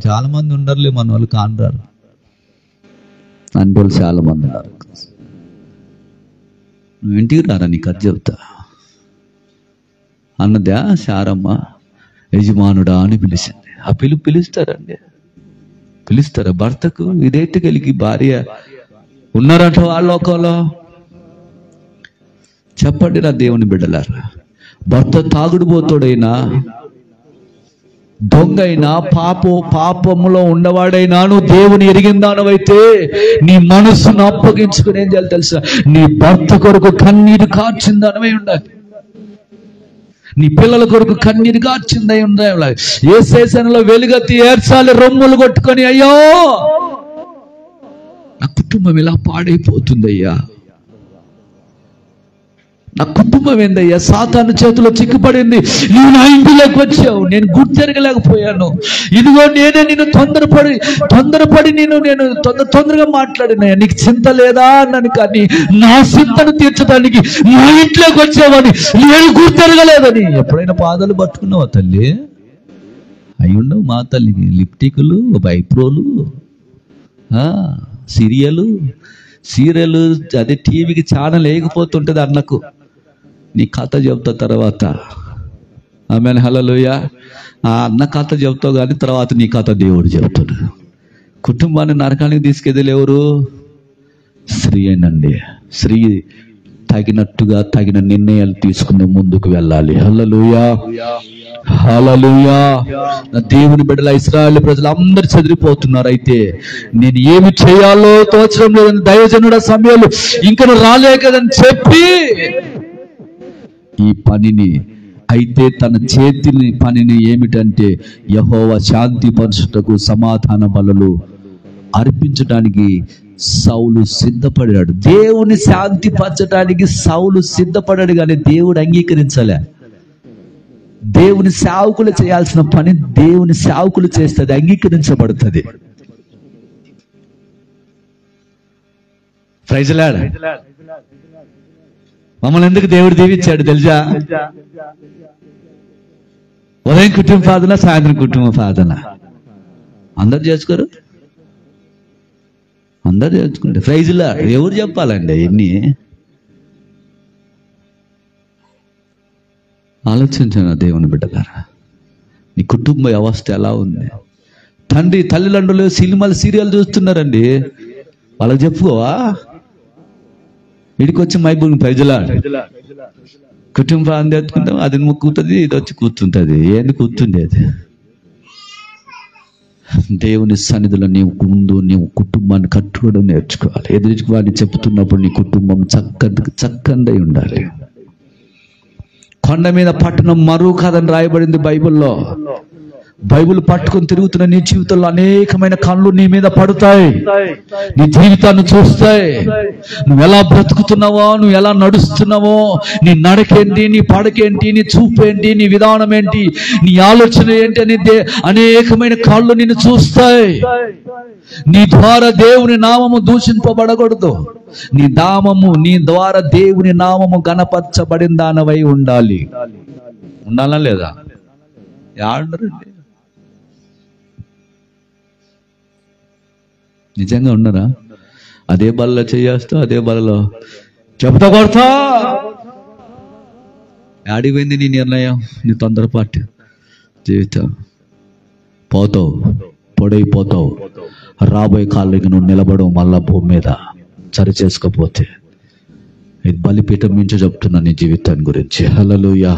చాలా మంది ఉండరులే, మన వాళ్ళు కానరారు అంటే చాలా మంది ఉన్నారు. నువ్వు ఇంటికి రారా, నీ కథ చెబుతా అన్నదా శారమ్మ. యజమానుడా అని పిలిచింది. ఆ పిలుస్తారండి? పిలుస్తారా భర్తకు? ఇదైతే కలిగి భార్య ఉన్నారంట వాళ్ళ లోకంలో. చెప్పండి నా దేవుని బిడ్డలారా, భర్త తాగుడుపోతాడైనా, దొంగైనా, పాపములో ఉన్నవాడైనా, నువ్వు దేవుని ఎరిగిందానవైతే నీ మనస్సును అప్పగించుకుని ఏం చేయాలి తెలుసా? నీ భర్త కొరకు కన్నీరు కార్చిందానవై ఉండాలి. నీ పిల్లల కొరకు కన్నీరు కార్చిందై ఉండాలి. ఏ శేషంలో వెలుగెత్తి ఏడ్చాలి, రొమ్ములు కొట్టుకొని, అయ్యో నా కుటుంబం ఇలా పాడైపోతుందయ్యా, నా కుటుంబం ఏందయ్యా సాతాను చేతిలో చిక్కుపడింది, నువ్వు నా ఇంటిలోకి వచ్చావు, నేను గుర్తెరగలేకపోయాను, ఇదిగో నేనే నిన్ను తొందరపడి నేను తొందరగా మాట్లాడినా, నీకు చింత లేదా అన్నాను, కానీ నా చింతను తీర్చడానికి నా ఇంట్లోకి వచ్చావని నేను గుర్తెరగలేదని. ఎప్పుడైనా పాదాలు పట్టుకున్నావా తల్లి? అయి ఉండవు మా తల్లికి లిప్టిక్లు, బైప్రోలు, సీరియలు అదే టీవీకి ఛానల్ లేకపోతుంటుంది అన్నకు. నీ కథ చెబుతా తర్వాత. ఆమెన్. హల్లెలూయా. ఆ అన్న కథ చెబుతావు కానీ తర్వాత నీ కథ దేవుడు చెబుతాడు. కుటుంబాన్ని నరకానికి తీసుకెళ్ళి ఎవరు? స్త్రీ అయినండి. స్త్రీ తగినట్టుగా తగిన నిర్ణయాలు తీసుకుని ముందుకు వెళ్ళాలి. హల్లెలూయా, హల్లెలూయా. దేవుని బిడ్డల ఇశ్రాయేలు ప్రజలు అందరు చెదిరిపోతున్నారు. అయితే నేను ఏమి చేయాలో తోచడం లేదని దైవజనుడు సమయాలు ఇంకా రాలే కదని చెప్పి ఈ పనిని, అయితే తన చేతిని పనిని ఏమిటంటే యెహోవా శాంతి పరచుటకు సమాధాన బలులు అర్పించడానికి సౌలు సిద్ధపడాడు. దేవుని శాంతి పరచడానికి సౌలు సిద్ధపడాడు, కానీ దేవుడు అంగీకరించలే. దేవుని సేవకులు చేయాల్సిన పని దేవుని సేవకులు చేస్తుంది, అంగీకరించబడుతుంది. Praise lord. మమ్మల్ని ఎందుకు దేవుడు దీవించాడు తెలుసా? ఉదయం కుటుంబ ప్రార్థన, సాయంత్రం కుటుంబ ప్రార్థన. అందరు చేసుకోరు, అందరు చేసుకుంటే ప్రైజ్ లార్డ్. ఎవరు చెప్పాలండి ఎన్ని? ఆలోచించండి దేవుని బిడ్డలారా, నీ కుటుంబ వ్యవస్థ ఎలా ఉంది? తండ్రి తల్లిదండ్రులు సినిమాలు సీరియల్ చూస్తున్నారండి, వాళ్ళకి చెప్పుకోవా? వీడికి వచ్చి మైబూల్ ప్రజలాడు కుటుంబాన్ని తెచ్చుకుంటాం, అది కూతుంది, ఇది వచ్చి కూర్చుంటుంది. ఏంది కూర్చుండేది? దేవుని సన్నిధిలో నీవు ముందు నీవు కుటుంబాన్ని కట్టుకోవడం నేర్చుకోవాలి. ఎదుటి వాడిని చెప్తున్నప్పుడు నీ కుటుంబం చక్కగా ఉండాలి. కొండ మీద పట్టణం మరువు కాదని రాయబడింది బైబిల్లో. బైబిల్ పట్టుకొని తిరుగుతున్న నీ జీవితంలో అనేకమైన కళ్ళు నీ మీద పడతాయి, నీ జీవితాన్ని చూస్తాయి. నువ్వు ఎలా బ్రతుకుతున్నావో, నువ్వు ఎలా నడుస్తున్నావో, నీ నడకేంటి, నీ పడకేంటి, నీ చూపేంటి, నీ విధానం ఏంటి, నీ ఆలోచన ఏంటి అనేది అనేకమైన కళ్ళు నిన్ను చూస్తాయి. నీ ద్వారా దేవుని నామము దూషింపబడకూడదు. నీ ద్వారా దేవుని నామము గణపరచబడిన దానవై ఉండాలి. ఉండాలా లేదా? ఏడండి నిజంగా ఉన్నారా? అదే బలలో చేయేస్తా, అదే బలలో చెప్తా కొడతా. ఆడిపోయింది నీ నిర్ణయం, నీ తొందరపాటు జీవితం. పోతావు, పొడైపోతావు. రాబోయే కాళ్ళకి నువ్వు నిలబడవు మళ్ళా భూమి మీద సరి చేసుకోపోతే. ఇది బలిపీఠం మించి చెప్తున్నా నీ జీవితాన్ని గురించి. హల్లెలూయా.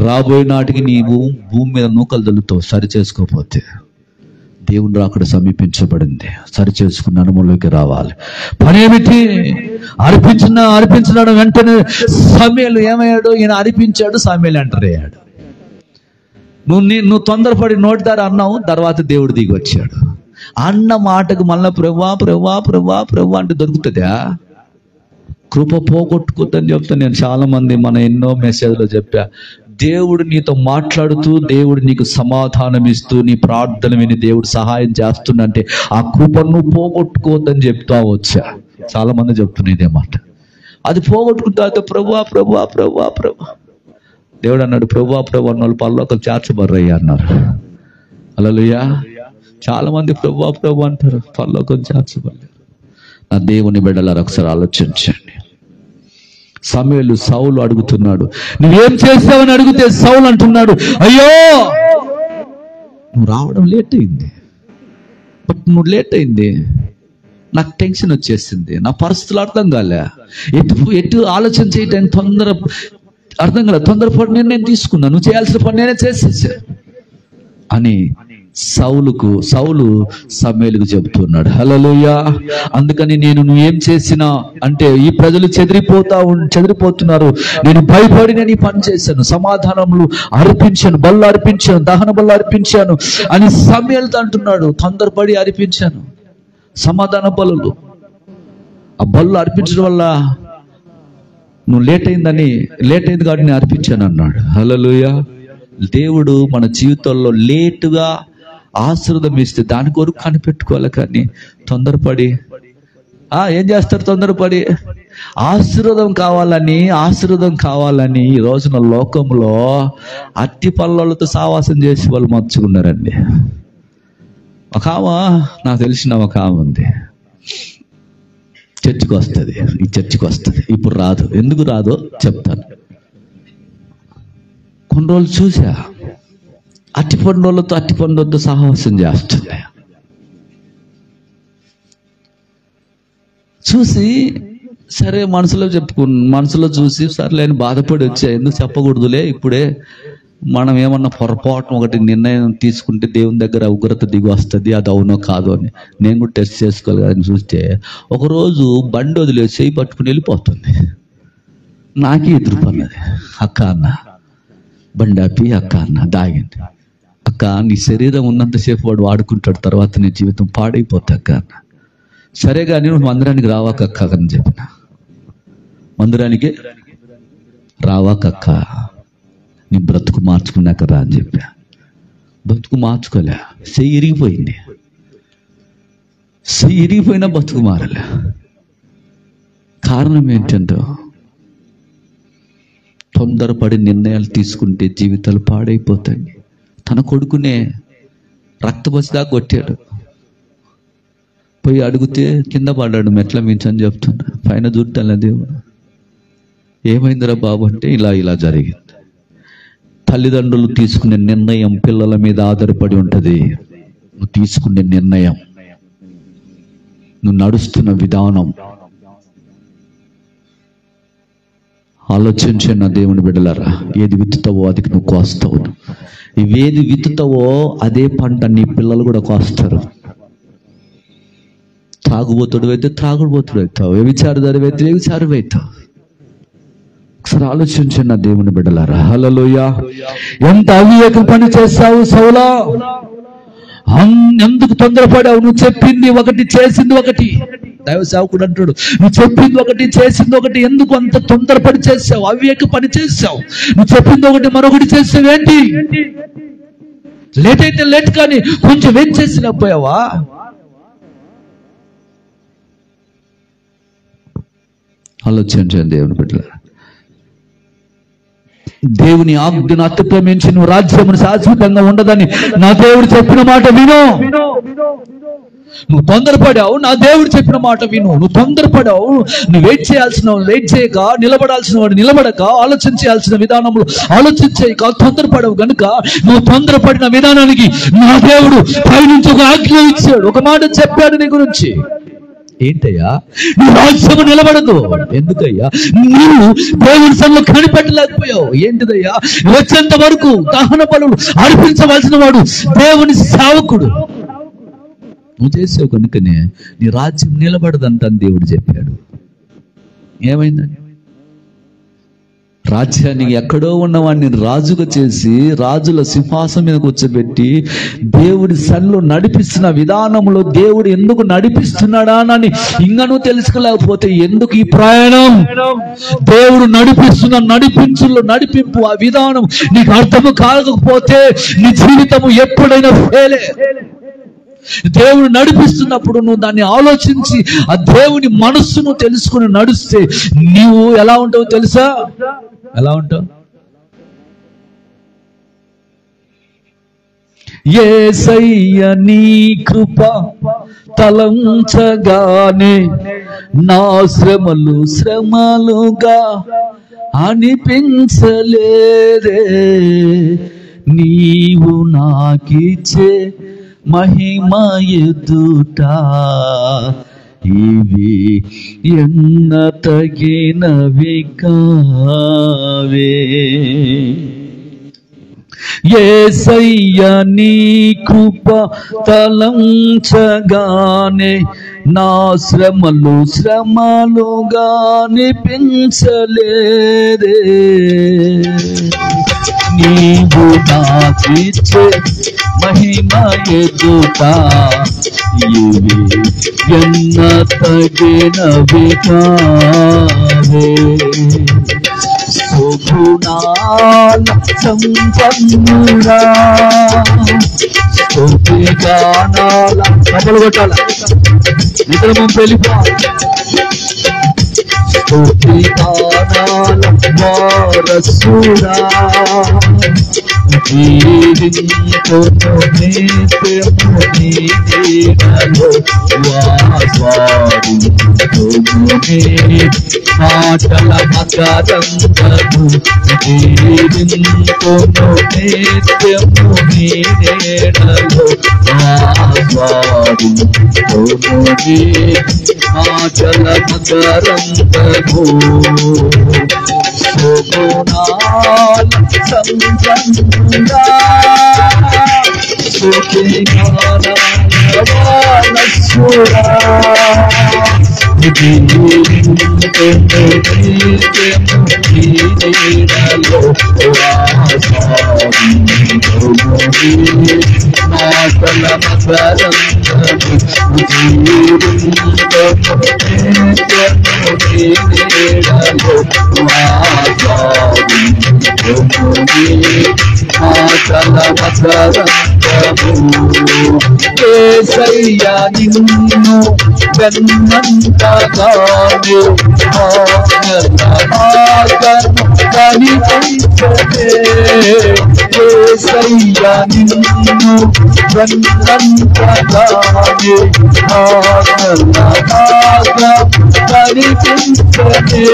రాబోయే నాటికి నీవు భూమి మీద నూకలు దొల్లుతావు సరి చేసుకోపోతే. దేవుని రాకడ సమీపించబడింది, సరి చేసుకున్న అనుభవంలోకి రావాలి. పనేమిటి? అర్పించినాడు. వెంటనే సమూయేలు ఏమయ్యాడు? ఈయన అర్పించాడు, సమూయేలు ఎంటర్ అయ్యాడు. నువ్వు తొందరపడి నోటి ద్వారా అన్నావు, తర్వాత దేవుడు దిగి వచ్చాడు. అన్న మాటకు మళ్ళా ప్రభువా ప్రభువా ప్రభువా ప్రభువా అంటే దొరుకుతుందా? కృప పోగొట్టుకోద్దని చెప్తా నేను. చాలా మంది మన ఎన్నో మెసేజ్లో చెప్పా, దేవుడు నీతో మాట్లాడుతూ, దేవుడు నీకు సమాధానం ఇస్తూ, నీ ప్రార్థన విని దేవుడు సహాయం చేస్తుందంటే ఆ కృపను నువ్వు పోగొట్టుకోవద్దని చెప్తా వచ్చా. చాలా మంది చెప్తున్నా ఇదే మాట. అది పోగొట్టుకుంటా ప్రభువా ప్రభువా ప్రభువా ప్రభు. దేవుడు అన్నాడు, ప్రభువా ప్రభు అన్న వాళ్ళు పరలోకం చేర్చబర్రయ్యా అన్నారు. హల్లెలూయా. చాలా మంది ప్రభువా ప్రభు అంటారు, పరలోకం చేర్చబడలేరు. నా దేవుని బిడ్డలారా ఒకసారి ఆలోచించండి. సమూయేలు సౌలు అడుగుతున్నాడు, నువ్వేం చేస్తావని అడిగితే సౌలు అంటున్నాడు, అయ్యో నువ్వు రావడం లేట్ అయింది. బట్ నువ్వు లేట్ అయింది, నాకు టెన్షన్ వచ్చేసింది, నా పరిస్థితులు అర్థం కాలే, ఎటు ఆలోచన చేయటానికి అర్థం కాలే, తొందరపాటు నిర్ణయం తీసుకున్నా, నువ్వు చేయాల్సిన పని నేనే చేసేసా అని సౌలు సమూయేలుకు చెబుతున్నాడు. హల్లెలూయా. అందుకని నువ్వేం చేసినా అంటే ఈ ప్రజలు చెదిరిపోతున్నారు, నేను భయపడి నేను ఈ పని చేశాను, సమాధానములు అర్పించాను, బల్ల అర్పించాను, దహన బల్ల అర్పించాను అని సమూయేలుతో అంటున్నాడు. తొందరపడి అర్పించాను సమాధాన బలులు. ఆ బల్ల అర్పించడం వల్ల నువ్వు లేట్ అయింది కాబట్టి నేను అర్పించాను అన్నాడు. హల్లెలూయా. దేవుడు మన జీవితంలో లేటుగా ఆశీర్వాదం ఇస్తే దాని కొరకు కనిపెట్టుకోవాలి, కానీ తొందరపడి ఏం చేస్తారు? తొందరపడి ఆశీర్వాదం కావాలని ఈ రోజున లోకంలో అట్టి పళ్ళతో సావాసం చేసి వాళ్ళు మర్చుకున్నారండి. ఒక ఆమె నాకు తెలిసిన ఒక ఆమె ఉంది, చర్చికి వస్తుంది. ఇప్పుడు రాదు. ఎందుకు రాదో చెప్తాను. కొన్ని రోజులు చూసా, అట్టి పండులతో సహవాసం చేస్తుంది. చూసి సరే మనసులో చూసి సర్లేని బాధపడి వచ్చా. ఎందుకు చెప్పకూడదులే, ఇప్పుడే మనం ఏమన్నా పొరపాటు ఒకటి నిర్ణయం తీసుకుంటే దేవుని దగ్గర ఉగ్రత దిగి వస్తుంది, అది అవునో కాదో అని నేను కూడా టెస్ట్ చేసుకోవాలి కదని చూస్తే ఒకరోజు బండి వదిలేసి చేయి పట్టుకుని వెళ్ళిపోతుంది. నాకే ఎదురు పన్నది. అక్క అన్న బండి ఆపి, అక్క అన్న దాగింది. అక్క నీ శరీరం ఉన్నంతసేపు వాడు వాడుకుంటాడు, తర్వాత నీ జీవితం పాడైపోతా అక్క అన్న. సరే కానీ నువ్వు మందిరానికి రావాకక్క అని చెప్పిన. మందిరానికి రావాకక్క, నీ బ్రతుకు మార్చుకున్నాక రా అని చెప్పా. బ్రతుకు మార్చుకోలే, చెయ్యి ఇరిగిపోయినా బ్రతుకు మారలే. కారణం ఏంటంటే తొందరపడి నిర్ణయాలు తీసుకుంటే జీవితాలు పాడైపోతాయి. తన కొడుకునే రక్తపసిదా కొట్టాడు, పోయి అడిగితే కింద పడ్డాడు, మెట్ల మించని చెప్తున్నా. పైన చూడాల దేవుడు, ఏమైందిరా బాబు అంటే ఇలా జరిగింది. తల్లిదండ్రులు తీసుకునే నిర్ణయం పిల్లల మీద ఆధారపడి ఉంటుంది. నువ్వు తీసుకునే నిర్ణయం, నువ్వు నడుస్తున్న విధానం. ఆలోచించండి నా దేవుని బిడ్డలారా, ఏది విత్తుతావో అది నువ్వు కోస్తావు. ఇవేది విత్తుతావో అదే పంట నీ పిల్లలు కూడా కోస్తారు. త్రాగుబోతుడు అయితే త్రాగుబోతుడు అవుతావు, వ్యభిచారదారు అయితే వ్యభిచారం అవుతావు. ఒకసారి ఆలోచించండి నా దేవుని బిడ్డలారా. హల్లెలూయా. ఎంత అవివేక పని చేస్తావు సౌలా, ఎందుకు తొందరపడావు? నువ్వు చెప్పింది ఒకటి, చేసింది ఒకటి. దైవ సేవకుడు అంటాడు, నువ్వు చెప్పింది ఒకటి, చేసింది ఒకటి, ఎందుకు అంత తొందరపడి చేసావు? అవివేక పని చేసావు. నువ్వు చెప్పింది ఒకటి, మరొకటి చేసావేంటి? లేట్ అయితే లేట్, కానీ కొంచెం వెయిట్ చేసినపోయావా? ఆలోచించండి దేవుని బిడ్డలారా. దేవుని ఆజ్ఞను అతిక్రమించి నువ్వు రాజ్యమును శాశ్వతంగా ఉండదని నా దేవుడు చెప్పిన మాట విను. నువ్వు తొందరపడావు, నా దేవుడు చెప్పిన మాట విను. నువ్వు తొందరపడావు, నువ్వు వెయిట్ చేయాల్సిన వెయిట్ చేయక, నిలబడాల్సిన వాడు నిలబడక, ఆలోచించాల్సిన విధానంలో ఆలోచించేయక తొందరపడవు గనుక నువ్వు తొందరపడిన విధానానికి నా దేవుడు పైనుంచి ఒక ఆజ్ఞ ఇచ్చాడు, ఒక మాట చెప్పాడు నీ గురించి. ఏంటయ్యా? నీ రాజ్యము నిలబడదు. ఎందుకయ్యా? నువ్వు దేవుని సన్నిధిలో కనిపెట్టలేకపోయావు. ఏంటిదయ్యా? వచ్చేంత వరకు దహన బలులు అర్పించవలసిన వాడు దేవుని సేవకుడు. నువ్వు చేసావు కనుకనే నీ రాజ్యం నిలబడదంటని దేవుడు చెప్పాడు. ఏమైందని? రాజ్యానికి ఎక్కడో ఉన్నవాడిని రాజుగా చేసి రాజుల సింహాసనం మీద కూర్చోబెట్టి దేవుడి సన్నిధిలో నడిపిస్తున్న విధానంలో దేవుడు ఎందుకు నడిపిస్తున్నాడా అని ఇంకా నువ్వు తెలుసుకోలేకపోతే ఎందుకు ఈ ప్రయాణం? దేవుడు నడిపిస్తున్న నడిపింపు ఆ విధానం నీకు అర్థము కాకపోతే నీ జీవితము ఎప్పుడైనా ఫెయిలే. దేవుడు నడిపిస్తున్నప్పుడు నువ్వు దాన్ని ఆలోచించి ఆ దేవుని మనస్సును తెలుసుకుని నడిస్తే నీవు ఎలా ఉంటావు తెలుసా? ఎలా ఉంటావు? యేసయ్య నీ కృప తలంచగానే నా శ్రమలుగా అనిపించలేదే, నీవు నాకిచ్చే మహిమ ఎదుట ఇవి ఎన్న తగినవి కావే. యేసయ్య నీ కృప తలంచగానే నా శ్రమలుగా అనిపించలేదే, నీవు నాకిచ్చే మహిమ ఎదుట ఇవి ఎన్న తగినవి కావే. సుగుణాల సంపన్నుడా, స్తుతిగానాల కబలు కొట్టాల నిద్రము వెళ్ళిపోవాలి. స్తుతిగానాల వారసుడా, జీవించును నిత్యము నీ నీడలో వాసారించును నీ మాటల మకరందము, జీవించును నిత్యము నీ నీడలో వాసారించును నీ మాటల మకరందము. సుగుణాల సంపన్నుడా, స్తుతిగానాల వారసుడా, మాటల మకరందము, మాటల మకరందము. యేసయ్య నిన్ను వెన్నంతగానే కనిపించదే, యేసయ్య నిన్ను వెన్నంతగానే కనిపించదే,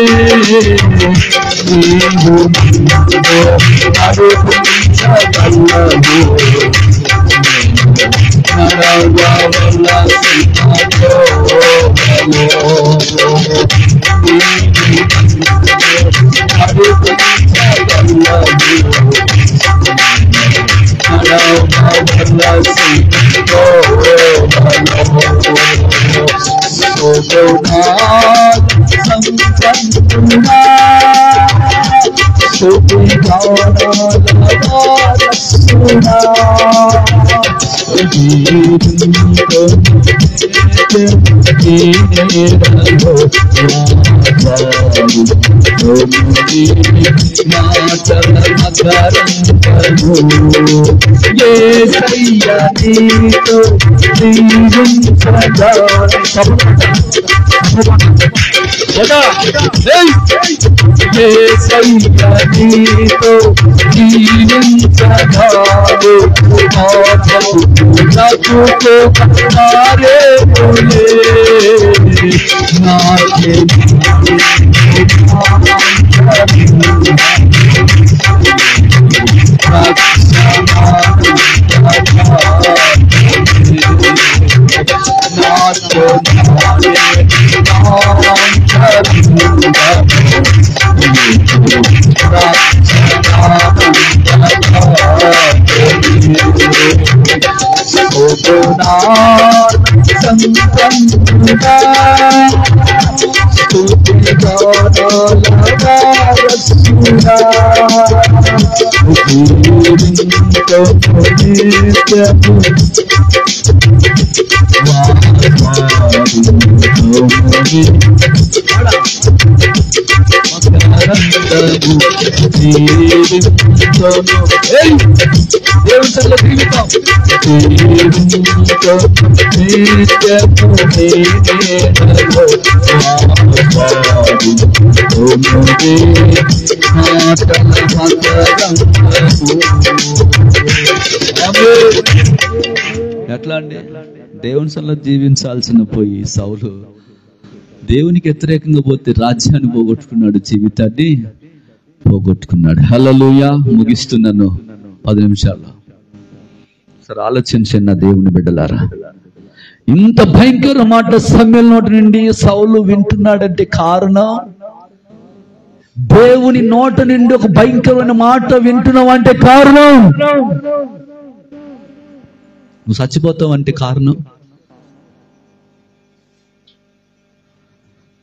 నీవు ఎట్లా అండి? దేవుని సన్నిధిలో జీవించాల్సిన పోయి సౌలు దేవునికి వ్యతిరేకంగా పోతే రాజ్యాన్ని పోగొట్టుకున్నాడు, జీవితాన్ని పోగొట్టుకున్నాడు. హల్లెలూయా. ముగిస్తున్నాను 10 నిమిషాల్లో. సరే ఆలోచించండి నా దేవుని బిడ్డలారా, ఇంత భయంకర మాట సమూయేలు నోటి నుండి సౌలు వింటున్నాడంటే కారణం, దేవుని నోట నుండి ఒక భయంకరమైన మాట వింటున్నావు అంటే కారణం, నువ్వు చచ్చిపోతావు అంటే కారణం.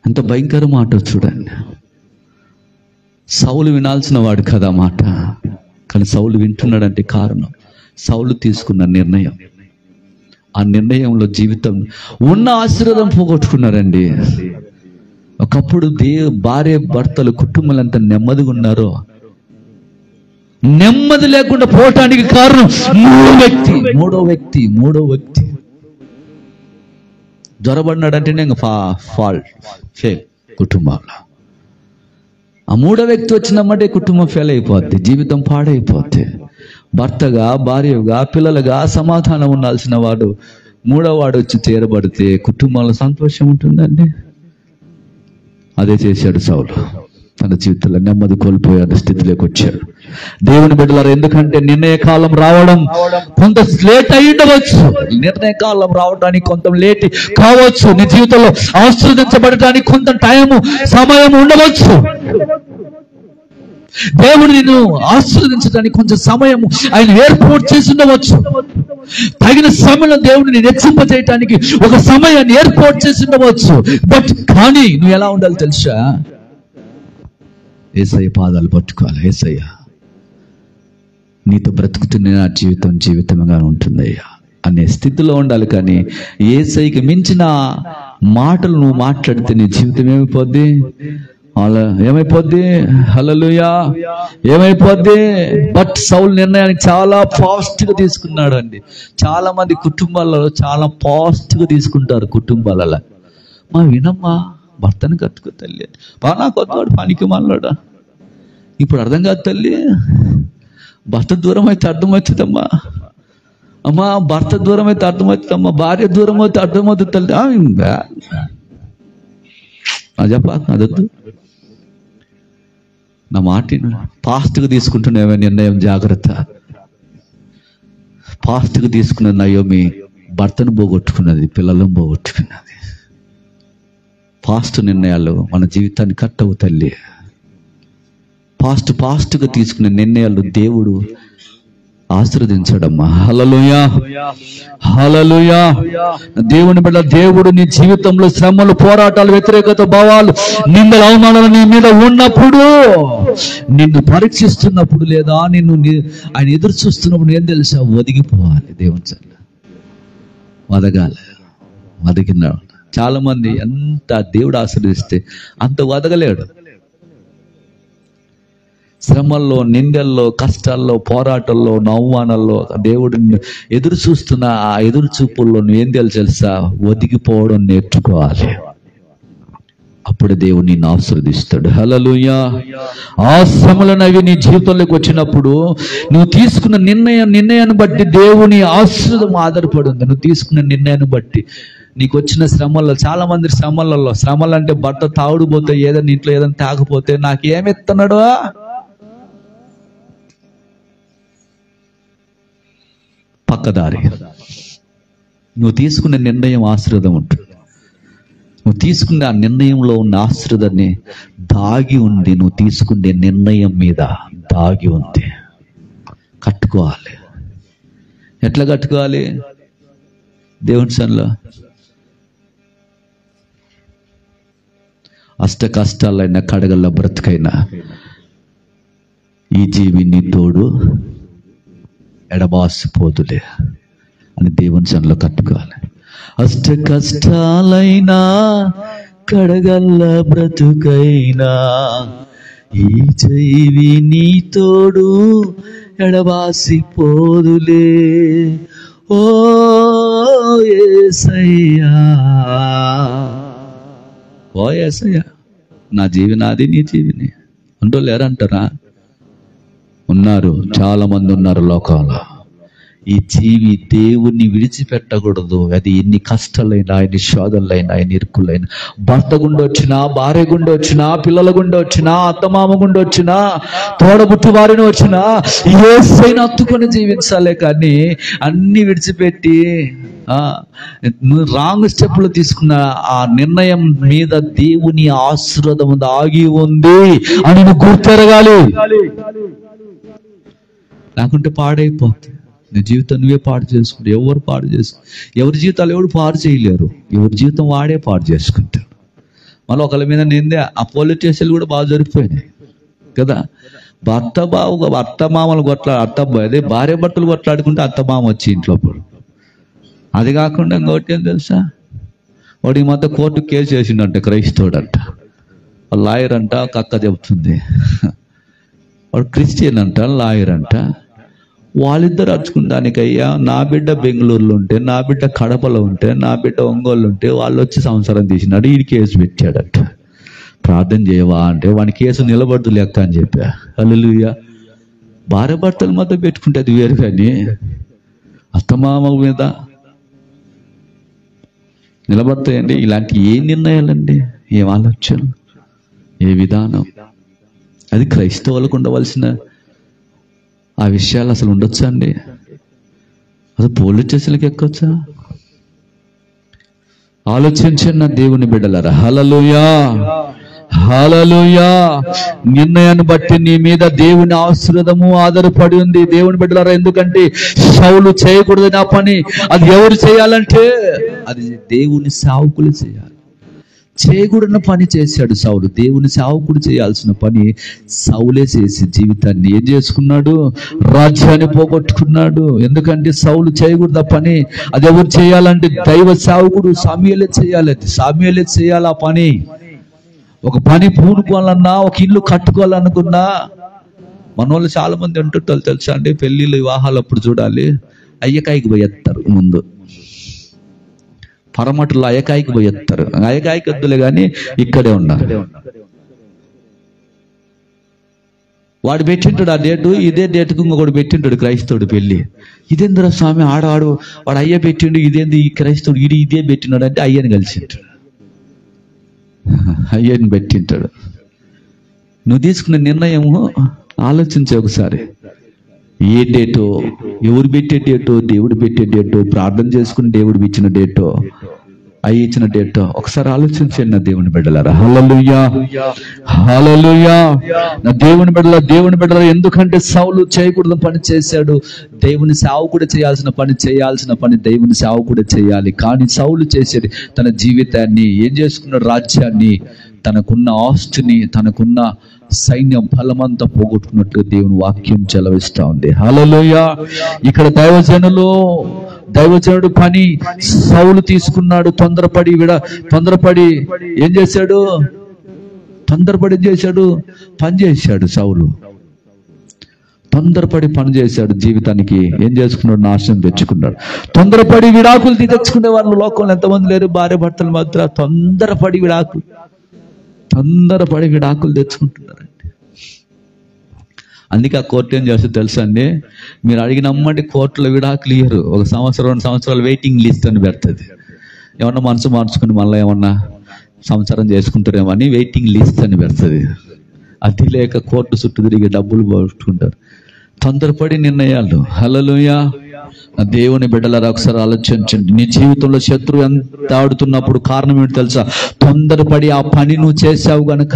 ఎంత భయంకర మాట చూడండి. సౌలు వినాల్సిన వాడు కదా మాట, కానీ సౌలు వింటున్నాడంటే కారణం సౌలు తీసుకున్న నిర్ణయం. ఆ నిర్ణయంలో జీవితం ఉన్న ఆశీర్వాదం పోగొట్టుకున్నారండి. ఒకప్పుడు భార్య భర్తలు కుటుంబాలంతా నెమ్మదిగా ఉన్నారో, నెమ్మది లేకుండా పోవటానికి కారణం మూడో వ్యక్తి జ్వరబడినాడంటే ఇంకా ఫెయిల్ కుటుంబంలో. ఆ మూడో వ్యక్తి వచ్చినమ్మంటే కుటుంబం ఫెయిల్ అయిపోద్ది, జీవితం పాడైపోద్ది. భర్తగా, భార్యగా, పిల్లలుగా సమాధానం ఉండాల్సిన వాడు మూడో వాడు వచ్చి చేరబడితే కుటుంబంలో సంతోషం ఉంటుందండి. అదే చేశాడు సౌలు. తన జీవితంలో నెమ్మది కోల్పోయాడు, స్థితిలోకి వచ్చాడు. దేవుని బిడ్డలారా, ఎందుకంటే నిర్ణయ కాలం రావడం కొంత లేట్ అయి ఉండవచ్చు. నిర్ణయ కాలం రావడానికి కొంత లేట్ కావచ్చు. నీ జీవితంలో ఆశీర్వదించబడటానికి కొంత సమయం ఉండవచ్చు. దేవుడు నిన్ను ఆశీర్వదించడానికి కొంచెం సమయం ఆయన ఏర్పాటు చేసి ఉండవచ్చు. తగిన సమయంలో దేవుడిని నేను హెచ్చింపజేయటానికి ఒక సమయాన్ని ఏర్పాటు చేసి ఉండవచ్చు. బట్ కానీ నువ్వు ఎలా ఉండాలి తెలుసా? యేసయ్య పాదాలు పట్టుకోవాలి. యేసయ్య నీతో బ్రతుకుతున్న నా జీవితంగా ఉంటుందయ్యా అనే స్థితిలో ఉండాలి. కానీ యేసయ్యకి మించిన మాటలు నువ్వు మాట్లాడితే నీ జీవితం ఏమైపోద్ది? ఏమైపోద్ది? హల్లెలూయా. ఏమైపోద్ది? బట్ సౌలు నిర్ణయానికి చాలా ఫాస్ట్ గా తీసుకున్నాడు అండి. చాలా మంది కుటుంబాలలో చాలా ఫాస్ట్ గా తీసుకుంటారు. కుటుంబాలలో మా వినమ్మా, భర్తను కట్టుకో తల్లి, బాగా కొత్తవాడు పనికి మాట్లాడా. ఇప్పుడు అర్థం కాదు తల్లి, భర్త దూరం అయితే అర్థమవుతుందమ్మా. అమ్మా భర్త దూరం అయితే అర్థమవుతుందమ్మా, భార్య దూరం అయితే అర్థమవుతుంది తల్లి. చెప్పా అదొద్దు. నా మాట ఫాస్ట్గా తీసుకుంటున్నావే నిర్ణయం, జాగ్రత్త. ఫాస్ట్గా తీసుకున్న నయోమి భర్తను పోగొట్టుకున్నది, పిల్లలను పోగొట్టుకున్నది. ఫాస్ట్ నిర్ణయాలు మన జీవితాన్ని కట్టవు తల్లి. ఫాస్ట్గా తీసుకునే నిర్ణయాలు దేవుడు ఆశీర్వదించడమ్మా. హల్లెలూయా, హల్లెలూయా. దేవుని బిడ్డ, దేవుడు నీ జీవితంలో శ్రమలు, పోరాటాలు, వ్యతిరేకత భావాలు, నిందల అవమానాలు నీ మీద ఉన్నప్పుడు, నిన్ను పరీక్షిస్తున్నప్పుడు, లేదా నిన్ను ఆయన ఎదురు చూస్తున్నప్పుడు ఏం తెలుసా? ఒదిగిపోవాలి. దేవుని చల్ల వదగాలి. వదిగిన చాలా మంది ఎంత దేవుడు ఆశీర్వదిస్తే అంత వదగలేడు. శ్రమల్లో, నిందల్లో, కష్టాల్లో, పోరాటాల్లో, అవమానాల్లో దేవుడు ఎదురు చూస్తున్న ఆ ఎదురు చూపుల్లో నువ్వేం తెలుసా? ఒదిగిపోవడం నేర్చుకోవాలి. అప్పుడు దేవుడు నిన్ను ఆశీర్వదిస్తాడు. హల్లెలూయా. ఆ శ్రమలను అవి నీ జీవితంలోకి వచ్చినప్పుడు నువ్వు తీసుకున్న నిర్ణయాన్ని బట్టి దేవుని ఆశీర్వాదం ఆధారపడి ఉంది. నువ్వు తీసుకున్న నిర్ణయాన్ని బట్టి నీకు వచ్చిన శ్రమల్లో, చాలా మంది శ్రమలు అంటే భర్త తాగుడుపోతే, ఏదైనా ఇంట్లో ఏదైనా తాగపోతే నాకేమెత్తున్నాడు, పక్కదారి. నువ్వు తీసుకున్న నిర్ణయం ఆశీర్వాదం ఉంటుంది. నువ్వు తీసుకునే ఆ నిర్ణయంలో ఉన్న ఆశీర్వాదాన్ని దాగి ఉంది. నువ్వు తీసుకునే నిర్ణయం మీద దాగి ఉంది. కట్టుకోవాలి. ఎట్లా కట్టుకోవాలి? దేవుని సన్నిధిలో అష్ట కష్టాలైనా, కడగల్ల బ్రతుకైనా ఈ జీవి నీ తోడు ఎడబాసిపోదులే అని దేవుని సన్నిధిలో కట్టుకోవాలి. అష్ట కష్టాలైనా, కడగల్ల బ్రతుకైనా ఈ జీవి నీ తోడు ఎడబాసిపోదులే. ఓ యేసయ్యా, ఓ యేసయ్యా, నా జీవి నాది, నీ జీవిని అంటూ లేరంటారా? ఉన్నారు, చాలా మంది ఉన్నారు లోకంలో. ఈ జీవి దేవుణ్ణి విడిచిపెట్టకూడదు. అది ఎన్ని కష్టాలైనా, ఎన్ని శోధనలైనా, ఎన్ని ఇరుకులైనా, భర్త గుండా వచ్చినా, భార్య గుండా వచ్చినా, పిల్లల గుండా వచ్చినా, అత్తమామ గుండా వచ్చినా, తోడబుట్టు వారిని వచ్చినా యేసయ్యను హత్తుకొని జీవించాలే. కానీ అన్ని విడిచిపెట్టి రాంగ్ స్టెప్లు తీసుకున్న ఆ నిర్ణయం మీద దేవుని ఆశీర్వాదం దాగి ఉంది అని నువ్వు గుర్తెరగాలి. లేకుంటే పాడైపోతుంది నీ జీవితం. నువ్వే పాడు చేసుకుంటావు. ఎవరు పాడు ఎవరి జీవితాలు ఎవరు పాడు చేయలేరు. ఎవరి జీవితం వాడే పాడు చేసుకుంటాడు. మళ్ళీ ఒకళ్ళ మీద నిందే. ఆ పోలీస్ స్టేషన్లు కూడా బాగా జరిగిపోయినాయి కదా. అత్త మామలు అదే భార్య భర్తలు కొట్లాడుకుంటే అత్త మామ వచ్చి ఇంట్లో పడు. అది కాకుండా ఇంకోటి ఏం తెలుసా? వాడు ఈ మధ్య కోర్టు కేసు వేసిండంట, క్రైస్తవుడంట, లాయర్ అంట. అక్క చెబుతుంది వాడు క్రిస్టియన్ అంట, లాయర్ అంట. వాళ్ళిద్దరు అరుచుకుంటానికి, అయ్యా నా బిడ్డ బెంగళూరులో ఉంటే, నా బిడ్డ కడపలో ఉంటే, నా బిడ్డ ఒంగోలు ఉంటే వాళ్ళు వచ్చి సంసారం తీసినాడు, ఈ కేసు పెట్టాడట. ప్రార్థన చేయవా అంటే వాని కేసు నిలబడదు లెక్క అని చెప్పా. హల్లెలూయా. భార్య భర్తల మధ్య పెట్టుకుంటే అది వేరు, కానీ అత్తమామ మీద నిలబడతాయండి. ఇలాంటి ఏ నిర్ణయాలండి, ఏం ఆలోచనలు, ఏ విధానం? అది క్రైస్తవులకు ఉండవలసిన ఆ విషయాలు అసలు ఉండొచ్చా అండి? అసలు పోలీస్ స్టేషన్కి ఎక్కొచ్చా? ఆలోచించండి నా దేవుని బిడ్డలారా. హల్లెలూయా, హల్లెలూయా. నిర్ణయాన్ని బట్టి నీ మీద దేవుని ఆశీర్వాదము ఆధారపడి ఉంది దేవుని బిడ్డలారా. ఎందుకంటే సౌలు చేయకూడదు నా పని. అది ఎవరు చేయాలంటే అది దేవుని సేవకులు చేయాలి. చేయకూడని పని చేశాడు సౌలు. దేవుని సేవకుడు చేయాల్సిన పని సౌలే చేసి జీవితాన్ని ఏం చేసుకున్నాడు? రాజ్యాన్ని పోగొట్టుకున్నాడు. ఎందుకంటే సౌలు చేయకూడదు ఆ పని. అది ఎవరు చేయాలంటే దైవ సేవకుడు సమూయేలే చేయాలి. సమూయేలే చేయాలి ఆ పని. ఒక పని పూనుకోవాలన్నా, ఒక ఇల్లు కట్టుకోవాలనుకున్నా, మన వాళ్ళు చాలా మంది అంటుంటారు తెలుసా అండి, పెళ్లిళ్ళు వివాహాలు అప్పుడు చూడాలి అయ్యకాయకి పోయేస్తారు. ముందు పరమటులో అయ్యకాయకి పోయేస్తారు. అయ్యకాయకి వద్దులే కానీ ఇక్కడే ఉన్నారు. వాడు పెట్టింటాడు ఆ డేటు, ఇదే డేటుకు ఇంకొకటి పెట్టింటాడు క్రైస్తవుడు పెళ్లి. ఇదేంద్ర స్వామి ఆడవాడు వాడు అయ్య పెట్టిండు, ఇదేంది ఈ క్రైస్తవుడు ఇదే పెట్టినాడు అంటే అయ్యని కలిసింటాడు, అయ్యని పెట్టింటాడు. నువ్వు తీసుకున్న నిర్ణయము ఆలోచించే ఒకసారి. ఏ డేటో, ఎవరు పెట్టే డేటో, దేవుడు పెట్టే డేటో, ప్రార్థన చేసుకుని దేవుడు ఇచ్చిన డేటో, అవి ఇచ్చిన డేటో ఒకసారి ఆలోచించండి నా దేవుని బిడ్డలారా. హల్లెలూయా, హల్లెలూయా. నా దేవుని బిడ్డలారా, ఎందుకంటే సౌలు చేయకూడదు పని చేశాడు. దేవుని సేవకుడు చేయాల్సిన పని దేవుని సేవకుడు చేయాలి. కానీ సౌలు చేసేది తన జీవితాన్ని, ఏం చేసుకున్న రాజ్యాన్ని, తనకున్న ఆస్తిని, తనకున్న సైన్యం బలమంతా పోగొట్టుకున్నట్లు దేవుని వాక్యం చెలవిస్తా ఉంది. హల్లెలూయా. ఇక్కడ దైవజనుడు పని సౌలు తీసుకున్నాడు. తొందరపడి ఏం చేశాడు? పని చేశాడు సౌలు. తొందరపడి పని చేశాడు. జీవితానికి ఏం చేసుకున్నాడు? నాశనం తెచ్చుకున్నాడు. తొందరపడి విడాకులు తెచ్చుకునే వాళ్ళు లోకంలో ఎంతమంది లేరు? భార్య భర్తలు మాత్రం తొందరపడి విడాకులు తెచ్చుకుంటున్నారండి. అందుకే ఆ కోర్టు ఏం చేస్తుంది తెలుసా అండి? మీరు అడిగినమ్మంటే కోర్టులో విడాకులు ఇయ్యరు. 1 సంవత్సరం 2 సంవత్సరాలు వెయిటింగ్ లిస్ట్ అని పెడుతుంది. ఏమన్నా మనసు మార్చుకుని మళ్ళీ ఏమన్నా సంసారం చేసుకుంటారేమో అని వెయిటింగ్ లిస్ట్ అని పెడుతుంది. అది లేక కోర్టు చుట్టూ తిరిగి డబ్బులు పోగొట్టుకుంటారు. తొందరపడి నిర్ణయాలు. హల్లెలూయా. దేవుని బిడ్డలారా, ఒకసారి ఆలోచించండి. నీ జీవితంలో శత్రువు ఎంత ఆడుతున్నప్పుడు కారణం ఏంటి తెలుసా? తొందరపడి ఆ పని నువ్వు చేసావు గనక.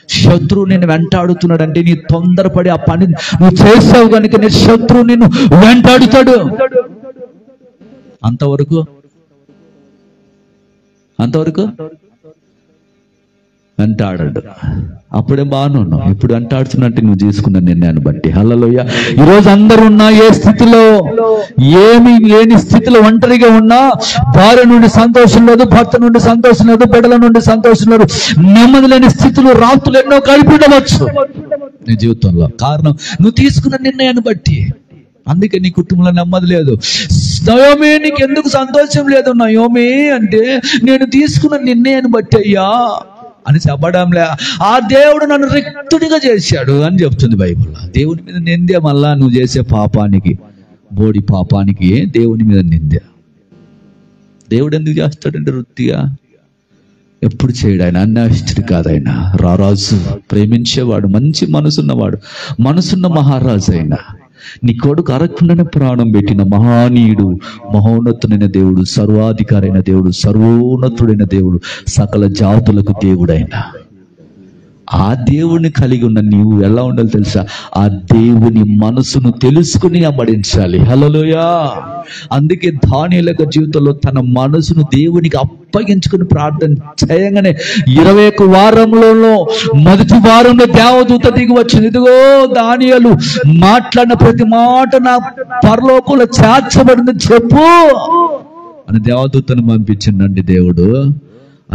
శత్రువు నేను వెంటాడుతున్నాడంటే నీ తొందరపడి ఆ పని నువ్వు చేసావు కనుక నీ శత్రువు నిన్ను వెంటాడుతాడు. అంతవరకు వెంటాడాడు. అప్పుడే బాగున్నావు. ఇప్పుడు వెంటాడుతున్నట్టు నువ్వు తీసుకున్న నిర్ణయాన్ని బట్టి. హల్లెలూయా. ఈరోజు అందరూ ఉన్నా ఏ స్థితిలో, ఏమీ లేని స్థితిలో ఒంటరిగా ఉన్నా, భార్య నుండి సంతోషం లేదు, భర్త నుండి సంతోషం లేదు, బిడ్డల నుండి సంతోషం లేదు, నెమ్మది లేని స్థితులు రాత్రులు ఎన్నో గడిపిడవచ్చు నీ జీవితంలో. కారణం నువ్వు తీసుకున్న నిర్ణయాన్ని బట్టి. అందుకే నీ కుటుంబంలో నెమ్మది లేదు. నయోమి, నీకు ఎందుకు సంతోషం లేదు నయోమి అంటే, నేను తీసుకున్న నిర్ణయాన్ని బట్టి అయ్యా అని చెప్పడంలే. ఆ దేవుడు నన్ను రిక్తుడిగా చేశాడు అని చెప్తుంది బైబిల్. దేవుని మీద నిందే. మళ్ళా నువ్వు చేసే పాపానికి, బోడి పాపానికి దేవుని మీద నిందే. దేవుడు ఎందుకు చేస్తాడంటే వృత్తిగా ఎప్పుడు చేయడు. ఆయన అన్యాయస్తుడు కాదు. ఆయన రారాజు, ప్రేమించేవాడు, మంచి మనసున్న మహారాజు. అయినా నీ కొడుకు అరకుండానే ప్రాణం పెట్టిన మహానీయుడు, మహోన్నతుడైన దేవుడు, సర్వాధికారైన దేవుడు, సర్వోన్నతుడైన దేవుడు, సకల జాతులకు దేవుడైన ఆ దేవుని కలిగి ఉన్న నీవు ఎలా ఉండాలి తెలుసా? ఆ దేవుని మనసును తెలుసుకుని అమ్మడించాలి. హల్లెలూయా. అందుకే దానియేలు జీవితంలో తన మనసును దేవునికి అప్పగించుకుని ప్రార్థన చేయగానే 21 వారంలో మొదటి వారంలో దేవదూత దిగి వచ్చింది. ఇదిగో దానియేలు మాట్లాడిన ప్రతి మాట నా పరలోకంలో చేర్చబడింది చెప్పు అని దేవదూతను పంపించిందండి దేవుడు.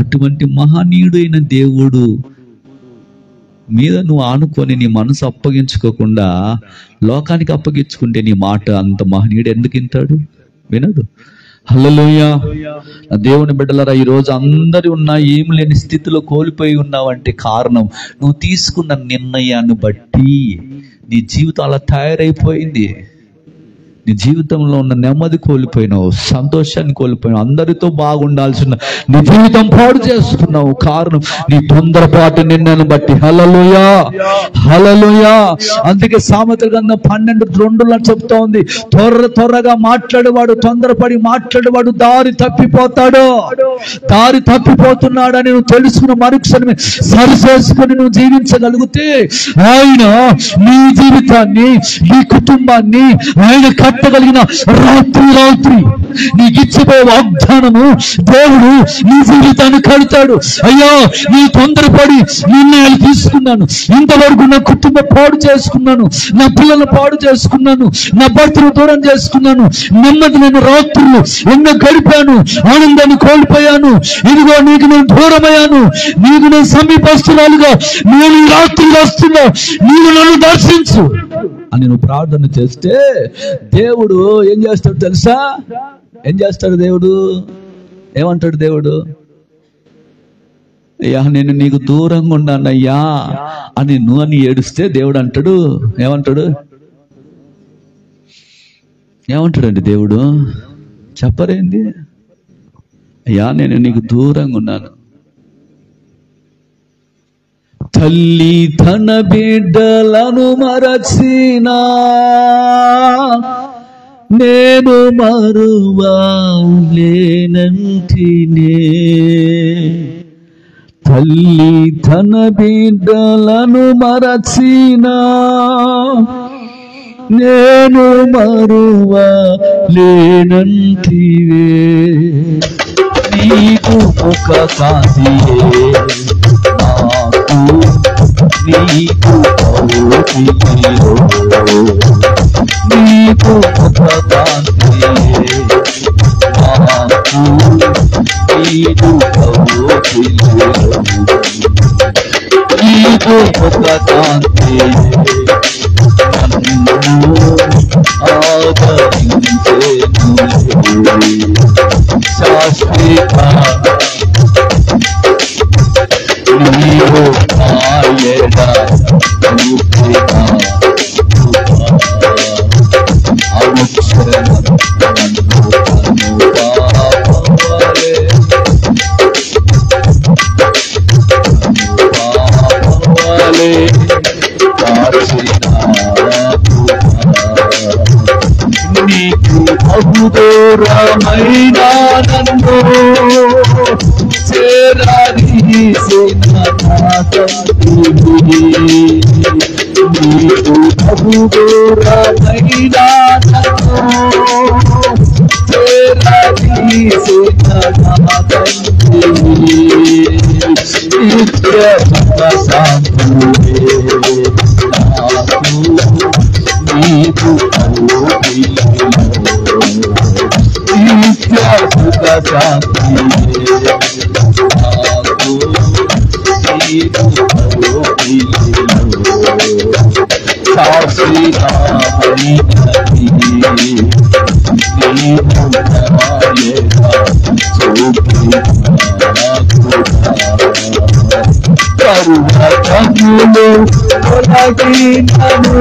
అటువంటి మహనీయుడైన దేవుడు మీద నువ్వు ఆనుకొని నీ మనసు అప్పగించుకోకుండా లోకానికి అప్పగించుకుంటే నీ మాట అంత మహనీయుడు ఎందుకు వింటాడు? వినడు. హల్లెలూయా. దేవుని బిడ్డలారా, ఈరోజు అందరూ ఉన్నా ఏం లేని స్థితిలో కోల్పోయి ఉన్నావంటే కారణం నువ్వు తీసుకున్న నిర్ణయాన్ని బట్టి నీ జీవితం అలా తయారైపోయింది. నీ జీవితంలో ఉన్న నెమ్మది కోల్పోయినావు, సంతోషాన్ని కోల్పోయినావు, అందరితో బాగుండాల్సిన నీ జీవితం పాడు చేసుకున్నావు. కారణం నీ తొందరపాటు నిర్ణయాన్ని బట్టి. హల్లెలూయా, హల్లెలూయా. అందుకే సామెతల గ్రంథం 12:2 చెప్తా ఉంది, త్వరగా మాట్లాడేవాడు, తొందరపడి మాట్లాడేవాడు దారి తప్పిపోతున్నాడని నువ్వు తెలుసుకున్న మరుక్షణమే సరి చేసుకుని నువ్వు జీవించగలిగితే ఆయన నీ జీవితాన్ని, నీ కుటుంబాన్ని ఆయన కట్టగలిగిన రాత్రి నీకు ఇచ్చిపోయే వాగ్దానము దేవుడు నీ జీవితాన్ని కడతాడు. అయ్యా, నీ తొందరపడి నిర్ణయాలు తీసుకున్నాను, ఇంతవరకు నా కుటుంబం పాడు చేసుకున్నాను, నా పిల్లలను పాడు చేసుకున్నాను, నా భర్తను దూరం చేసుకున్నాను, నెమ్మది లేని రాత్రులు ఎన్నో గడిపాను, ఆనందాన్ని కోల్పోయాను, ఇదిగో నీకు నేను దూరమయ్యాను, నీకు నేను సమీపస్తురాలుగా నేను ఈ రాత్రి వస్తున్నా, నీవు నన్ను దర్శించు అని నువ్వు ప్రార్థన చేస్తే దేవుడు ఏం చేస్తాడు తెలుసా? ఏం చేస్తాడు దేవుడు? ఏమంటాడు దేవుడు? అయ్యా, నేను నీకు దూరంగా ఉన్నానయ్యా అని నువ్వు ఏడుస్తే దేవుడు అంటాడు, ఏమంటాడండి దేవుడు? చెప్పరేంది? అయ్యా, నేను నీకు దూరంగా ఉన్నాను, తల్లి తన బిడ్డలను మరచినా నేను మరువలేనంటినే. తల్లి తన బిడ్డలను మరచినా నేను మరువలేనంటివే. నీకు ముఖ కాంతియే నాకు, నీకు కౌగిలిలో నీకు ముఖ కాంతియే నాకు, నీకు కౌగిలిలో నీకు ముఖ కాంతియే నన్ను ఆదరించేను. శాశ్వత నీవు నాయన అనుక్షణం నన్ను అనుభావలే నీకు బహుదూరమైన నన్ను చేరదీసిన నా తండ్రి. నీకు బహుదూరమైన నన్ను చేరదీసిన నా తండ్రి. నిత్య శాంతులే నాకు, నీకు నిత్య సుఖ శాంతియే నాకు, నీకు శాశ్వతమైనది. నీవు నాయన కరుణకములు తొలగినను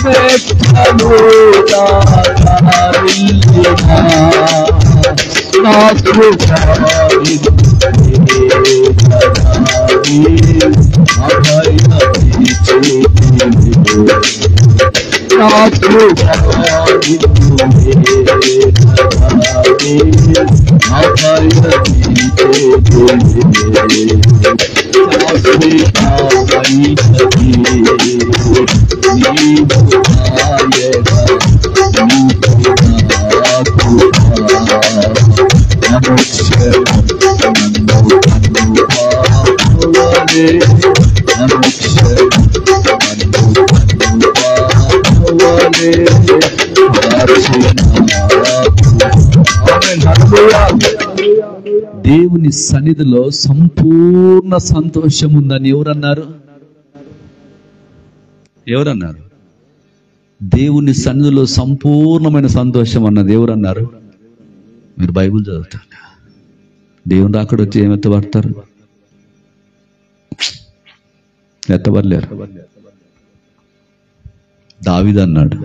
మెట్టలు దారిల్లినా నాకు అభయమి చేతిని నాకు అభయమి దేవుని సన్నిధిలో సంపూర్ణ సంతోషం ఉందని ఎవరన్నారు? ఎవరన్నారు? దేవుని సన్నిధిలో సంపూర్ణమైన సంతోషం అన్నది ఎవరన్నారు? మీరు బైబిల్ చదువుతారు. దేవుని రాకడ వచ్చి ఏం ఎత్తబడతారు? ఎత్తబడలేరు. దావీదు అన్నాడు,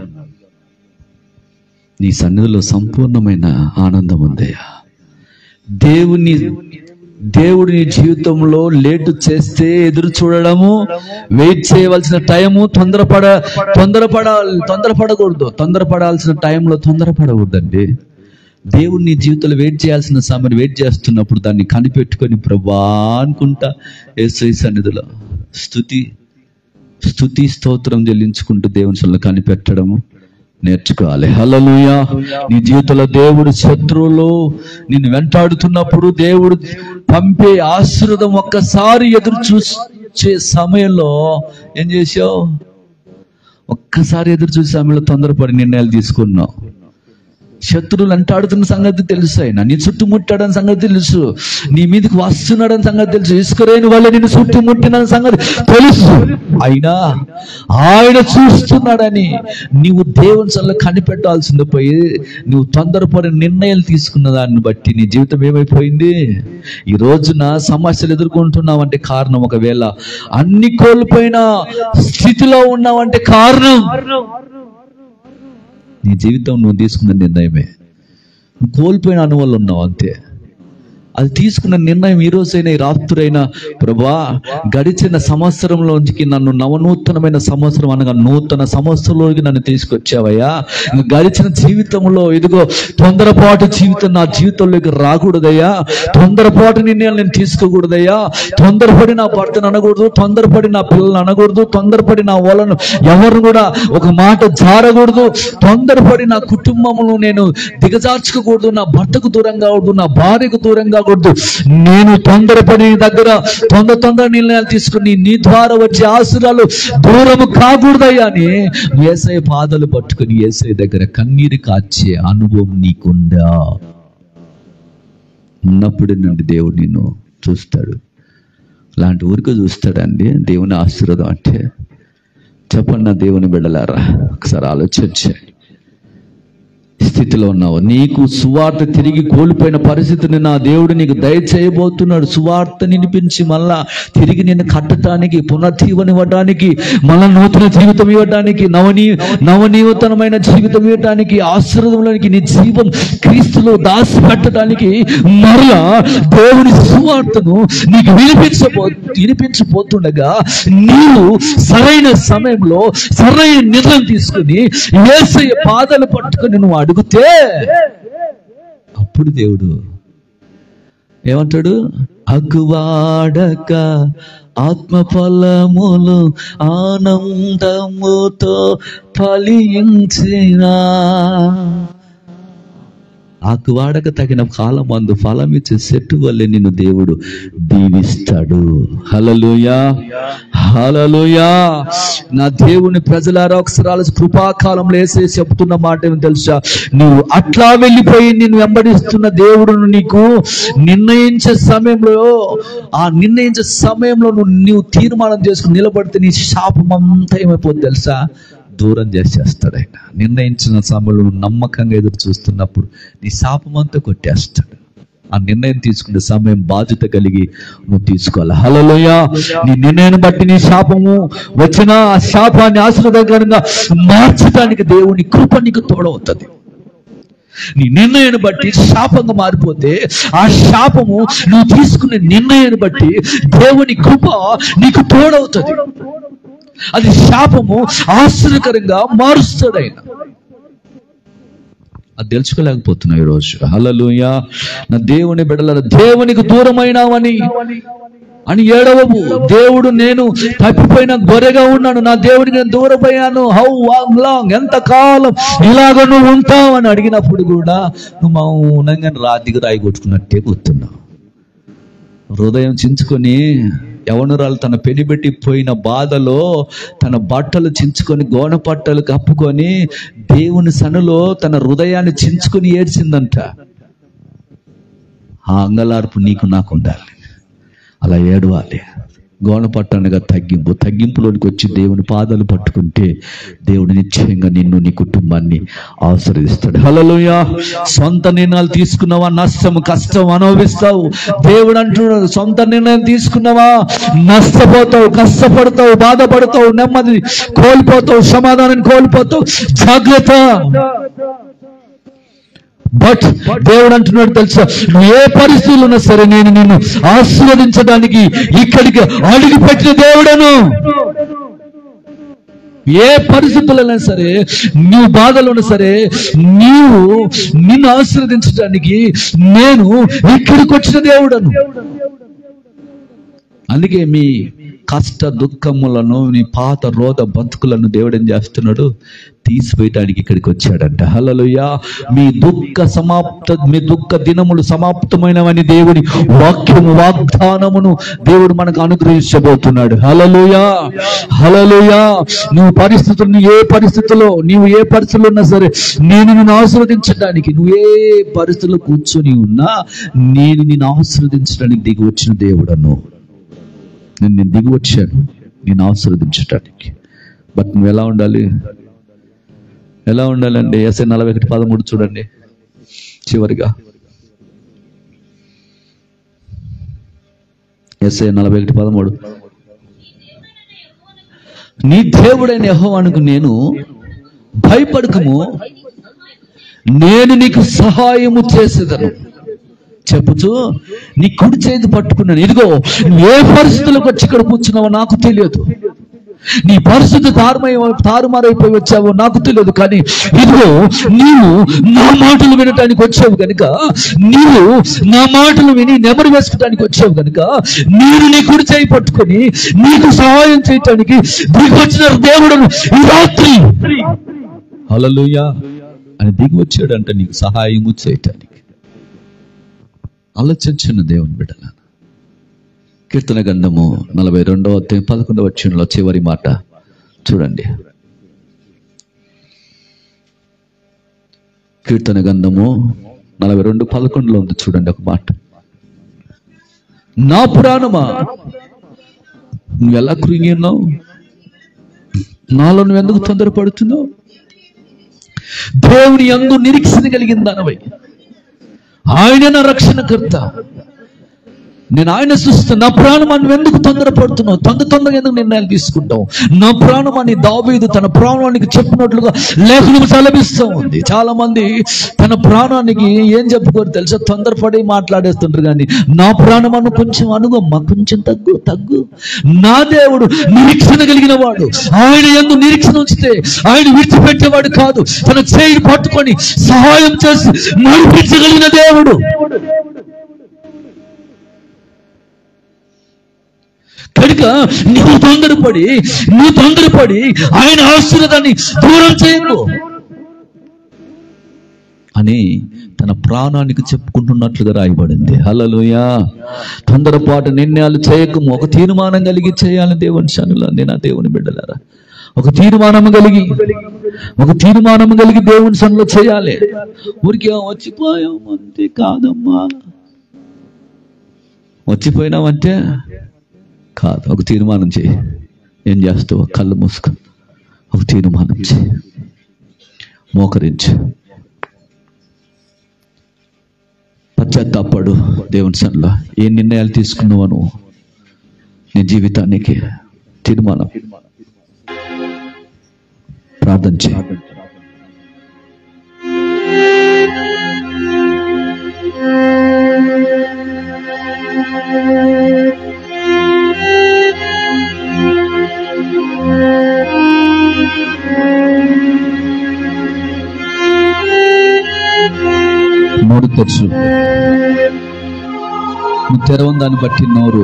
నీ సన్నిధిలో సంపూర్ణమైన ఆనందం ఉందయ్యా. దేవుడు నీ జీవితంలో లేటు చేస్తే ఎదురు చూడడము, వెయిట్ చేయవలసిన టైము, తొందరపడకూడదు. తొందరపడాల్సిన టైంలో తొందరపడకూడదండి. దేవుడు నీ జీవితంలో వెయిట్ చేయాల్సిన సమయం వెయిట్ చేస్తున్నప్పుడు దాన్ని కనిపెట్టుకొని ప్రభా అనుకుంటా యేసయ్య సన్నిధిలో స్తుతి స్తోత్రం చెల్లించుకుంటూ దేవుని సన్నిధిలో కనిపెట్టడము నేర్చుకోవాలి. హల్లెలూయా. నీ జీవితంలో దేవుడు శత్రువులు నిన్ను వెంటాడుతున్నప్పుడు దేవుడు పంపే ఆశీర్వాదం ఒక్కసారి ఎదురు చూసే సమయంలో ఏం చేసావు? ఒక్కసారి ఎదురు చూసే సమయంలో తొందరపడి నిర్ణయాలు తీసుకున్నావు. శత్రువులు అంటాడుతున్న సంగతి తెలుసు, ఆయన నీ చుట్టుముట్టాడని సంగతి తెలుసు, నీ మీదకి వస్తున్నాడని సంగతి తెలుసు, ఇసుకరేని వాళ్ళు నిన్ను చుట్టుముట్టిన సంగతి తెలుసు. అయినా ఆయన చూస్తున్నాడని నీవు దేవుని సన్నిధిలో కనిపెట్టాల్సింది పోయి నువ్వు తొందరపడి నిర్ణయాలు తీసుకున్న దాన్ని బట్టి నీ జీవితం ఏమైపోయింది? ఈ రోజున సమస్యలు ఎదుర్కొంటున్నావంటే కారణం, ఒకవేళ అన్ని కోల్పోయిన స్థితిలో ఉన్నావంటే కారణం నీ జీవితం నువ్వు తీసుకున్న నిర్ణయమే. నువ్వు కోల్పోయిన అనుభవాలు ఉన్నావు అంతే. అది తీసుకున్న నిర్ణయం ఈ రోజైనా, ఈ రాత్రైనా, ప్రభా గడిచిన సంవత్సరంలోంచి నన్ను నవనూతనమైన సంవత్సరం అనగా నూతన సంవత్సరంలోకి నన్ను తీసుకొచ్చావయ్యా. గడిచిన జీవితంలో ఇదిగో తొందరపాటు జీవితం నా జీవితంలోకి రాకూడదయ్యా. తొందరపాటు నిర్ణయాలు నేను తీసుకోకూడదయ్యా. తొందరపడి నా భర్తను అనకూడదు, తొందరపడి నా పిల్లలను అనకూడదు, తొందరపడి నా వాళ్ళను ఎవరు కూడా ఒక మాట జారకూడదు, తొందరపడి నా కుటుంబమును నేను దిగజార్చుకోకూడదు, నా భర్తకు దూరం కాకూడదు, నా భార్యకు దూరం కాకూడదు. నేను తొందరపడి దగ్గర తొందర నిర్ణయాలు తీసుకుని నీ ద్వారా వచ్చే ఆశీర్వాదాలు దూరము కాకూడదయ్యా అని యేసయ్య పాదాలు పట్టుకుని యేసయ్య దగ్గర కన్నీరు కాచే అనుభవం నీకుందా? ఉన్నప్పుడు నుండి దేవుడు నిన్ను చూస్తాడు. అలాంటి ఊరికి చూస్తాడండి దేవుని ఆశీర్వాదం అంటే. చెప్పండి నా దేవుని బిడ్డలారా, ఒకసారి ఆలోచించండి. స్థితిలో ఉన్నావు, నీకు సువార్త తిరిగి కోల్పోయిన పరిస్థితిని నా దేవుడు నీకు దయచేయబోతున్నాడు. సువార్త వినిపించి మళ్ళా తిరిగి నేను కట్టడానికి, పునర్జీవనం ఇవ్వడానికి, మళ్ళా నూతన జీవితం ఇవ్వడానికి, నవనీతనమైన జీవితం ఇవ్వడానికి, ఆశీర్వాదంలోనికి నీ జీవం క్రీస్తులో దాచిపెట్టడానికి మరలా దేవుని సువార్తను నీకు వినిపించబోతుండగా నీవు సరైన సమయంలో సరైన నిర్ణయం తీసుకుని యేసయ్య పాదాలు పట్టుకుని నువ్వు అడిగితే అప్పుడు దేవుడు ఏమంటాడు? అగువాడక ఆత్మ ఫలములు ఆనందముతో ఫలించినా. ఆకువాడక తగిన కాలం అందు ఫలం ఇచ్చే చెట్టు వల్లే నిన్ను దేవుడు దీవిస్తాడు. హల్లెలూయా, హల్లెలూయా. నా దేవుని ప్రజలారా, ఒకసారి కృపాకాలంలో వేసే చెప్తున్న మాట ఏమి తెలుసా? నువ్వు అట్లా వెళ్ళిపోయి నిన్ను వెంబడిస్తున్న దేవుడును నీకు నిర్ణయించే సమయంలో నువ్వు తీర్మానం చేసుకుని నిలబడితే నీ శాపం అంతా ఏమైపోద్ది తెలుసా? దూరం చేసేస్తాడు ఆయన. నిర్ణయించిన సమయంలో నమ్మకంగా ఎదురు చూస్తున్నప్పుడు నీ శాపమంతా కొట్టేస్తాడు. ఆ నిర్ణయం తీసుకునే సమయం బాధ్యత కలిగి నువ్వు తీసుకోవాలి. హల్లెలూయా. నీ నిర్ణయాన్ని బట్టి నీ శాపము వచ్చిన ఆ శాపాన్ని ఆశీర్వాదకరంగా మార్చడానికి దేవుని కృప నీకు తోడవుతుంది. నీ నిర్ణయాన్ని బట్టి శాపంగా మారిపోతే ఆ శాపము నువ్వు తీసుకునే నిర్ణయాన్ని బట్టి దేవుని కృప నీకు తోడవుతుంది. అది శాపము ఆశ్చర్యకరంగా మారుస్తాడు ఆయన. అది తెలుసుకోలేకపోతున్నావు ఈరోజు. హల్లెలూయా. నా దేవుని బిడ్డలారా, దేవునికి దూరమైనావని అని ఏడవవు. దేవుడు నేను తప్పిపోయిన గొర్రెగా ఉన్నాను, నా దేవుడికి నేను దూరపోయాను, హౌ లాంగ్, ఎంతకాలం ఇలాగ నువ్వు ఉంటావు అని అడిగినప్పుడు కూడా నువ్వు మౌనంగా రాతికి రాయి కొట్టుకున్నట్టే కూర్చున్నావు. హృదయం చించుకొని యవనురాలు తన పెళ్లిబెట్టి పోయిన బాధలో తన బట్టలు చించుకొని గోనె పట్టలు కప్పుకొని దేవుని సన్నిధిలో తన హృదయాన్ని చించుకొని ఏడ్చిందంట. ఆ అంగలార్పు నీకు నాకు ఉండాలి. అలా ఏడవాలి. గోనపట్టనగా తగ్గింపులోనికి వచ్చి దేవుని పాదాలు పట్టుకుంటే దేవుడు నిశ్చయంగా నిన్ను నీ కుటుంబాన్ని ఆశీర్వదిస్తాడు. హల్లెలూయా. సొంత నిర్ణయాలు తీసుకున్నావా నష్టము కష్టం అనుభవిస్తావు. దేవుడు అంటున్నాడు, సొంత నిర్ణయం తీసుకున్నావా నష్టపోతావు, కష్టపడతావు, బాధపడతావు, నెమ్మది కోల్పోతావు, సమాధానం కోల్పోతావు. జాగ్రత్త. బట్ దేవుడు అంటున్నాడు తెలుసా, ఏ పరిస్థితులు ఉన్నా సరే నేను నిన్ను ఆశీర్వదించడానికి ఇక్కడికి అడుగు పెట్టిన దేవుడను. ఏ పరిస్థితులైనా సరే, నువ్వు బాధలు ఉన్నా సరే, నిన్ను ఆశీర్వదించడానికి నేను ఇక్కడికి వచ్చిన దేవుడను. అందుకే మీ కష్ట దుఃఖములను, నీ పాత రోధ బతుకులను దేవుడు ఏం చేస్తున్నాడు? తీసివేయడానికి ఇక్కడికి వచ్చాడంట. హల్లెలూయా. మీ దుఃఖ దినములు సమాప్తమైనవని దేవుని వాగ్దానమును దేవుడు మనకు అనుగ్రహించబోతున్నాడు. హల్లెలూయా, హల్లెలూయా. నువ్వు ఏ పరిస్థితుల్లో ఉన్నా సరే, నేను నిన్ను ఆశీర్వదించడానికి, నువ్వు ఏ పరిస్థితుల్లో కూర్చొని ఉన్నా నేను నిన్ను ఆశీర్వదించడానికి దిగి వచ్చిన దేవుడను. నేను దిగి వచ్చాను నేను ఆశీర్వదించడానికి. బట్ నువ్వు ఎలా ఉండాలండి? యేసయ్య 41:13 చూడండి చివరిగా. యేసయ్య 41:13, నీ దేవుడైన యెహోవాకు నేను భయపడకము, నేను నీకు సహాయము చేసేదను. చెప్పుచు నీ కుడి చేతి పట్టుకున్నాను, ఇదిగో ఏ పరిస్థితులకు వచ్చి ఇక్కడ కూర్చున్నావో నాకు తెలియదు, నీ పరిస్థితి తారుమారైపోయి వచ్చావో నాకు తెలియదు, కానీ ఇదిగో నీవు నా మాటలు వినటానికి వచ్చావు కనుక, నీవు నా మాటలు విని నెమరు వేసుకోవడానికి వచ్చావు కనుక, నేను నీ కుడి చేయి పట్టుకొని నీకు సహాయం చేయటానికి దిగి వచ్చిన దేవుడు ఈ రాత్రి హల్లెలూయా అని దిగి వచ్చాడంట నీకు సహాయము చేయటానికి. ఆలోచించిన దేవుని బిడ్డల కీర్తన గ్రంథము 42వ అధ్యాయం 11వ వచనంలో చివరి మాట చూడండి. కీర్తన గ్రంథము 42:11 ఉంది చూడండి ఒక మాట. నా ప్రాణమా నువ్వెలా కృంగి ఉన్నావు, నాలో నువ్వెందుకు తొందరపడుతున్నావు? దేవుని యందు నిరీక్షణ కలిగింది దానివై, ఆయన నా రక్షణకర్త, నేను ఆయన చూస్తాను. నా ప్రాణమా నువ్వు ఎందుకు తొందరపడుతున్నావు, తొందరగా ఎందుకు నిర్ణయాలు తీసుకుంటావు? నా ప్రాణమని దావీదు తన ప్రాణానికి చెప్పినట్లుగా లేఖనం సెలవిస్తూ ఉంది. చాలా మంది తన ప్రాణానికి ఏం చెప్పుకోరు తెలుసా, తొందరపడి మాట్లాడేస్తుంటారు. కానీ నా ప్రాణమను కొంచెం అనుగమ్మా, కొంచెం తగ్గు. నా దేవుడు నిరీక్షణ కలిగిన వాడు, ఆయన యందు నిరీక్షణ ఉంచితే ఆయన విడిచిపెట్టేవాడు కాదు. తన చేయి పట్టుకొని సహాయం చేసి నడిపించగలిగిన దేవుడు. కనుక నువ్వు తొందరపడి ఆయన ఆశీర్వాదాన్ని దూరం చేయకు అని తన ప్రాణానికి చెప్పుకుంటున్నట్లుగా రాయబడింది. హల్లెలూయా. తొందరపాటు నిర్ణయాలు చేయకము, ఒక తీర్మానం కలిగి చేయాలి. దేవుని సన్నిధిలో నా దేవుని బిడ్డలారా, ఒక తీర్మానం కలిగి దేవుని సన్నిధిలో చేయాలి. ఊరికే వచ్చిపోయామంటే కాదమ్మా, వచ్చిపోయినామంటే కాదు. ఒక తీర్మానం చేయి. ఏం చేస్తావు? కళ్ళు మూసుకొని ఒక తీర్మానం చేయి, మోకరించు, పశ్చాత్తాపడు. దేవుని సన్నిధిలో ఏ నిర్ణయాలు తీసుకున్నావు నువ్వు నీ జీవితానికి? తీర్మానం. ప్రార్థన చేయి. నోరు తెరుచు. నువ్వు తెరవని దాన్ని బట్టి నోరు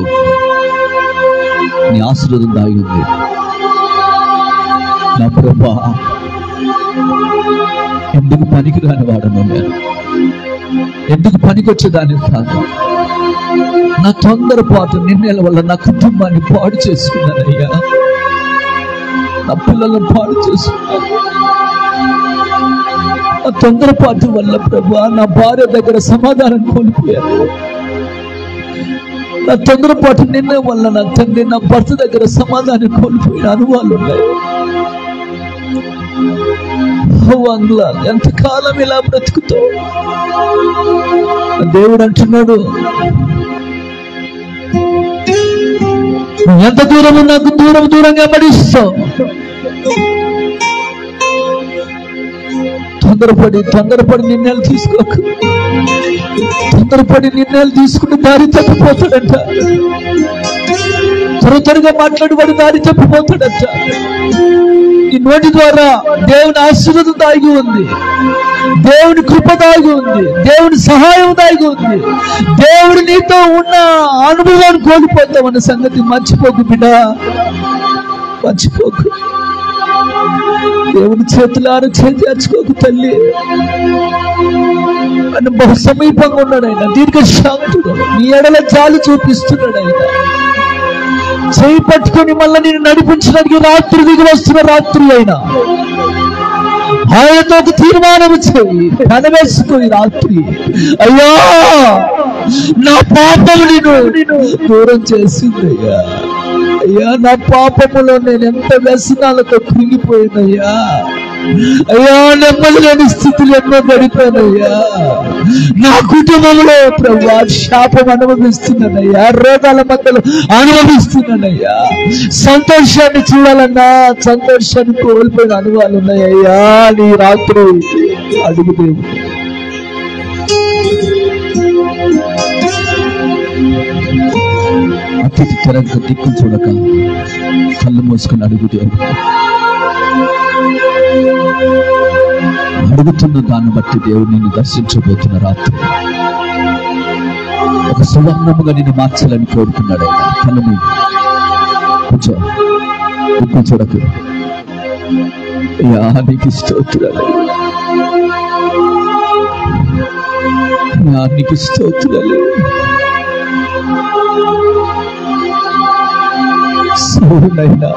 నీ ఆశీర్వాదం దాగి ఉంది. నా ప్రభువా, ఎందుకు పనికిరాని వాడను నేను, ఎందుకు పనికొచ్చేదాన్ని కాదు. నా తొందరపాటు నిర్ణయాల వల్ల నా కుటుంబాన్ని పాడు చేసుకున్నానయ్యా, నా పిల్లలను పాడు చేసుకున్నాను. ఆ తొందరపాటు వల్ల ప్రభువా నా భార్య దగ్గర సమాధానం కోల్పోయాను. నా తొందరపాటు నిర్ణయం వల్ల నా తండ్రి నా భర్త దగ్గర సమాధానం కోల్పోయిన అనుభవాలు ఉన్నాయి. ఎంతకాలం ఇలా బ్రతుకుతావు? దేవుడు అంటున్నాడు, ఎంత దూరము నాకు దూరంగా పడిస్తావు. తొందరపడి నిర్ణయాలు తీసుకోకు. తొందరపడి నిర్ణయాలు తీసుకుని దారి తప్పిపోతాడంట. త్వరగా మాట్లాడబడి దారి తప్పిపోతాడంట. ఈ నోటి ద్వారా దేవుని ఆశీర్వాదం దాగి ఉంది, దేవుని కృప దాగి ఉంది, దేవుని సహాయం దాగి ఉంది. దేవుడు నీతో ఉన్న అనుభవాన్ని కోల్పోతామన్న సంగతి మర్చిపోకు బిడ్డ, మర్చిపోకు. దేవుని చేతులారా చేర్చుకోకు తల్లి. ఆయన బహు సమీపంగా ఉన్నాడు. ఆయన దీర్ఘశాంతుడు, నీ ఎడల జాలి చూపిస్తున్నాడు. ఆయన చేయి పట్టుకొని మళ్ళీ నేను నడిపించడానికి రాత్రి దిగి వస్తున్న రాత్రి అయినా ఆయనతో ఒక తీర్మానం చేయి, కనవేసుకో. ఈ రాత్రి అయ్యా నా పాపము నేను దూరం చేసిందయ్యా, అయ్యా నా పాపములో నేను ఎంత వ్యసనాలతో కృంగిపోయినయ్యా, అయ్యా నెమ్మది లేని స్థితిలో ఎన్నో గడిపోయినయ్యా. నా కుటుంబంలో ప్రభువా శాపం అనుభవిస్తున్నానయ్యా, రోగాల మధ్యలో అనుభవిస్తున్నానయ్యా. సంతోషాన్ని చూడాలన్నా సంతోషాన్ని కోల్పోయిన అనుభవాలు ఉన్నాయ్యా. నీ రాత్రి అడుగు దేవుడు. అతి తెరంగా దిక్కులు చూడక కళ్ళు మూసుకొని అడుగుతాడు. అడుగుతున్న దాన్ని బట్టి దేవుడు నిన్ను దర్శించబోతున్న రాత్రి ఒక సువర్ణముగా నిన్ను మార్చాలని కోరుకున్నాడు. కళ్ళు మీద కూర్చో, దిక్కులు చూడకు. నీకు స్తోత్రాలు, నీకు స్తోత్రాలు. సౌరునైనా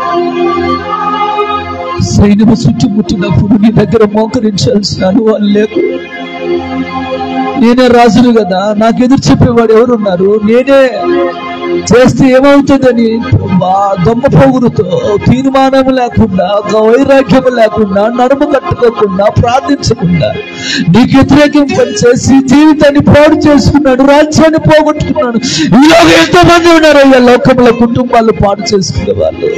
సైన్యము చుట్టుముట్టినప్పుడు నీ దగ్గర మోకరించాల్సిన అనుభవం లేకు. నేనే రాజును కదా, నాకు ఎదురు చెప్పేవాడు ఎవరున్నారు? నేనే చేస్తే ఏమవుతుందని దొమ్మ పొగురుతో తీర్మానం లేకుండా, వైరాగ్యం లేకుండా, నడుము కట్టుకోకుండా, ప్రార్థించకుండా నీకు వ్యతిరేకం పనిచేసి జీవితాన్ని పాడు చేసుకున్నాడు, రాజ్యాన్ని పోగొట్టుకున్నాడు. ఈలోగా ఎంతో మంది ఉన్నారు అయ్యా లోకంలో కుటుంబాలు పాడు చేసుకునే వాళ్ళు.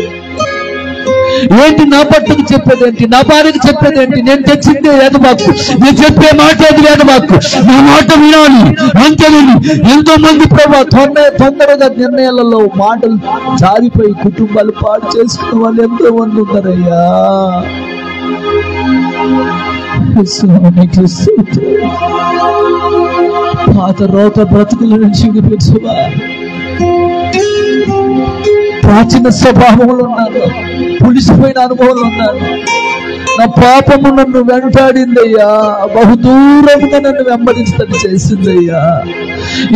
ఏంటి నా పట్టుకు చెప్పేదేంటి, నా భార్యకు చెప్పేదేంటి? నేను తెచ్చిందే ఎదబాకు, నేను చెప్పే మాట అది ఎదబాకు, నా మాట వినాలి అంతేనని ఎంతో మంది ప్రభా తొందరగా నిర్ణయాలలో మాటలు జారిపోయి కుటుంబాలు పాడు చేసుకున్న వాళ్ళు ఎంతో మంది ఉన్నారయ్యా. పాత రోత బ్రతుకుల నుంచి విడిపించవా. ప్రాచీన స్వభావంలో ఉన్నాను, పులిసిపోయిన అనుభవంలో ఉన్నాను. నా పాపము నన్ను వెంటాడిందయ్యా, బహుదూరంగా నన్ను వెంబడించడం చేసిందయ్యా.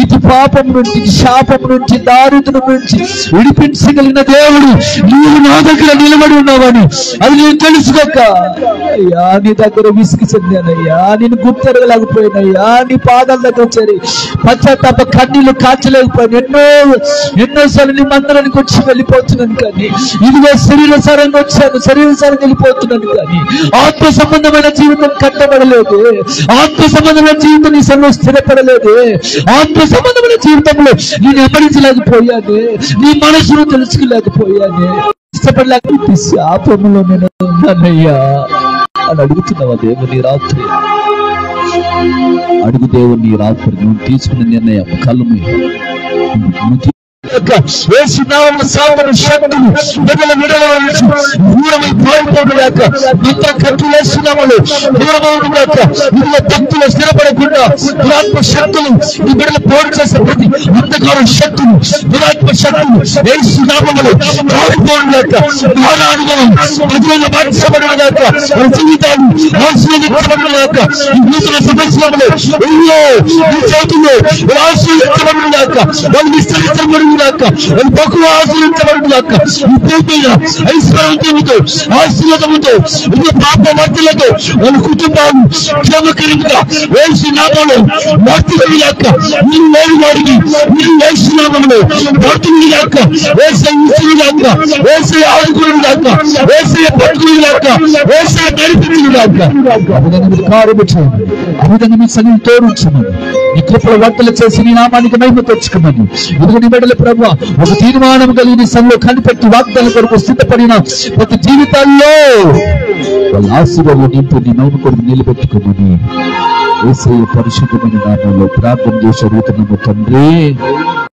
ఇటు పాపం నుంచి, ఇటు శాపం నుంచి, దారిద్ర్యం నుంచి విడిపించగలిగిన దేవుడు నీవు నా దగ్గర నిలబడి ఉన్నావని అది నేను తెలుసుకోక అయ్యా నీ దగ్గర విసిగి చెందానయ్యా. నేను గుర్తెరగలేకపోయినయ్యా. నీ పాదాల దగ్గర చేరి పశ్చాత్తాప కన్నీళ్ళు కాల్చలేకపోయాను. ఎన్నోసార్లు నీ మందిరానికి వచ్చి వెళ్ళిపోతున్నాను, కానీ ఇదిగో శరీరసారంగా వచ్చాను, శరీరసారంగా వెళ్ళిపోతున్నాను, కానీ ఆత్మ సంబంధమైన జీవితం కట్టబడలేదు. ఆత్మ సంబంధమైన జీవితం నీ సన్నిధిలో స్థిరపడలేదు. ఆత్మ సంబంధమైన జీవితంలో నేను వెంబడించలేకపోయాను, నీ మనసును తెలుసుకోలేకపోయాను, ఇష్టపడలేకపోతే శాపంలో నేను ఉన్నానయ్యా అని అడుగుతున్నావా దేవుని రాత్రి? అడుగు దేవుని రాత్రి. నువ్వు తీసుకున్న నిర్ణయం కళ్ళు భక్తులు స్థిరపడకుండా దురాత్మ శక్తులు ఈ బిడ్డలు పోటు చేసే ప్రతి అంధకార శక్తులు, దురాత్మ శక్తులు ఏసునామములో పారిపోవడాక జ్ఞాన అనుభవం ప్రజలను మార్చబడగాక, జీవితాలు ఆశీర్వదించబడగాక, ఈ నూతన సంవత్సరంలో అయ్యో ఈ చేతుల్లో ఆశీర్వదించబడగాక, వాళ్ళు విస్తరించబడుగాక, వాళ్ళు బహు ఆశీర్వదించబడుగాక. ఈ భూమిపైన ఐశ్వర్యంతో ఆశీర్వాదముతో పాప వర్తలతో వాళ్ళ కుటుంబాలు క్షేమకరంగా వేసినామలో వర్తిగాక, మీరు లేని వారికి మీరు వేసినామలో వర్తిగాక, వేసే ఇసుగాక, వేసే ఆడుకునిగాక, వేసే పట్టుకునిగాక, వేసే నడిపించుగాక. ఆ విధంగా మీరు కారుబెట్టండి, ఆ విధంగా మీ సన్నిధిని తోడించమని, నీ కృపల వర్తలు చేసి నీ నామానికి మహిమ తెచ్చుకోమని. ఎదుగుని బిడ్డల ప్రభువా ఒక తీర్మానం కలిగిన సంలో కనిపెట్టి వాగ్దానం కొరకు సిద్ధపడిన ప్రతి జీవితాల్లో వాళ్ళ ఆశీర్వాదం నింపి నీ మహిమ కొరకు నిలబెట్టుకోమని యేసయ్య పరిశుద్ధమైన నామంలో ప్రార్థన చేసి అడుగుతున్నాము తండ్రి.